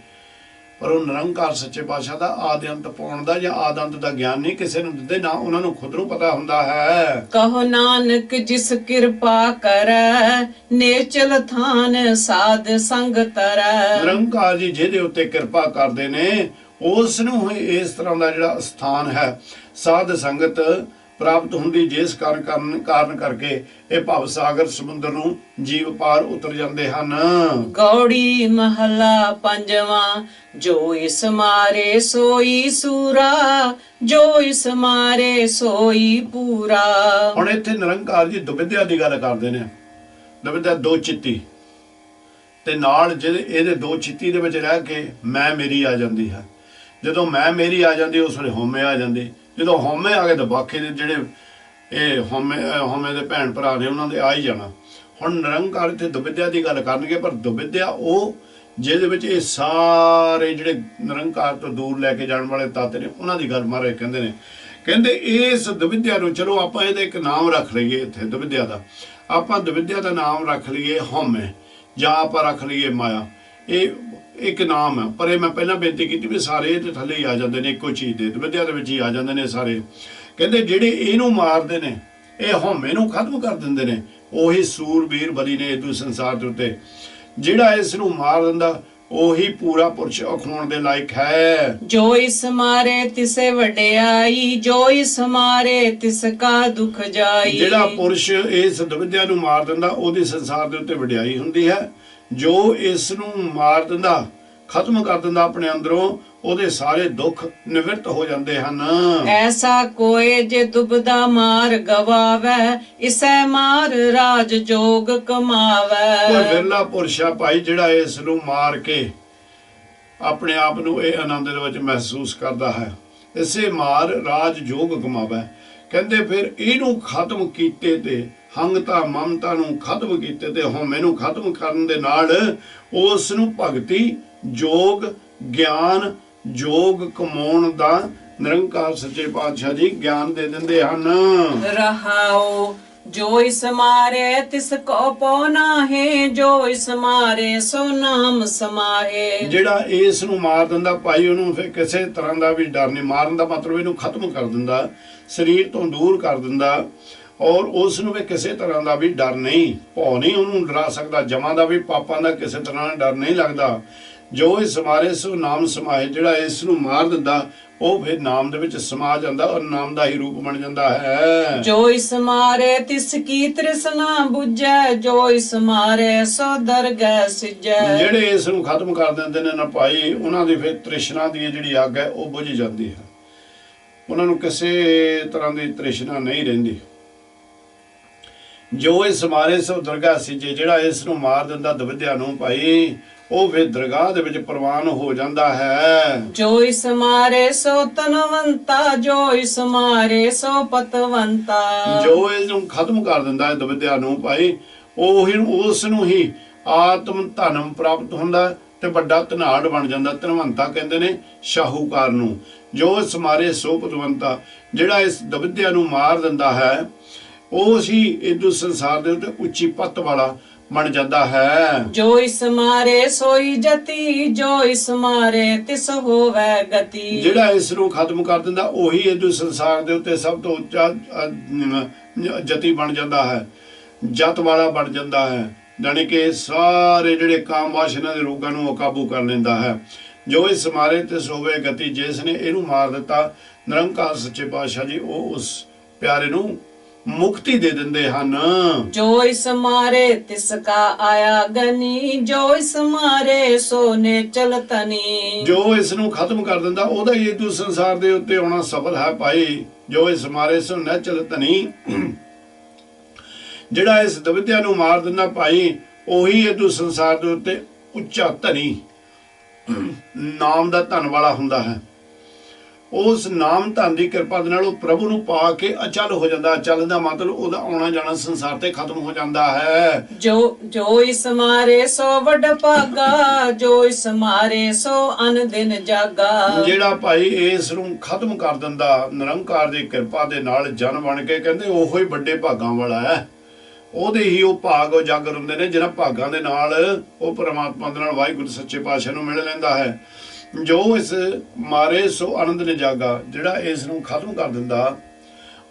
ਪਰ ਉਹ ਨਿਰੰਕਾਰ ਸੱਚੇ ਪਾਤਸ਼ਾਹ ਦਾ ਆਦਿ ਅੰਤ ਪਾਉਣ ਦਾ ਜਾਂ ਆਦਿ ਅੰਤ ਦਾ ਗਿਆਨ ਨਹੀਂ ਕਿਸੇ ਨੂੰ ਦਿੰਦੇ, ਨਾ ਉਹਨਾਂ ਨੂੰ ਖੁਦ ਨੂੰ ਪਤਾ ਹੁੰਦਾ ਹੈ। ਕਹੋ ਨਾਨਕ ਜਿਸ ਕਿਰਪਾ ਕਰੈ, ਨੇਚਲ ਥਾਨ ਸਾਧ ਸੰਗ ਤਰੈ। ਨਿਰੰਕਾਰ ਜੀ ਜਿਹਦੇ ਉੱਤੇ ਕਿਰਪਾ ਕਰਦੇ ਨੇ ਉਸ ਨੂੰ ਇਸ ਤਰ੍ਹਾਂ ਦਾ ਜਿਹੜਾ ਸਥਾਨ ਹੈ ਸਾਧ ਸੰਗਤ ਪ੍ਰਾਪਤ ਹੁੰਦੀ, ਜਿਸ ਕਾਰਨ ਕਰਕੇ ਇਹ ਭਵ ਸਾਗਰ ਸਮੁੰਦਰ ਨੂੰ ਜੀਵ ਪਾਰ ਉਤਰ ਜਾਂਦੇ ਹਨ। ਗੌੜੀ ਮਹਲਾ ਪੰਜਵਾਂ। ਜੋ ਇਸ ਮਾਰੇ ਸੋਈ ਸੂਰਾ, ਜੋ ਇਸ ਮਾਰੇ ਸੋਈ ਪੂਰਾ। ਹੁਣ ਇੱਥੇ ਨਿਰੰਕਾਰ ਜੀ ਦੁਵਿਧਿਆ ਦੀ ਗੱਲ ਕਰਦੇ ਨੇ। ਦੁਵਿਧਿਆ ਦੋ ਚਿੱਤੀ ਤੇ ਨਾਲ ਜਿਹਦੇ ਇਹਦੇ ਦੋ ਚਿੱਤੀ ਦੇ ਵਿੱਚ ਰਹਿ ਕੇ ਮੈਂ ਮੇਰੀ ਆ ਜਾਂਦੀ ਹੈ। ਜਦੋਂ ਮੈਂ ਮੇਰੀ ਆ ਜਾਂਦੀ ਉਸ ਵੇਲੇ ਹਉਮੈ ਆ ਜਾਂਦੀ। ਜਦੋਂ ਹਉਮੈ ਆ ਗਏ ਤਾਂ ਬਾਕੀ ਦੇ ਜਿਹੜੇ ਇਹ ਹਉਮੈ ਦੇ ਭੈਣ ਭਰਾ ਨੇ ਉਹਨਾਂ ਦੇ ਆ ਹੀ ਜਾਣਾ। ਹੁਣ ਨਿਰੰਕਾਰ ਇੱਥੇ ਦੁਵਿਧਿਆ ਦੀ ਗੱਲ ਕਰਨਗੇ, ਪਰ ਦੁਵਿਧਿਆ ਉਹ ਜਿਹਦੇ ਵਿੱਚ ਇਹ ਸਾਰੇ ਜਿਹੜੇ ਨਿਰੰਕਾਰ ਤੋਂ ਦੂਰ ਲੈ ਕੇ ਜਾਣ ਵਾਲੇ ਤੱਤ ਨੇ ਉਹਨਾਂ ਦੀ ਗੱਲ ਮਹਾਰਾਜ ਕਹਿੰਦੇ ਨੇ। ਕਹਿੰਦੇ ਇਸ ਦੁਵਿਧਿਆ ਨੂੰ ਚਲੋ ਆਪਾਂ ਇਹਦਾ ਇੱਕ ਨਾਮ ਰੱਖ ਲਈਏ। ਇੱਥੇ ਦੁਵਿਧਿਆ ਦਾ ਆਪਾਂ ਦੁਵਿਧਿਆ ਦਾ ਨਾਮ ਰੱਖ ਲਈਏ ਹਉਮੈ, ਜਾਂ ਆਪਾਂ ਰੱਖ ਲਈਏ ਮਾਇਆ। ਇਹ ਇੱਕ ਨਾਮ ਹੈ, ਪਰ ਇਹ ਮੈਂ ਪਹਿਲਾਂ ਬੇਨਤੀ ਕੀਤੀ ਵੀ ਸਾਰੇ ਇਹਦੇ ਥੱਲੇ ਹੀ ਆ ਜਾਂਦੇ ਨੇ, ਇੱਕੋ ਚੀਜ਼ ਦੇ ਦੁਵਿਧਿਆ ਦੇ ਵਿੱਚ ਹੀ ਆ ਜਾਂਦੇ ਨੇ ਸਾਰੇ। ਕਹਿੰਦੇ ਜਿਹੜੇ ਇਹਨੂੰ ਮਾਰਦੇ ਨੇ, ਇਹ ਹਉਮੈ ਨੂੰ ਖਤਮ ਕਰ ਦਿੰਦੇ ਨੇ, ਉਹੀ ਸੂਰਬੀਰ ਬਲੀ ਨੇ ਇਸ ਸੰਸਾਰ ਦੇ ਉੱਤੇ। ਜਿਹੜਾ ਇਸ ਨੂੰ ਮਾਰ ਦਿੰਦਾ ਉਹੀ ਪੂਰਾ ਪੁਰਸ਼ ਅਖਵਾਉਣ ਦੇ ਲਾਇਕ ਹੈ। ਜੋ ਇਸ ਮਾਰੇ ਤਿਸੇ ਵਡਿਆਈ, ਜੋ ਇਸ ਮਾਰੇ ਤਿਸ ਕਾ ਦੁਖ ਜਾਈ। ਜਿਹੜਾ ਪੁਰਸ਼ ਇਸ ਦੁਵਿਧਿਆ ਨੂੰ ਮਾਰ ਦਿੰਦਾ ਉਹਦੀ ਸੰਸਾਰ ਦੇ ਉੱਤੇ ਵਡਿਆਈ ਹੁੰਦੀ ਹੈ। ਜੋ ਇਸ ਨੂੰ ਮਾਰ ਦਿੰਦਾ, ਖਤਮ ਕਰ ਦਿੰਦਾ ਆਪਣੇ ਅੰਦਰੋਂ, ਉਹਦੇ ਸਾਰੇ ਦੁੱਖ ਨਿਵਰਤ ਹੋ ਜਾਂਦੇ ਹਨ। ਐਸਾ ਕੋਏ ਜੇ ਦੁਬਦਾ ਮਾਰ ਗਵਾਵੈ, ਇਸੈ ਮਾਰ ਰਾਜ ਜੋਗ ਕਮਾਵੈ। ਕੋਈ ਵਿਰਲਾ ਪੁਰਸ਼ ਆ ਭਾਈ ਜਿਹੜਾ ਇਸ ਨੂੰ ਮਾਰ ਕੇ ਆਪਣੇ ਆਪ ਨੂੰ ਇਹ ਆਨੰਦ ਦੇ ਵਿੱਚ ਮਹਿਸੂਸ ਕਰਦਾ ਹੈ। ਇਸੇ ਮਾਰ ਰਾਜ ਜੋਗ ਕਮਾਵੈ। ਕਹਿੰਦੇ ਫਿਰ ਇਹਨੂੰ ਖਤਮ ਕੀਤੇ ਤੇ ਹੰਗਤਾ ਮਮਤਾ ਨੂੰ ਖਤਮ ਕੀਤੇ ਤੇ ਹਉਮੈ ਨੂੰ ਖਤਮ ਕਰਨ ਦੇ ਨਾਲ ਉਸ ਨੂੰ ਭਗਤੀ ਜੋਗ ਗਿਆਨ ਜੋਗ ਕਮਾਉਣ ਦਾ ਨਿਰੰਕਾਰ ਸੱਚੇ ਪਾਤਸ਼ਾਹ ਜੀ ਗਿਆਨ ਦੇ ਦਿੰਦੇ ਹਨ। ਰਹਾਉ ਜੋ ਇਸ ਮਾਰੇ ਤਿਸ ਕੋ ਪਉ ਨਾਹੀ, ਜੋ ਇਸ ਮਾਰੇ ਸੋ ਨਾਮ ਸਮਾਹੇ। ਜਿਹੜਾ ਇਸ ਨੂੰ ਮਾਰ ਦਿੰਦਾ ਭਾਈ ਉਹਨੂੰ ਫਿਰ ਕਿਸੇ ਤਰ੍ਹਾਂ ਦਾ ਵੀ ਡਰ ਨਹੀਂ। ਮਾਰਨ ਦਾ ਮਤਲਬ ਇਹਨੂੰ ਖਤਮ ਕਰ ਦਿੰਦਾ, ਸਰੀਰ ਤੋਂ ਦੂਰ ਕਰ ਦਿੰਦਾ, ਔਰ ਉਸ ਨੂੰ ਵੀ ਕਿਸੇ ਤਰ੍ਹਾਂ ਦਾ ਵੀ ਡਰ ਨਹੀਂ, ਭੌ ਨਹੀਂ ਉਹਨੂੰ ਡਰਾ ਸਕਦਾ। ਜਮਾਂ ਦਾ ਵੀ ਪਾਪਾਂ ਦਾ ਕਿਸੇ ਤਰ੍ਹਾਂ ਦਾ ਡਰ ਨਹੀਂ ਲੱਗਦਾ। ਜੋ ਇਸ ਮਾਰੇ ਸੋ ਨਾਮ ਸਮਾਏ। ਜਿਹੜਾ ਇਸ ਨੂੰ ਮਾਰ ਦਿੰਦਾ ਉਹ ਫਿਰ ਨਾਮ ਦੇ ਵਿੱਚ ਸਮਾ ਜਾਂਦਾ ਔਰ ਨਾਮ ਦਾ ਹੀ ਰੂਪ ਬਣ ਜਾਂਦਾ ਹੈ। ਜੋ ਇਸ ਮਾਰੇ ਤਿਸ ਕੀ ਤ੍ਰਿਸ਼ਨਾ ਬੁਝੈ, ਜੋ ਇਸ ਮਾਰੇ ਸੋ ਦਰਗਹਿ ਸਿਜੈ। ਜਿਹੜੇ ਇਸ ਨੂੰ ਖਤਮ ਕਰ ਦਿੰਦੇ ਨੇ ਨਾ ਭਾਈ, ਉਹਨਾਂ ਦੀ ਫਿਰ ਤ੍ਰਿਸ਼ਨਾ ਦੀ ਜਿਹੜੀ ਅੱਗ ਹੈ ਉਹ ਬੁਝ ਜਾਂਦੀ ਹੈ। ਉਹਨਾਂ ਨੂੰ ਕਿਸੇ ਤਰ੍ਹਾਂ ਦੀ ਤ੍ਰਿਸ਼ਨਾ ਨਹੀਂ ਰਹਿੰਦੀ। ਜੋ ਇਸ ਮਾਰੇ ਸੋ ਦਰਗਾਹ ਸਿਜੇ। ਜਿਹੜਾ ਇਸ ਨੂੰ ਮਾਰ ਦਿੰਦਾ ਦੁਵਿਧਿਆ ਨੂੰ ਭਾਈ, ਉਹ ਫਿਰ ਦਰਗਾਹ ਦੇ ਵਿੱਚ ਪ੍ਰਵਾਨ ਹੋ ਜਾਂਦਾ ਹੈ। ਜੋ ਇਸ ਮਾਰੇ ਸੋ ਤਨਵੰਤਾ, ਜੋ ਇਸ ਮਾਰੇ ਸੋ ਪਤਵੰਤਾ। ਜੋ ਇਸ ਨੂੰ ਖਤਮ ਕਰ ਦਿੰਦਾ ਹੈ ਦੁਵਿਧਿਆ ਨੂੰ ਭਾਈ, ਉਹੀ ਉਸ ਨੂੰ ਹੀ ਆਤਮ ਧਨਮ ਪ੍ਰਾਪਤ ਹੁੰਦਾ ਤੇ ਵੱਡਾ ਧਨਾੜ ਬਣ ਜਾਂਦਾ। ਧਨਵੰਤਾ ਕਹਿੰਦੇ ਨੇ ਸ਼ਾਹੂਕਾਰ ਨੂੰ। ਜੋ ਇਸ ਮਾਰੇ ਸੋ ਪਤਵੰਤਾ। ਜਿਹੜਾ ਇਸ ਦੁਵਿਧਿਆ ਨੂੰ ਮਾਰ ਦਿੰਦਾ ਹੈ ਉਹ ਹੀ ਇਸ ਸੰਸਾਰ ਦੇ ਉੱਤੇ ਉੱਚੀ ਪੱਤ ਵਾਲਾ ਬਣ ਜਾਂਦਾ ਹੈ। ਜੋ ਇਸ ਮਾਰੇ ਸੋਈ ਜਤੀ, ਜੋ ਇਸ ਮਾਰੇ ਤਿਸ ਹੋਵੇ ਗਤੀ। ਜਿਹੜਾ ਇਸ ਨੂੰ ਖਤਮ ਕਰ ਦਿੰਦਾ ਉਹੀ ਇਸ ਸੰਸਾਰ ਦੇ ਉੱਤੇ ਸਭ ਤੋਂ ਉੱਚਾ ਜਤੀ ਬਣ ਜਾਂਦਾ ਹੈ, ਜਤ ਵਾਲਾ ਬਣ ਜਾਂਦਾ ਹੈ। ਜਾਣੀ ਕਿ ਸਾਰੇ ਜਿਹੜੇ ਕਾਮ ਵਾਸ਼ਨਾ ਦੇ ਰੋਗਾਂ ਨੂੰ ਉਹ ਕਾਬੂ ਕਰ ਲੈਂਦਾ ਹੈ। ਜੋ ਇਸ ਮਾਰੇ ਤਿਸ ਹੋਵੇ ਗਤੀ। ਜਿਸ ਨੇ ਇਹਨੂੰ ਮਾਰ ਦਿੱਤਾ ਨਿਰੰਕਾਰ ਸੱਚੇ ਪਾਤਸ਼ਾਹ ਜੀ ਉਹ ਉਸ ਪਿਆਰੇ ਨੂੰ ਮੁਕਤੀ ਦੇ ਦਿੰਦੇ ਹਨ। ਜੋ ਇਸ ਮਾਰੇ ਤਿਸ ਕਾ ਆਇਆ ਗਨੀ, ਜੋ ਇਸ ਮਾਰੇ ਸੋ ਨੇ ਚਲਤਨੀ। ਜੋ ਇਸ ਨੂੰ ਖਤਮ ਕਰ ਦਿੰਦਾ ਉਹਦਾ ਹੀ ਇਸ ਸੰਸਾਰ ਦੇ ਉੱਤੇ ਆਉਣਾ ਸਫਲ ਹੈ ਭਾਈ। ਜੋ ਇਸ ਮਾਰੇ ਸੋ ਨੇ ਚਲਤਨੀ। ਜਿਹੜਾ ਇਸ ਦੁਵਿਧਿਆ ਨੂੰ ਮਾਰ ਦਿੰਦਾ ਭਾਈ ਉਹੀ ਇਸ ਸੰਸਾਰ ਦੇ ਉੱਤੇ ਉੱਚਾ ਧਨੀ ਨਾਮ ਦਾ ਧਨ ਵਾਲਾ ਹੁੰਦਾ ਹੈ। ਉਸ ਨਾਮ ਧਨ ਦੀ ਕਿਰਪਾ ਦੇ ਨਾਲ ਉਹ ਪ੍ਰਭੂ ਨੂੰ ਪਾ ਕੇ ਅਚਲ ਹੋ ਜਾਂਦਾ। ਅਚਲ ਦਾ ਮਤਲਬ ਉਹਦਾ ਆਉਣਾ ਜਾਣਾ ਸੰਸਾਰ ਤੇ ਖਤਮ ਹੋ ਜਾਂਦਾ ਹੈ। ਜੋ ਇਸ ਮਾਰੇ ਸੋ ਵੱਡ ਭਾਗਾ, ਜੋ ਇਸ ਮਾਰੇ ਸੋ ਅਨ ਦਿਨ ਜਾਗਾ। ਜਿਹੜਾ ਭਾਈ ਇਸ ਨੂੰ ਖਤਮ ਕਰ ਦਿੰਦਾ ਨਿਰੰਕਾਰ ਦੀ ਕਿਰਪਾ ਦੇ ਨਾਲ ਜਨ ਬਣ ਕੇ, ਕਹਿੰਦੇ ਉਹੋ ਹੀ ਵੱਡੇ ਭਾਗਾਂ ਵਾਲਾ ਹੈ। ਉਹਦੇ ਹੀ ਉਹ ਭਾਗ ਉਜਾਗਰ ਹੁੰਦੇ ਨੇ ਜਿਹਨਾਂ ਭਾਗਾਂ ਦੇ ਨਾਲ ਉਹ ਪਰਮਾਤਮਾ ਦੇ ਨਾਲ ਵਾਹਿਗੁਰੂ ਸੱਚੇ ਪਾਤਸ਼ਾਹ ਨੂੰ ਮਿਲ ਲੈਂਦਾ ਹੈ। ਜੋ ਇਸ ਮਾਰੇ ਸੋ ਆਨੰਦ ਨੇ ਜਾਗਾ। ਜਿਹੜਾ ਇਸ ਨੂੰ ਖਤਮ ਕਰ ਦਿੰਦਾ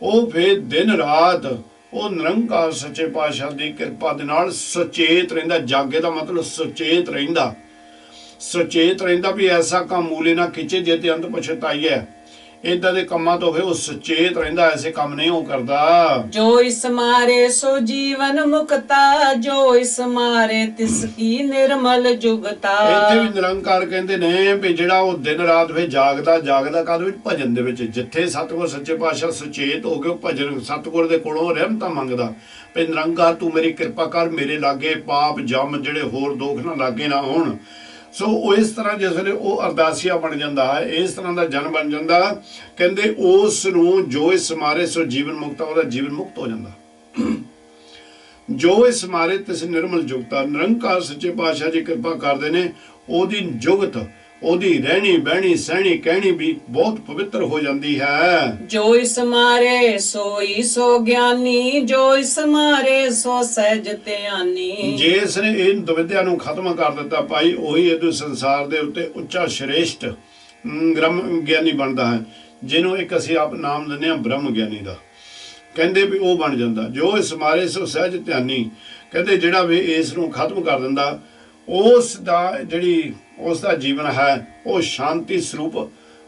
ਉਹ ਫਿਰ ਦਿਨ ਰਾਤ ਉਹ ਨਿਰੰਕਾਰ ਸੱਚੇ ਪਾਤਸ਼ਾਹ ਦੀ ਕਿਰਪਾ ਦੇ ਨਾਲ ਸੁਚੇਤ ਰਹਿੰਦਾ। ਜਾਗੇ ਦਾ ਮਤਲਬ ਸੁਚੇਤ ਰਹਿੰਦਾ, ਸੁਚੇਤ ਰਹਿੰਦਾ ਵੀ ਐਸਾ ਕੰਮ ਮੂਲੇ ਨਾ ਖਿੱਚੇ ਜੇ ਤੇ ਅੰਤ ਪਛਤਾਈ ਹੈ। ਏਦਾਂ ਦੇ ਕੰਮਾਂ ਤੋਂ ਫਿਰ ਉਹ ਸੁਚੇਤ ਰਹਿੰਦਾ, ਐਸੇ ਕੰਮ ਨਹੀਂ ਉਹ ਕਰਦਾ। ਜੋ ਇਸ ਮਾਰੇ ਸੋ ਜੀਵਨ ਮੁਕਤਾ, ਜੋ ਇਸ ਮਾਰੇ ਤਿਸ ਕੀ ਨਿਰਮਲ ਜੁਗਤਾ। ਇੱਥੇ ਵੀ ਨਿਰੰਕਾਰ ਕਹਿੰਦੇ ਨੇ ਵੀ ਜਿਹੜਾ ਉਹ ਦਿਨ ਰਾਤ ਫਿਰ ਜਾਗਦਾ ਕਾਹਦੇ ਵਿੱਚ? ਭਜਨ ਦੇ ਵਿੱਚ। ਜਿੱਥੇ ਸਤਿਗੁਰ ਸੱਚੇ ਪਾਤਸ਼ਾਹ ਸੁਚੇਤ ਹੋ ਕੇ ਭਜਨ ਸਤਿਗੁਰ ਦੇ ਕੋਲੋਂ ਰਹਿਮਤਾਂ ਮੰਗਦਾ ਵੀ ਨਿਰੰਕਾਰ ਤੂੰ ਮੇਰੀ ਕਿਰਪਾ ਕਰ, ਮੇਰੇ ਲਾਗੇ ਪਾਪ ਜਮ ਜਿਹੜੇ ਹੋਰ ਦੁੱਖ ਨਾ ਲਾਗੇ ਨਾ ਹੋਣ। ਸੋ ਉਹ ਇਸ ਤਰ੍ਹਾਂ ਜਿਸ ਵੇਲੇ ਉਹ ਅਰਦਾਸੀਆ ਬਣ ਜਾਂਦਾ ਹੈ, ਇਸ ਤਰ੍ਹਾਂ ਦਾ ਜਨ ਬਣ ਜਾਂਦਾ, ਕਹਿੰਦੇ ਉਸ ਨੂੰ ਜੋ ਇਸ ਮਾਰੇ ਸੋ ਜੀਵਨ ਮੁਕਤਾ, ਉਹਦਾ ਜੀਵਨ ਮੁਕਤ ਹੋ ਜਾਂਦਾ। ਜੋ ਇਸ ਮਾਰੇ ਤਿਸ ਨਿਰਮਲ ਜੁਗਤਾ। ਨਿਰੰਕਾਰ ਸੱਚੇ ਪਾਤਸ਼ਾਹ ਜੀ ਕਿਰਪਾ ਕਰਦੇ ਨੇ, ਉਹਦੀ ਜੁਗਤ, ਉਹਦੀ ਰਹਿਣੀ ਬਹਿਣੀ ਸਹਿਣੀ ਕਹਿਣੀ ਵੀ ਬਹੁਤ ਪਵਿੱਤਰ ਹੋ ਜਾਂਦੀ ਹੈ। ਜੋ ਇਸ ਮਾਰੇ ਸੋਈ ਸੋ ਗਿਆਨੀ, ਜੋ ਇਸ ਮਾਰੇ ਸੋ ਸਹਿਜ ਧਿਆਨੀ। ਜੇ ਇਸ ਨੇ ਇਹ ਦੁਵਿਧਿਆ ਨੂੰ ਖਤਮ ਕਰ ਦਿੱਤਾ ਭਾਈ, ਉਹੀ ਇਹ ਸੰਸਾਰ ਦੇ ਉੱਤੇ ਉੱਚਾ ਸ਼੍ਰੇਸ਼ਟ ਬ੍ਰਹਮ ਗਿਆਨੀ ਬਣਦਾ ਹੈ, ਜਿਹਨੂੰ ਇੱਕ ਅਸੀਂ ਆਪ ਨਾਮ ਦਿੰਦੇ ਹਾਂ ਬ੍ਰਹਮ ਗਿਆਨੀ ਦਾ। ਕਹਿੰਦੇ ਵੀ ਉਹ ਬਣ ਜਾਂਦਾ। ਜੋ ਇਸ ਮਾਰੇ ਸੋ ਸਹਿਜ ਧਿਆਨੀ, ਕਹਿੰਦੇ ਜਿਹੜਾ ਵੀ ਇਸ ਨੂੰ ਖਤਮ ਕਰ ਦਿੰਦਾ ਉਸ ਦਾ ਜੀਵਨ ਹੈ ਉਹ ਸ਼ਾਂਤੀ ਸਰੂਪ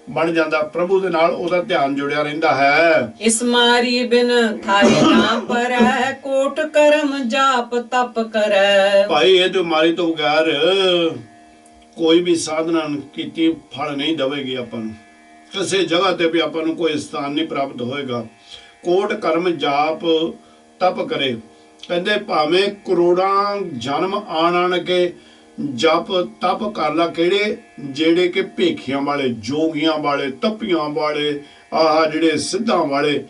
ਬਣ ਜਾਂਦਾ। ਪ੍ਰਭੂ ਦੇ ਨਾਲ ਉਹਦਾ ਧਿਆਨ ਜੁੜਿਆ ਰਹਿੰਦਾ ਹੈ। ਇਸ ਮਾਰੀ ਬਿਨ ਥਾਈ ਨਾ ਪਰੈ, ਕੋਟ ਕਰਮ ਜਾਪ ਤਪ ਕਰੈ। ਭਾਈ ਇਹ ਜੋ ਮਾਰੀ ਤੋਂ ਬਗੈਰ ਕੋਈ ਵੀ ਸਾਧਨਾ ਕੀਤੀ ਫਲ ਨਹੀਂ ਦੇਵੇਗੀ ਆਪਾਂ ਨੂੰ, ਕਿਸੇ ਜਗ੍ਹਾ ਤੇ ਵੀ ਆਪਾਂ ਨੂੰ ਕੋਈ ਸਥਾਨ ਨਹੀਂ ਪ੍ਰਾਪਤ ਹੋਏਗਾ। ਕੋਟ ਕਰਮ ਜਾਪ ਤਪ ਕਰੇ, ਕਹਿੰਦੇ ਭਾਵੇਂ ਕਰੋੜਾਂ ਜਨਮ ਆਣ ਕੇ ਜਪ ਤਪ ਕਰ ਲਾ, ਕਿਹੜੇ? ਜਿਹੜੇ ਕਿ ਭੇਖੀਆਂ ਵਾਲੇ, ਜੋਗੀਆਂ ਵਾਲੇ, ਤਪੀਆਂ ਵਾਲੇ, ਆਹ ਜਿਹੜੇ ਸਿੱਧਾਂ ਵਾਲੇ।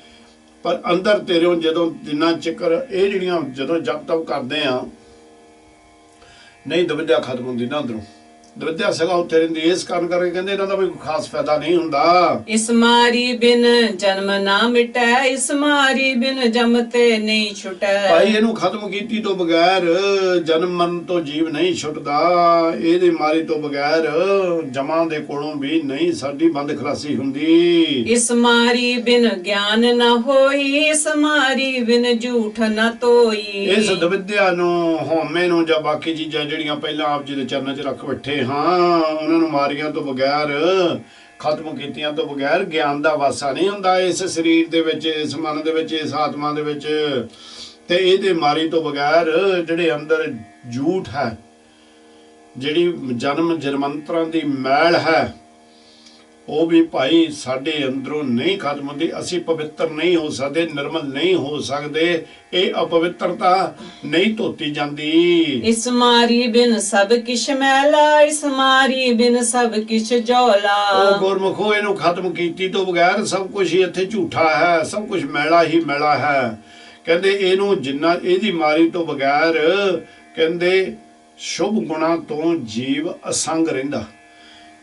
ਪਰ ਅੰਦਰ ਤੇਰੇ ਜਦੋਂ ਜਿੰਨਾ ਚਿਕਰ ਇਹ ਜਿਹੜੀਆਂ ਜਦੋਂ ਜਪ ਤਪ ਕਰਦੇ ਆ ਨਹੀਂ ਦੁਵਿਧਿਆ ਖਤਮ ਹੁੰਦੀ ਨਾ ਅੰਦਰੋਂ, ਦੁਵਿਧਿਆ ਸਗਾ ਉੱਥੇ ਰਹਿੰਦੀ। ਇਸ ਕਾਰਨ ਕਰਕੇ ਕਹਿੰਦੇ ਇਹਨਾਂ ਦਾ ਕੋਈ ਖਾਸ ਫਾਇਦਾ ਨਹੀਂ ਹੁੰਦਾ। ਇਸ ਮਾਰੀ ਬਿਨ ਜਨਮ ਨਾ ਮਿਟੈ, ਇਸ ਮਾਰੀ ਬਿਨ ਜਮ ਤੇ ਨਹੀਂ ਛੁਟੈ। ਭਾਈ ਇਹਨੂੰ ਖਤਮ ਕੀਤੀ ਤੋਂ ਬਗੈਰ ਜਨਮ ਮਰਨ ਤੋਂ ਜੀਵ ਨਹੀਂ ਛੁੱਟਦਾ। ਇਹਦੇ ਮਾਰੀ ਤੋਂ ਬਗੈਰ ਜਮਾਂ ਦੇ ਕੋਲੋਂ ਵੀ ਨਹੀਂ ਸਾਡੀ ਬੰਦ ਖਲਾਸੀ ਹੁੰਦੀ। ਇਸ ਮਾਰੀ ਬਿਨ ਗਿਆਨ ਨਾ ਹੋਈ, ਇਸ ਮਾਰੀ ਬਿਨ ਝੂਠ ਨਾ ਤੋਈ। ਇਸ ਦੁਵਿਧਿਆ ਨੂੰ, ਹਉਮੈ ਨੂੰ ਜਾਂ ਬਾਕੀ ਚੀਜ਼ਾਂ ਜਿਹੜੀਆਂ ਪਹਿਲਾਂ ਆਪ ਜੀ ਦੇ ਚਰਨਾਂ 'ਚ ਰੱਖ ਬੈਠੇ ਹਾਂ, ਉਹਨਾਂ ਨੂੰ ਮਾਰੀਆਂ ਤੋਂ ਬਗੈਰ, ਖਤਮ ਕੀਤੀਆਂ ਤੋਂ ਬਗੈਰ ਗਿਆਨ ਦਾ ਵਾਸਾ ਨਹੀਂ ਹੁੰਦਾ ਇਸ ਸਰੀਰ ਦੇ ਵਿੱਚ, ਇਸ ਮਨ ਦੇ ਵਿੱਚ, ਇਸ ਆਤਮਾ ਦੇ ਵਿੱਚ। ਤੇ ਇਹਦੇ ਮਾਰੀ ਤੋਂ ਬਗੈਰ ਜਿਹੜੇ ਅੰਦਰ ਝੂਠ ਹੈ, ਜਿਹੜੀ ਜਨਮ ਜਨਮੰਤਰਾਂ ਦੀ ਮੈਲ ਹੈ, ਉਹ ਵੀ ਭਾਈ ਸਾਡੇ ਅੰਦਰੋਂ ਨਹੀਂ ਖਤਮ ਹੁੰਦੀ। ਅਸੀਂ ਪਵਿੱਤਰ ਨਹੀਂ ਹੋ ਸਕਦੇ, ਨਿਰਮਲ ਨਹੀਂ ਹੋ ਸਕਦੇ। ਇਹ ਅਪਵਿੱਤਰਤਾ ਨਹੀਂ ਧੋਤੀ ਜਾਂਦੀ। ਇਸ ਮਾਰੀ ਬਿਨ ਸਭ ਕਿਛ ਮੈਲਾ, ਇਸ ਮਾਰੀ ਬਿਨ ਸਭ ਕਿਛ ਜੋਲਾ। ਉਹ ਗੁਰਮੁਖੋ ਇਹਨੂੰ ਖਤਮ ਕੀਤੀ ਤੋਂ ਬਗੈਰ ਸਭ ਕੁਝ ਹੀ ਇੱਥੇ ਝੂਠਾ ਹੈ, ਸਭ ਕੁਝ ਮੈਲਾ ਹੀ ਮੈਲਾ ਹੈ। ਕਹਿੰਦੇ ਇਹਨੂੰ ਜਿੰਨਾ ਇਹਦੀ ਮਾਰੀ ਤੋਂ ਬਗੈਰ, ਕਹਿੰਦੇ ਸ਼ੁਭ ਗੁਣਾਂ ਤੋਂ ਜੀਵ ਅਸੰਗ ਰਹਿੰਦਾ।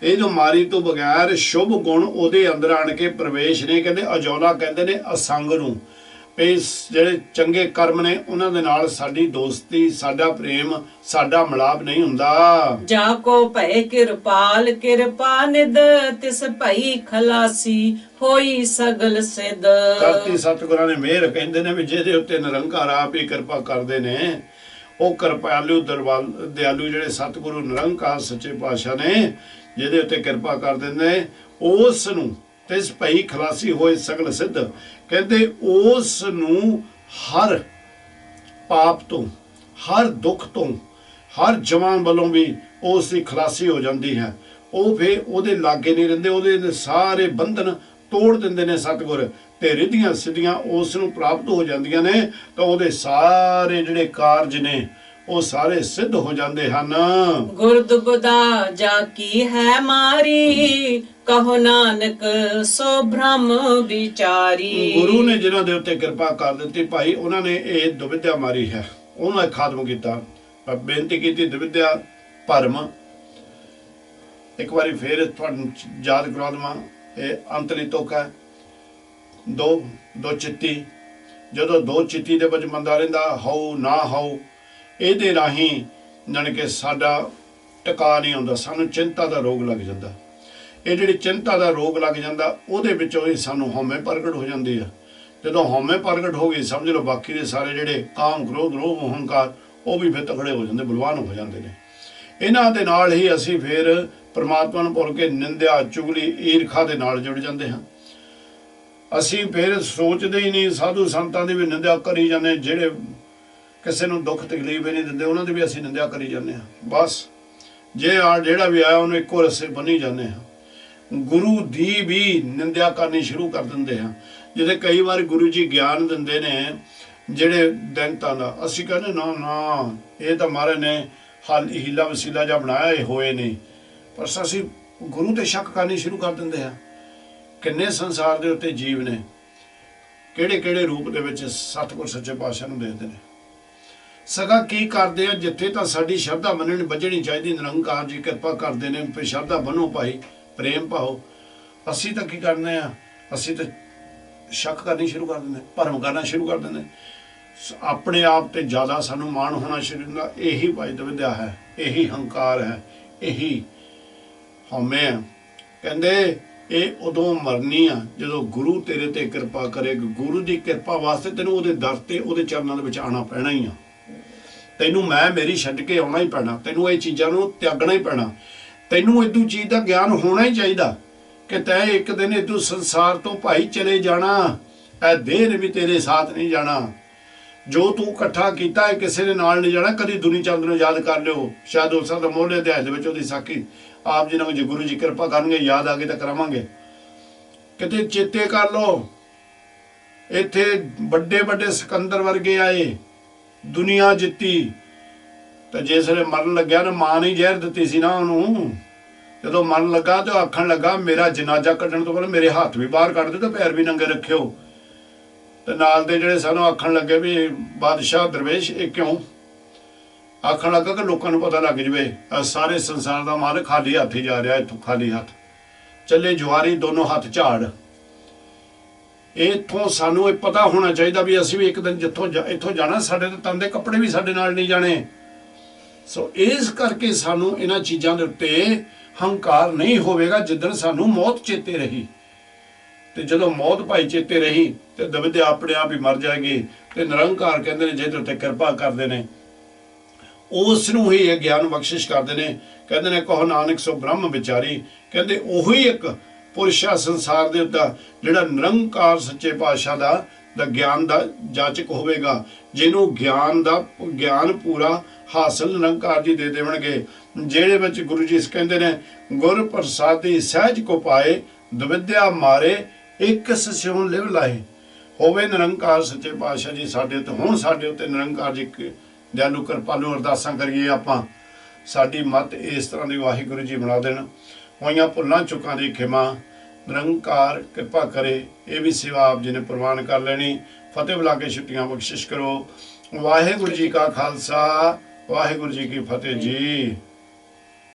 ਇਹ ਜੋ ਮਾਰੀ ਤੋਂ ਬਗੈਰ ਸ਼ੁਭ ਗੁਣ ਉਹਦੇ ਅੰਦਰ ਆਣ ਕੇ ਪ੍ਰਵੇਸ਼ ਨੇ। ਕਹਿੰਦੇ ਅਜੌਲਾ ਕਹਿੰਦੇ ਨੇ ਅਸੰਗ ਨੂੰ, ਵੀ ਜਿਹੜੇ ਚੰਗੇ ਕਰਮ ਨੇ ਉਹਨਾਂ ਦੇ ਨਾਲ ਸਾਡੀ ਦੋਸਤੀ, ਸਾਡਾ ਪ੍ਰੇਮ, ਸਾਡਾ ਮਿਲਾਪ ਨਹੀਂ ਹੁੰਦਾ। ਜਾ ਕੋ ਭੈ ਕਿਰਪਾਲ ਕਿਰਪਾ ਨਿਦ, ਤਿਸ ਭਈ ਖਲਾਸੀ ਹੋਈ ਸਗਲ ਸਿਧ। ਕਰਤੀ ਸਤਿਗੁਰਾਂ ਨੇ ਮਿਹਰ, ਕਹਿੰਦੇ ਨੇ ਵੀ ਜਿਹਦੇ ਉੱਤੇ ਨਿਰੰਕਾਰ ਆਪ ਹੀ ਕਿਰਪਾ ਕਰਦੇ ਨੇ, ਉਹ ਕਿਰਪਾਲੂ ਦਿਆਲੂ ਜਿਹੜੇ ਸਤਿਗੁਰੂ ਨਿਰੰਕਾਰ ਸੱਚੇ ਪਾਤਸ਼ਾਹ ਨੇ ਜਿਹਦੇ ਉੱਤੇ ਕਿਰਪਾ ਕਰ ਦਿੰਦੇ, ਉਸ ਨੂੰ ਤਿਸ ਭਈ ਖਲਾਸੀ ਹੋਏ ਸਗਲ ਸਿੱਧ। ਕਹਿੰਦੇ ਉਸ ਨੂੰ ਹਰ ਪਾਪ ਤੋਂ, ਹਰ ਦੁੱਖ ਤੋਂ, ਹਰ ਜਮਾਂ ਵੱਲੋਂ ਵੀ ਉਸ ਦੀ ਖਲਾਸੀ ਹੋ ਜਾਂਦੀ ਹੈ। ਉਹ ਫਿਰ ਉਹਦੇ ਲਾਗੇ ਨਹੀਂ ਰਹਿੰਦੇ, ਉਹਦੇ ਸਾਰੇ ਬੰਧਨ ਤੋੜ ਦਿੰਦੇ ਨੇ ਸਤਿਗੁਰ, ਤੇ ਰਿੱਧੀਆਂ ਸਿੱਧੀਆਂ ਉਸ ਨੂੰ ਪ੍ਰਾਪਤ ਹੋ ਜਾਂਦੀਆਂ ਨੇ। ਤਾਂ ਉਹਦੇ ਸਾਰੇ ਜਿਹੜੇ ਕਾਰਜ ਨੇ ਉਹ ਸਾਰੇ ਸਿੱਧ ਹੋ ਜਾਂਦੇ ਹਨ। ਗੁਰਦੁਬਦਾ ਜਾ ਕੀ ਹੈ ਮਾਰੀ, ਕਹੋ ਨਾਨਕ ਸੋ ਬ੍ਰਹਮ ਵਿਚਾਰੀ। ਗੁਰੂ ਨੇ ਜਿਨ੍ਹਾਂ ਦੇ ਉੱਤੇ ਕਿਰਪਾ ਕਰ ਦਿੱਤੀ ਭਾਈ, ਉਹਨਾਂ ਨੇ ਇਹ ਦੁਵਿਧਿਆ ਮਾਰੀ ਹੈ, ਉਹਨਾਂ ਨੇ ਖਾਤਮ ਕੀਤਾ। ਬੇਨਤੀ ਕੀਤੀ ਦੁਵਿਧਿਆ ਭਰਮ। ਇੱਕ ਵਾਰੀ ਫੇਰ ਤੁਹਾਨੂੰ ਯਾਦ ਕਰਾ ਦੇਵਾਂ, ਇਹ ਅੰਤਲੀ ਤੁਕ ਹੈ। ਦੋ ਚਿੱਤੀ, ਜਦੋਂ ਦੋ ਚਿੱਤੀ ਦੇ ਵਿੱਚ ਬੰਦਾ ਰਹਿੰਦਾ, ਹਉ ਨਾ ਹਉ, ਇਹਦੇ ਰਾਹੀਂ ਜਾਣੀ ਕਿ ਸਾਡਾ ਟਿਕਾ ਨਹੀਂ ਆਉਂਦਾ, ਸਾਨੂੰ ਚਿੰਤਾ ਦਾ ਰੋਗ ਲੱਗ ਜਾਂਦਾ। ਇਹ ਜਿਹੜੀ ਚਿੰਤਾ ਦਾ ਰੋਗ ਲੱਗ ਜਾਂਦਾ ਉਹਦੇ ਵਿੱਚੋਂ ਹੀ ਸਾਨੂੰ ਹਉਮੈ ਪ੍ਰਗਟ ਹੋ ਜਾਂਦੀ ਆ। ਜਦੋਂ ਹਉਮੈ ਪ੍ਰਗਟ ਹੋ ਗਈ ਸਮਝ ਲਓ ਬਾਕੀ ਦੇ ਸਾਰੇ ਜਿਹੜੇ ਕਾਮ ਕ੍ਰੋਧ ਲੋਭ ਅਹੰਕਾਰ ਉਹ ਵੀ ਫਿਰ ਤਕੜੇ ਹੋ ਜਾਂਦੇ, ਬਲਵਾਨ ਹੋ ਜਾਂਦੇ ਨੇ। ਇਹਨਾਂ ਦੇ ਨਾਲ ਹੀ ਅਸੀਂ ਫਿਰ ਪਰਮਾਤਮਾ ਨੂੰ ਭੁੱਲ ਕੇ ਨਿੰਦਿਆ ਚੁਗਲੀ ਈਰਖਾ ਦੇ ਨਾਲ ਜੁੜ ਜਾਂਦੇ ਹਾਂ। ਅਸੀਂ ਫਿਰ ਸੋਚਦੇ ਹੀ ਨਹੀਂ, ਸਾਧੂ ਸੰਤਾਂ ਦੀ ਵੀ ਨਿੰਦਿਆ ਕਰੀ ਜਾਂਦੇ, ਜਿਹੜੇ ਕਿਸੇ ਨੂੰ ਦੁੱਖ ਤਕਲੀਫ ਹੀ ਨਹੀਂ ਦਿੰਦੇ ਉਹਨਾਂ ਦੀ ਵੀ ਅਸੀਂ ਨਿੰਦਿਆ ਕਰੀ ਜਾਂਦੇ ਹਾਂ। ਬਸ ਜਿਹੜਾ ਵੀ ਆਇਆ ਉਹਨੂੰ ਇੱਕੋ ਰਸੇ ਬੰਨੀ ਜਾਂਦੇ ਹਾਂ। ਗੁਰੂ ਦੀ ਵੀ ਨਿੰਦਿਆ ਕਰਨੀ ਸ਼ੁਰੂ ਕਰ ਦਿੰਦੇ ਹਾਂ। ਜਿਹਦੇ ਕਈ ਵਾਰ ਗੁਰੂ ਜੀ ਗਿਆਨ ਦਿੰਦੇ ਨੇ ਜਿਹੜੇ ਦੈਂਤਾਂ ਦਾ, ਅਸੀਂ ਕਹਿੰਦੇ ਨਾ ਨਾ ਇਹ ਤਾਂ ਮਹਾਰਾਜ ਨੇ ਹੀਲਾ ਵਸੀਲਾ ਜਿਹਾ ਬਣਾਇਆ, ਇਹ ਹੋਏ ਨਹੀਂ। ਪਰ ਅਸੀਂ ਗੁਰੂ ਤੇ ਸ਼ੱਕ ਕਰਨੀ ਸ਼ੁਰੂ ਕਰ ਦਿੰਦੇ ਹਾਂ। ਕਿੰਨੇ ਸੰਸਾਰ ਦੇ ਉੱਤੇ ਜੀਵ ਨੇ, ਕਿਹੜੇ ਕਿਹੜੇ ਰੂਪ ਦੇ ਵਿੱਚ ਸਤਿਗੁਰ ਸੱਚੇ ਪਾਤਸ਼ਾਹ ਨੂੰ ਦੇਖਦੇ ਨੇ। ਸਗਾ ਕੀ ਕਰਦੇ ਆ, ਜਿੱਥੇ ਤਾਂ ਸਾਡੀ ਸ਼ਰਧਾ ਮੰਨਣੀ ਵੱਜਣੀ ਚਾਹੀਦੀ, ਨਿਰੰਕਾਰ ਜੀ ਕਿਰਪਾ ਕਰਦੇ ਨੇ ਫਿਰ ਸ਼ਰਧਾ ਬਣੋ ਭਾਈ, ਪ੍ਰੇਮ ਪਾਓ। ਅਸੀਂ ਤਾਂ ਕੀ ਕਰਨੇ ਆ, ਅਸੀਂ ਤਾਂ ਸ਼ੱਕ ਕਰਨੀ ਸ਼ੁਰੂ ਕਰ ਦਿੰਦੇ, ਭਰਮ ਕਰਨਾ ਸ਼ੁਰੂ ਕਰ ਦਿੰਦੇ, ਆਪਣੇ ਆਪ ਤੇ ਜ਼ਿਆਦਾ ਸਾਨੂੰ ਮਾਣ ਹੋਣਾ ਸ਼ੁਰੂ ਹੁੰਦਾ। ਇਹੀ ਭਜਨ ਵਿਦਿਆ ਹੈ, ਇਹੀ ਹੰਕਾਰ ਹੈ, ਇਹੀ ਹਉਮੈ ਹੈ। ਕਹਿੰਦੇ ਇਹ ਉਦੋਂ ਮਰਨੀ ਆ ਜਦੋਂ ਗੁਰੂ ਤੇਰੇ ਤੇ ਕਿਰਪਾ ਕਰੇਗਾ। ਗੁਰੂ ਦੀ ਕਿਰਪਾ ਵਾਸਤੇ ਤੈਨੂੰ ਉਹਦੇ ਦਰ ਤੇ ਉਹਦੇ ਚਰਨਾਂ ਦੇ ਵਿੱਚ ਆਉਣਾ ਪੈਣਾ ਹੀ ਆ। ਤੈਨੂੰ ਮੈਂ ਮੇਰੀ ਛੱਡ ਕੇ ਆਉਣਾ ਹੀ ਪੈਣਾ, ਤੈਨੂੰ ਇਹ ਚੀਜ਼ਾਂ ਨੂੰ ਤਿਆਗਣਾ ਹੀ ਪੈਣਾ। ਤੈਨੂੰ ਇਦੂ ਚੀਜ਼ ਦਾ ਗਿਆਨ ਹੋਣਾ ਹੀ ਚਾਹੀਦਾ ਕਿ ਤੈਂ ਇੱਕ ਦਿਨ ਇਦੂ ਸੰਸਾਰ ਤੋਂ ਭਾਈ ਚਲੇ ਜਾਣਾ। ਇਹ ਦੇਹ ਨੇ ਵੀ ਤੇਰੇ ਸਾਥ ਨਹੀਂ ਜਾਣਾ। ਜੋ ਤੂੰ ਇਕੱਠਾ ਕੀਤਾ ਹੈ ਕਿਸੇ ਦੇ ਨਾਲ ਨਹੀਂ ਜਾਣਾ। ਕਦੀ ਦੁਨੀ ਚੰਦ ਨੂੰ ਯਾਦ ਕਰ ਲਿਓ, ਸ਼ਾਇਦ ਉਸ ਦਾ ਮੋਢੇ ਅਧਿਆਇ ਦੇ ਵਿੱਚ ਉਹਦੀ ਸਾਖੀ ਆਪ ਜੀ ਨਾਲ ਜੇ ਗੁਰੂ ਜੀ ਕਿਰਪਾ ਕਰਨਗੇ, ਯਾਦ ਆ ਗਈ ਤਾਂ ਕਰਾਵਾਂਗੇ। ਕਿਤੇ ਚੇਤੇ ਕਰ ਲਓ, ਇੱਥੇ ਵੱਡੇ ਵੱਡੇ ਸਿਕੰਦਰ ਵਰਗੇ ਆਏ, ਦੁਨੀਆ ਜਿੱਤੀ, ਤੇ ਜਿਸ ਵੇਲੇ ਮਰਨ ਲੱਗਿਆ ਨਾ, ਮਾਂ ਨੇ ਜ਼ਹਿਰ ਦਿੱਤੀ ਸੀ ਨਾ ਉਹਨੂੰ। ਜਦੋਂ ਮਰਨ ਲੱਗਾ ਤੇ ਆਖਣ ਲੱਗਾ ਮੇਰਾ ਜਨਾਜ਼ਾ ਕੱਢਣ ਤੋਂ ਪਹਿਲਾਂ ਮੇਰੇ ਹੱਥ ਵੀ ਬਾਹਰ ਕੱਢ ਦਿਓ ਤੇ ਪੈਰ ਵੀ ਨੰਗੇ ਰੱਖਿਓ। ਤੇ ਨਾਲ ਦੇ ਜਿਹੜੇ ਸਾਨੂੰ ਆਖਣ ਲੱਗੇ ਵੀ ਬਾਦਸ਼ਾਹ ਦਰਵੇਸ਼ ਇਹ ਕਿਉਂ? ਆਖਣ ਲੱਗਾ ਕਿ ਲੋਕਾਂ ਨੂੰ ਪਤਾ ਲੱਗ ਜਵੇ ਸਾਰੇ ਸੰਸਾਰ ਦਾ ਮਾਲਕ ਖਾਲੀ ਹੱਥ ਹੀ ਜਾ ਰਿਹਾ, ਇੱਥੋਂ ਖਾਲੀ ਹੱਥ ਚੱਲੇ ਜੁਆਰੀ ਦੋਨੋਂ ਹੱਥ ਝਾੜ। ਇੱਥੋਂ ਸਾਨੂੰ ਇਹ ਪਤਾ ਹੋਣਾ ਚਾਹੀਦਾ ਵੀ ਅਸੀਂ ਵੀ ਇੱਕ ਦਿਨ ਜਿੱਥੋਂ ਇੱਥੋਂ ਜਾਣਾ, ਸਾਡੇ ਤੇ ਤਨ ਦੇ ਕੱਪੜੇ ਵੀ ਸਾਡੇ ਨਾਲ ਨਹੀਂ ਜਾਣੇ। ਸੋ ਇਸ ਕਰਕੇ ਸਾਨੂੰ ਇਹਨਾਂ ਚੀਜ਼ਾਂ ਦੇ ਉੱਤੇ ਹੰਕਾਰ ਨਹੀਂ ਹੋਵੇਗਾ ਜਿੱਦਣ ਸਾਨੂੰ ਮੌਤ ਚੇਤੇ ਰਹੀ। ਤੇ ਜਦੋਂ ਮੌਤ ਭਾਈ ਚੇਤੇ ਰਹੀ ਤੇ ਦਵਿਦਿਆ ਆਪਣੇ ਆਪ ਹੀ ਮਰ ਜਾਏਗੀ। ਤੇ ਨਿਰੰਕਾਰ ਕਹਿੰਦੇ ਨੇ ਜਿਹਦੇ ਉੱਤੇ ਕਿਰਪਾ ਕਰਦੇ ਨੇ ਉਸ ਨੂੰ ਹੀ ਇਹ ਗਿਆਨ ਬਖਸ਼ਿਸ਼ ਕਰਦੇ ਨੇ। ਕਹਿੰਦੇ ਨੇ ਕਹੋ ਨਾਨਕ ਸੋ ਬ੍ਰਹਮ ਵਿਚਾਰੀ। ਕਹਿੰਦੇ ਉਹੀ ਇੱਕ ਪੁਰਸ਼ ਆ ਸੰਸਾਰ ਦੇ ਉੱਤੇ ਜਿਹੜਾ ਨਿਰੰਕਾਰ ਸੱਚੇ ਪਾਤਸ਼ਾਹ ਦਾ ਗਿਆਨ ਦਾ ਜਾਚਕ ਹੋਵੇਗਾ, ਜਿਹਨੂੰ ਗਿਆਨ ਪੂਰਾ ਹਾਸਲ ਨਿਰੰਕਾਰ ਜੀ ਦੇ ਦੇਵਣਗੇ। ਜਿਹੜੇ ਵਿੱਚ ਗੁਰੂ ਜੀ ਕਹਿੰਦੇ ਨੇ ਗੁਰ ਪ੍ਰਸਾਦੀ ਸਹਿਜ ਕੋ ਪਾਏ, ਦਵਿਦਿਆ ਮਾਰੇ ਇੱਕ ਸਿਉ ਲਿਵ ਲਾਏ। ਹੋਵੇ ਨਿਰੰਕਾਰ ਸੱਚੇ ਪਾਤਸ਼ਾਹ ਜੀ ਸਾਡੇ ਉੱਤੇ, ਹੁਣ ਸਾਡੇ ਉੱਤੇ ਨਿਰੰਕਾਰ ਜੀ ਦਿਆਲੂ ਕਿਰਪਾਲੂ ਅਰਦਾਸਾਂ ਕਰੀਏ ਆਪਾਂ। ਸਾਡੀ ਮੱਤ ਇਸ ਤਰ੍ਹਾਂ ਦੀ ਵਾਹਿਗੁਰੂ ਜੀ ਬਣਾ ਦੇਣ। ਹੋਈਆਂ ਭੁੱਲਾਂ ਚੁੱਕਾਂ ਦੀ ਖਿਮਾ ਨਿਰੰਕਾਰ ਕਿਰਪਾ ਕਰੇ। ਇਹ ਵੀ ਸੇਵਾ ਆਪ ਜੀ ਨੇ ਪ੍ਰਵਾਨ ਕਰ ਲੈਣੀ। ਫਤਿਹ ਬੁਲਾ ਕੇ ਛੁੱਟੀਆਂ ਬਖਸ਼ਿਸ਼ ਕਰੋ। ਵਾਹਿਗੁਰੂ ਜੀ ਕਾ ਖਾਲਸਾ, ਵਾਹਿਗੁਰੂ ਜੀ ਕੀ ਫਤਿਹ ਜੀ।